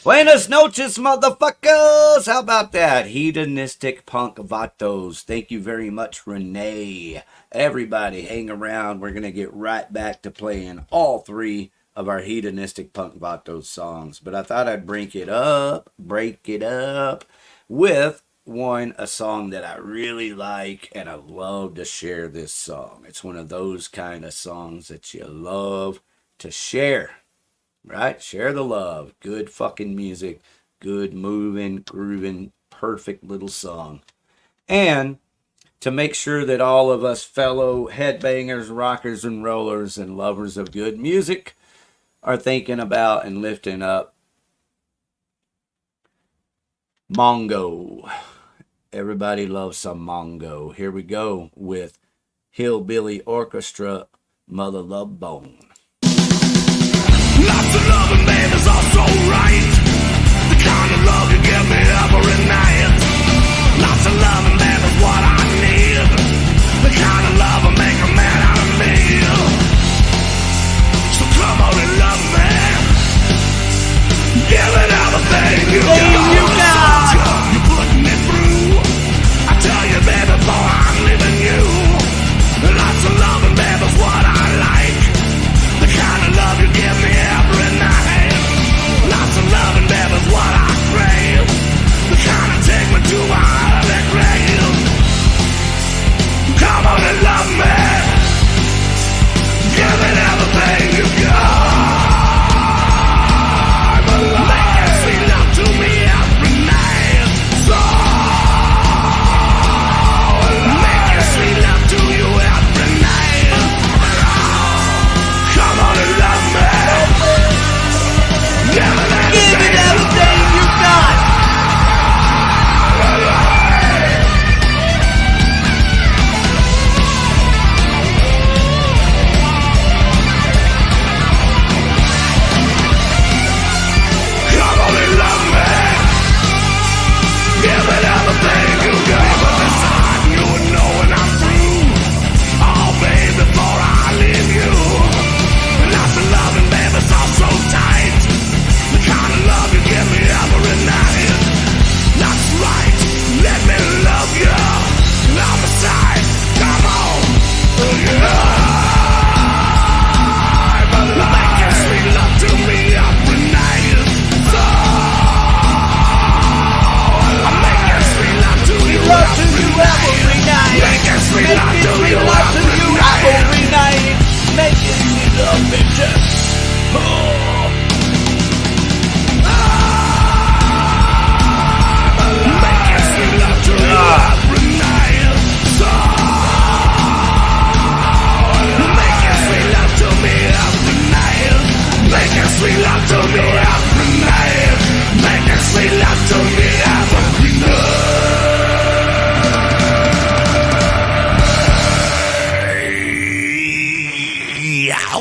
Buenas noches, motherfuckers! How about that? Hedonistic Punk Vatos. Thank you very much, Renee. Everybody, hang around. We're going to get right back to playing all three of our Hedonistic Punk Vatos songs. But I thought I'd break it up with a song that I really like, and I love to share this song. It's one of those kind of songs that you love to share, right? Share the love. Good fucking music, good moving, grooving, perfect little song. And to make sure that all of us fellow headbangers, rockers, and rollers, and lovers of good music are thinking about and lifting up Mongo. Everybody loves some Mongo. Here we go with Hillbilly Orchestra, Mother Love Bone. Lots of loving, baby, is all so right. The kind of love you give me every night. Lots of loving, baby, is what I need. The kind of love will make a man out of me. So come on and love me. Give it everything you got. You're putting it through. I tell you, baby, boy, I'm leaving you. Lots of loving, baby, is what I like. The kind of love you give me every night. Lots of loving, baby, is what I crave. The kind of take me to my early grave. Come on and love me.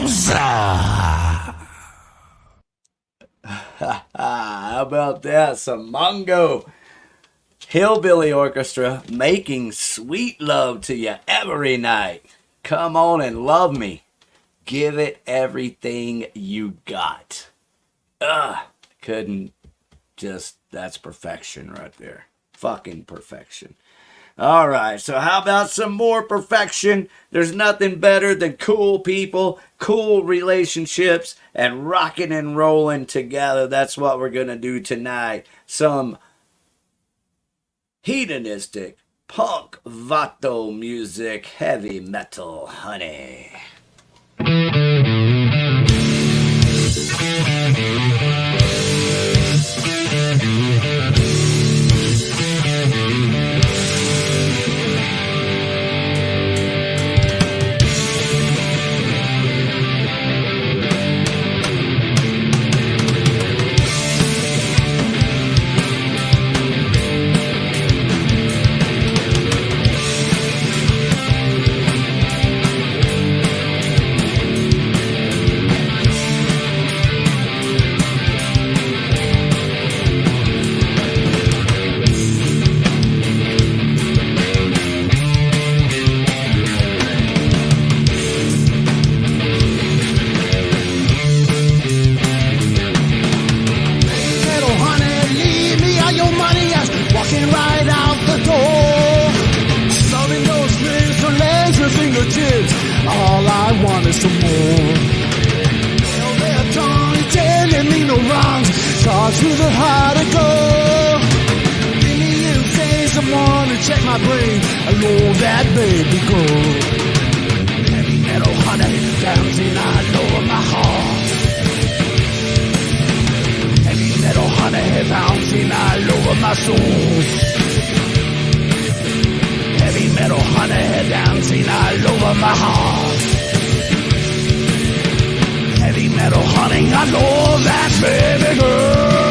bombs. How about that? Some Mongo Hillbilly Orchestra making sweet love to you every night. Come on and love me. Give it everything you got. Couldn't just, that's perfection right there. Fucking perfection. All right, so how about some more perfection? There's nothing better than cool people, cool relationships, and rocking and rolling together. That's what we're going to do tonight. Some hedonistic punk vato music, heavy metal, honey. All I want is some more. Well, they're done telling me no wrongs, cause who the hard to go. Give me in face, someone to check my brain. I know that baby go. Heavy metal honey, dancing all over my heart. Heavy metal honey, bouncing all over my soul. Heavy metal honey dancing all over my heart. Heavy metal honey, I know that baby girl.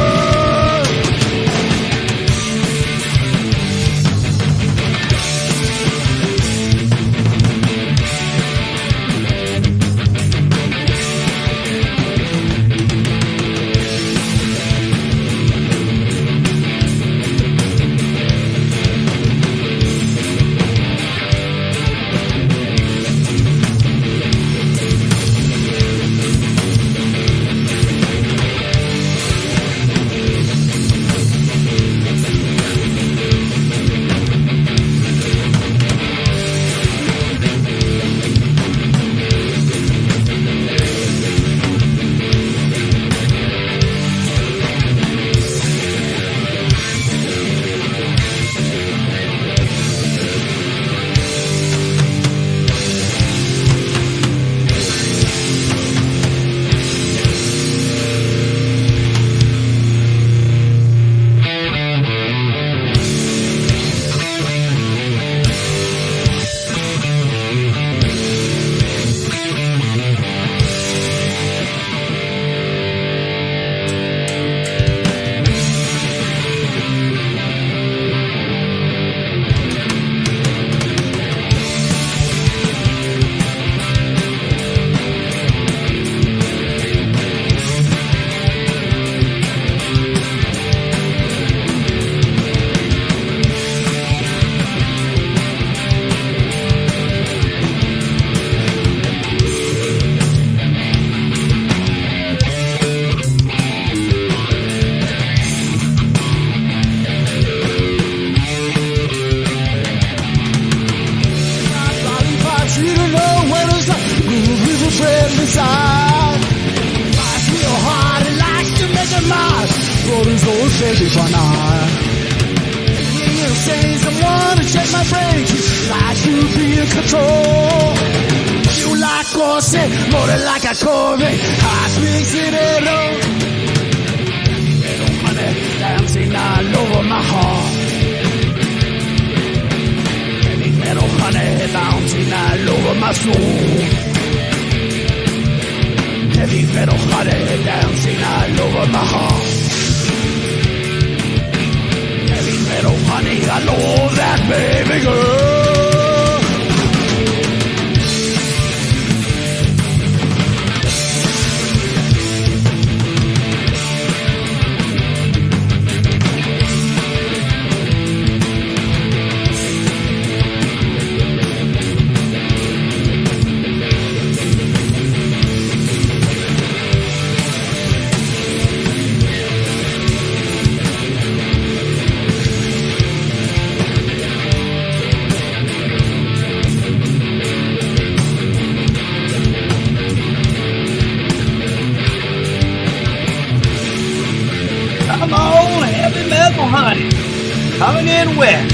wet.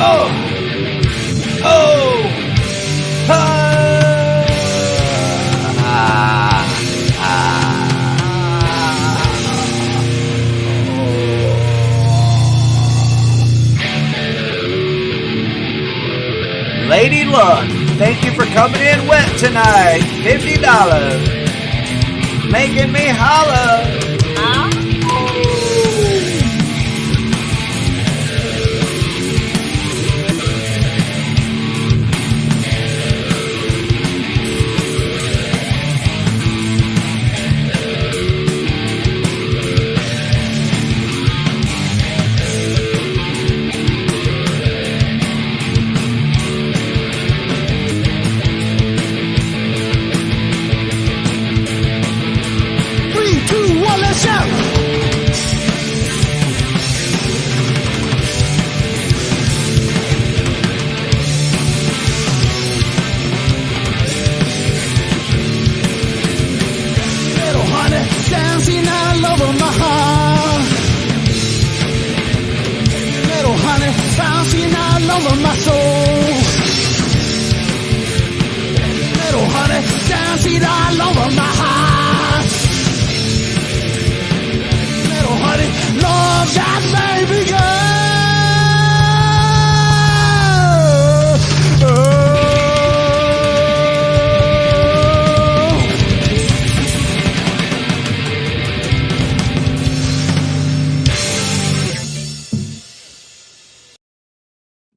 Oh. Lady Luck, thank you for coming in wet tonight. $50. Making me holler.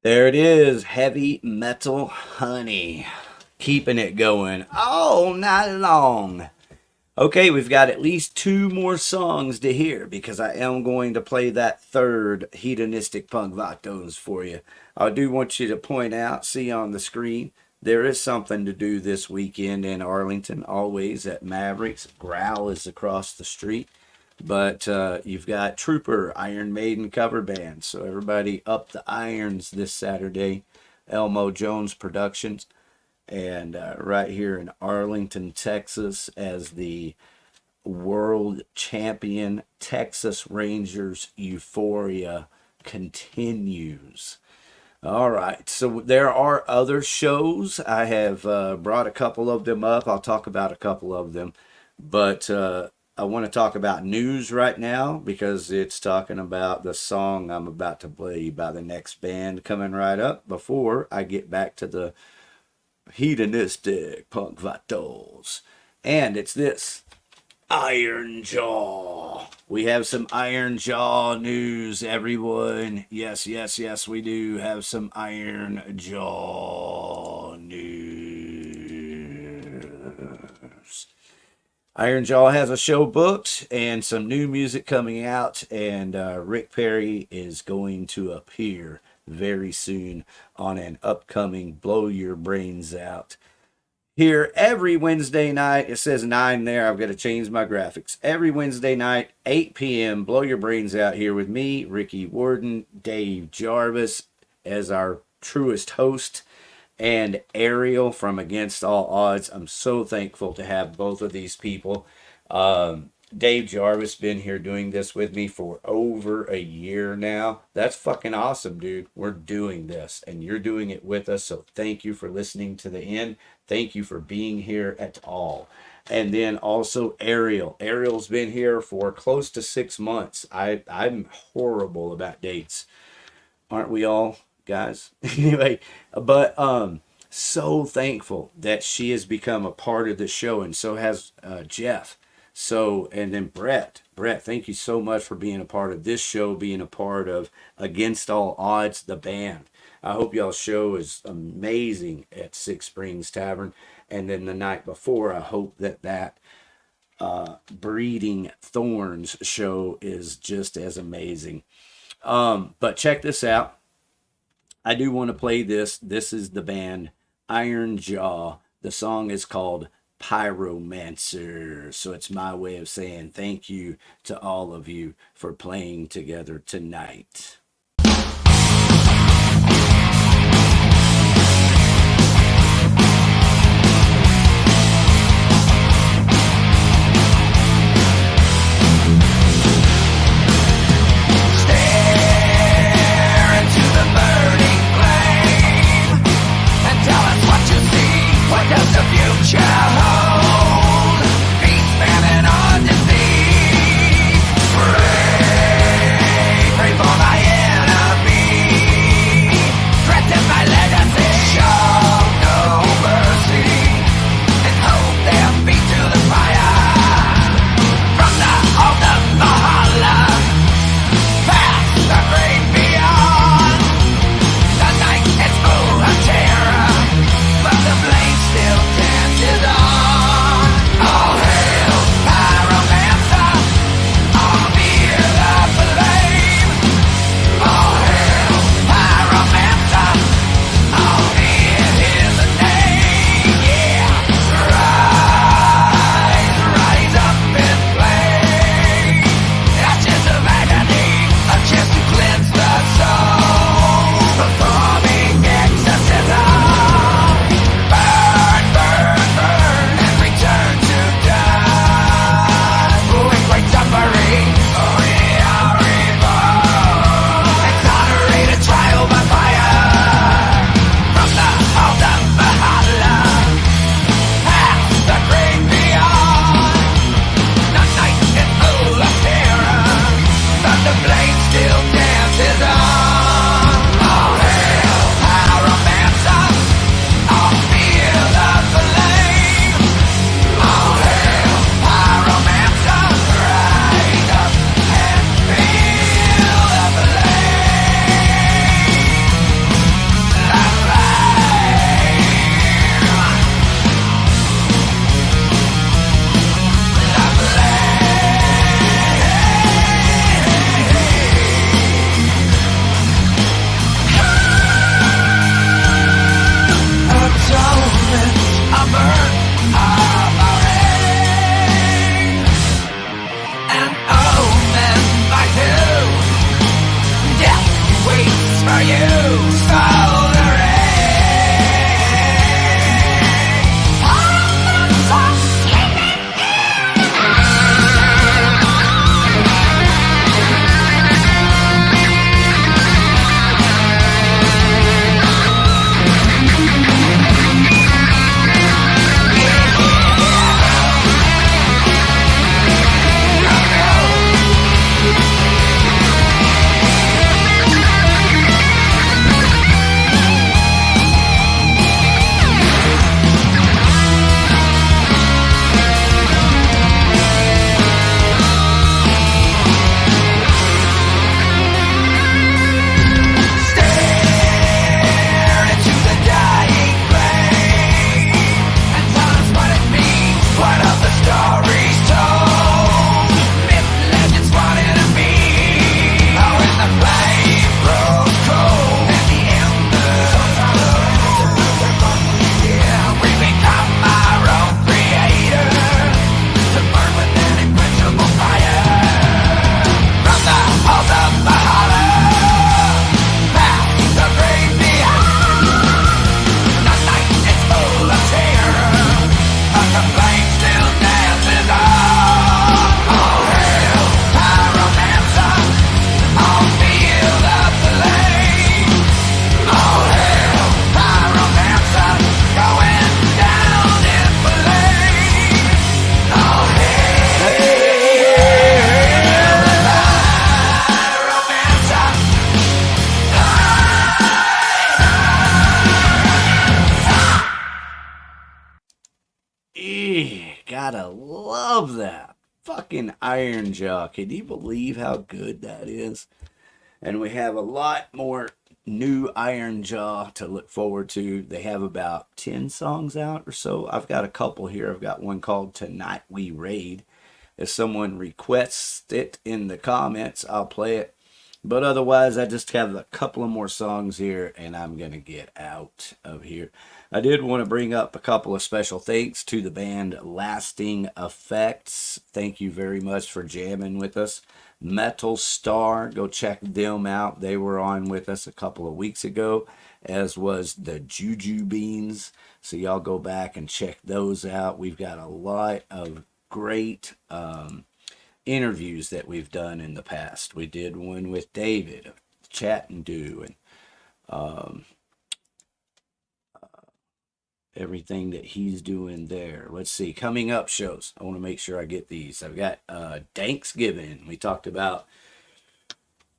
There it is, Heavy Metal Honey. Keeping it going all night long. Okay, we've got at least 2 more songs to hear because I am going to play that third Hedonistic Punk Vatos for you. I do want you to point out, see on the screen, there is something to do this weekend in Arlington, always at Mavericks. Growl is across the street. But you've got Trooper, Iron Maiden cover band. So everybody up the irons this Saturday. Elmo Jones Productions. And right here in Arlington, Texas, as the world champion Texas Rangers euphoria continues. All right, so there are other shows. I have brought a couple of them up. I'll talk about a couple of them. But I want to talk about news right now because it's talking about the song I'm about to play by the next band coming right up before I get back to the Hedonistic Punk Vatos. And it's this, Iron Jaw. We have some Iron Jaw news, everyone. Yes, yes, yes, we do have some Iron Jaw news. Iron Jaw has a show booked and some new music coming out, and Rick Perry is going to appear very soon on an upcoming Blow Your Brains Out. Here every Wednesday night, it says 9 there, I've got to change my graphics. Every Wednesday night, 8 p.m., Blow Your Brains Out here with me, Ricky Warden, Dave Jarvis as our truest host, and Ariel from Against All Odds. I'm so thankful to have both of these people. Dave Jarvis been here doing this with me for over a year now. That's fucking awesome, dude. We're doing this, and you're doing it with us, so thank you for listening to the end. Thank you for being here at all. And then also Ariel. Ariel's been here for close to 6 months. I'm horrible about dates. Aren't we all, guys? Anyway, but so thankful that she has become a part of the show, and so has Jeff. So, and then Brett, thank you so much for being a part of this show, being a part of Against All Odds, the band. I hope y'all's show is amazing at Six Springs Tavern. And then the night before, I hope that Breeding Thorns show is just as amazing. But check this out. I do want to play this. This is the band Iron Jaw. The song is called Pyromancer. So it's my way of saying thank you to all of you for playing together tonight. gotta love that. Fucking Iron Jaw. Can you believe how good that is? And we have a lot more new Iron Jaw to look forward to. They have about 10 songs out or so. I've got a couple here. I've got one called Tonight We Raid. If someone requests it in the comments, I'll play it. But otherwise, I just have a couple of more songs here, and I'm going to get out of here. I did want to bring up a couple of special thanks to the band Lasting Effects. Thank you very much for jamming with us. Metal Star, go check them out. They were on with us a couple of weeks ago, as was the Juju Beans. So y'all go back and check those out. We've got a lot of great interviews that we've done in the past. We did one with David, Chat and Do, and everything that he's doing there. Let's see, coming up shows. I want to make sure I get these. I've got Thanksgiving. We talked about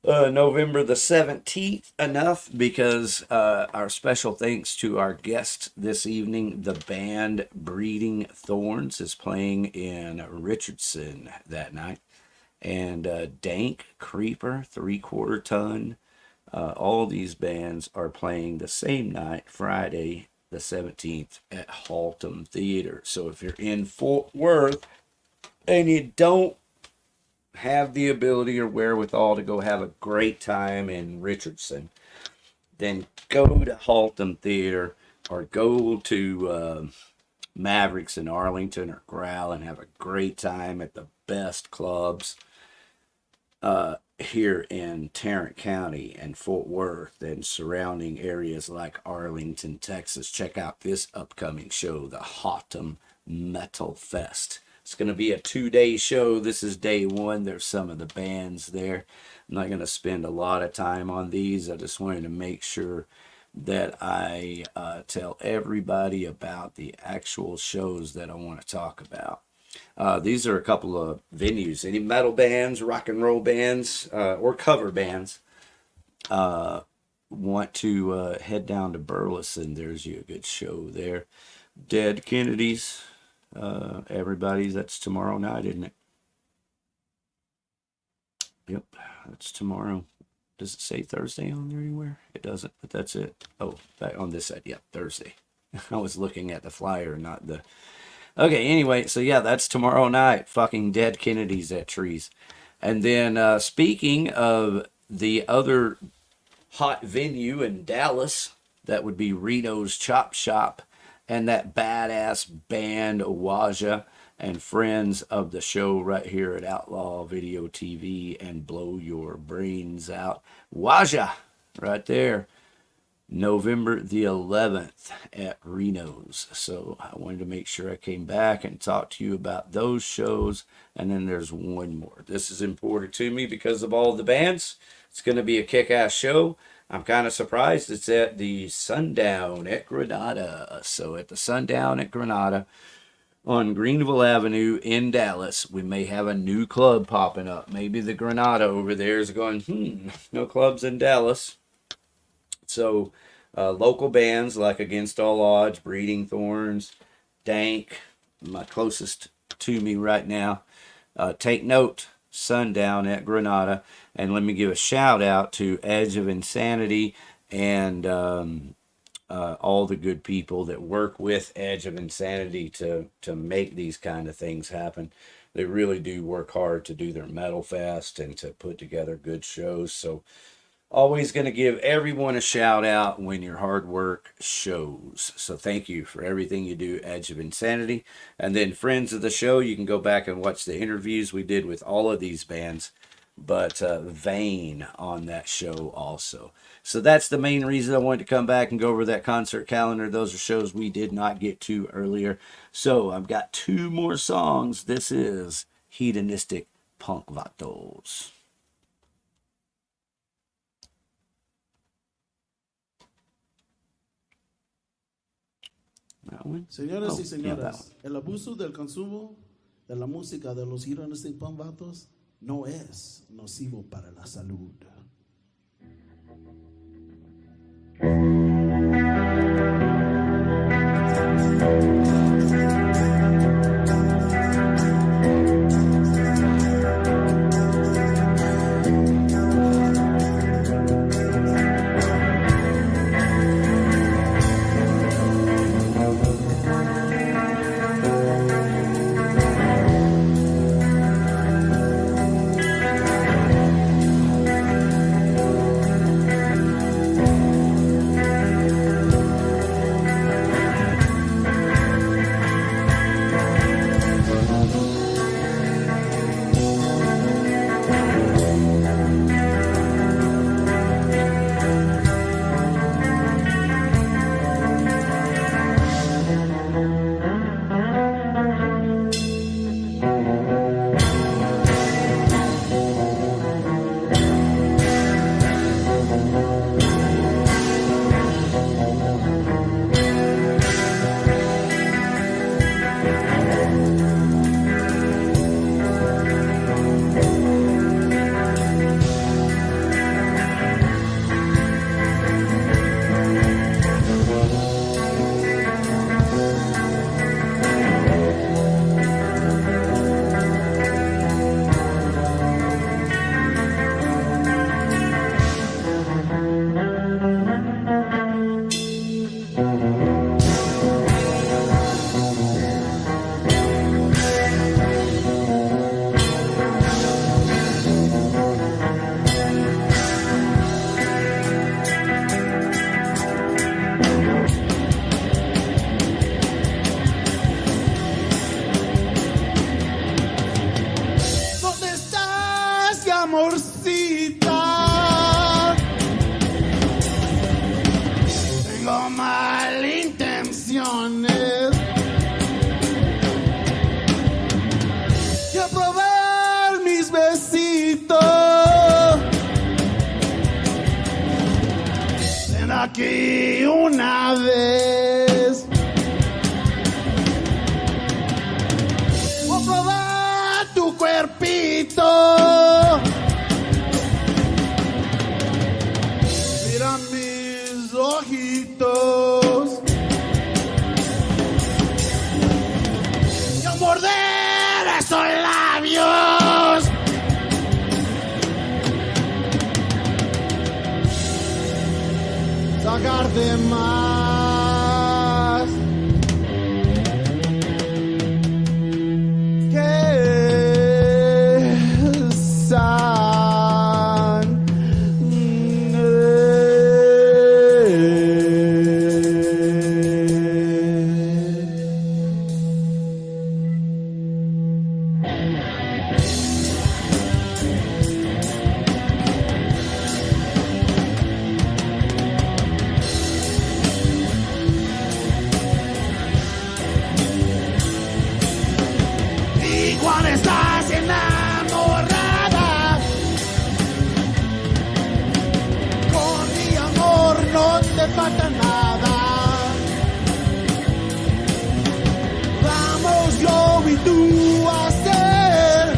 November the 17th enough because our special thanks to our guest this evening, the band Breeding Thorns, is playing in Richardson that night. And Dank, Creeper, 3/4 Ton, all these bands are playing the same night, Friday the 17th at Haltom Theater. So if you're in Fort Worth and you don't have the ability or wherewithal to go have a great time in Richardson, then go to Haltom Theater or go to Mavericks in Arlington or Growl and have a great time at the best clubs here in Tarrant County and Fort Worth and surrounding areas like Arlington, Texas. Check out this upcoming show, the Haltom Metal Fest. It's going to be a 2-day show. This is day one. There's some of the bands there. I'm not going to spend a lot of time on these. I just wanted to make sure that I tell everybody about the actual shows that I want to talk about. These are a couple of venues. Any metal bands, rock and roll bands, or cover bands want to head down to Burleson, there's you a good show there. Dead Kennedys, everybody's, that's tomorrow night, isn't it? Yep, that's tomorrow. Does it say Thursday on there anywhere? It doesn't, but that's it. Oh, back on this side, yep, Thursday. I was looking at the flyer, not the... Okay, anyway, so yeah, that's tomorrow night. Fucking Dead Kennedys at Trees. And then speaking of the other hot venue in Dallas, that would be Reno's Chop Shop, and that badass band Waja and friends of the show right here at Outlaw Video TV and Blow Your Brains Out. Waja, right there. November the 11th at Reno's. So I wanted to make sure I came back and talked to you about those shows. And then there's one more. This is important to me because of all the bands. It's going to be a kick-ass show. I'm kind of surprised it's at the Sundown at Granada. So at the Sundown at Granada on Greenville Avenue in Dallas, we may have a new club popping up. Maybe the Granada over there is going, no clubs in Dallas. So local bands like Against All Odds, Breeding Thorns, Dank, my closest to me right now. Take note, Sundown at Granada. And let me give a shout out to Edge of Insanity and all the good people that work with Edge of Insanity to make these kind of things happen. They really do work hard to do their Metal Fest and to put together good shows. So always going to give everyone a shout out when your hard work shows. So thank you for everything you do, Edge of Insanity. And then friends of the show, you can go back and watch the interviews we did with all of these bands, but Vane on that show also. So that's the main reason I wanted to come back and go over that concert calendar. Those are shows we did not get to earlier. So I've got 2 more songs. This is Hedonistic Punk Vatos. Señoras y señores, el abuso del consumo de la música de los Hedonistic Punk Vatos no es nocivo para la salud. ¿Dónde estás, mi amorcita? Tengo mal intenciones. Quiero probar mis besitos. Ven aquí una vez. Voy a probar tu cuerpito. Mira mis ojitos. Yo morder esos labios. Sacarte más. Que san. Y cuando estás enamorada, con mi amor no te falta nada. Vamos yo y tú a ser,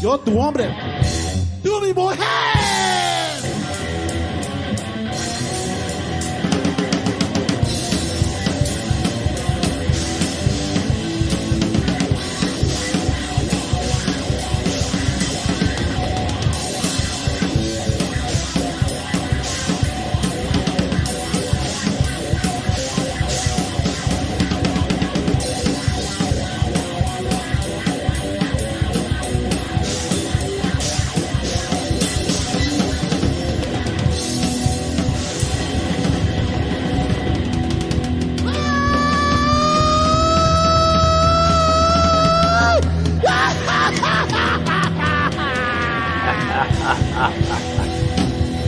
yo tu hombre, tú mi mujer.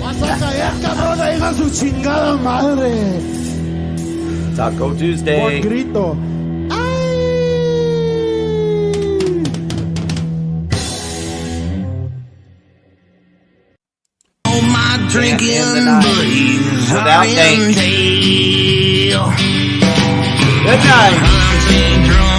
Vas a caer, cabrón, hija su chingada madre. Taco Por Tuesday. grito. Without Dane. Good night.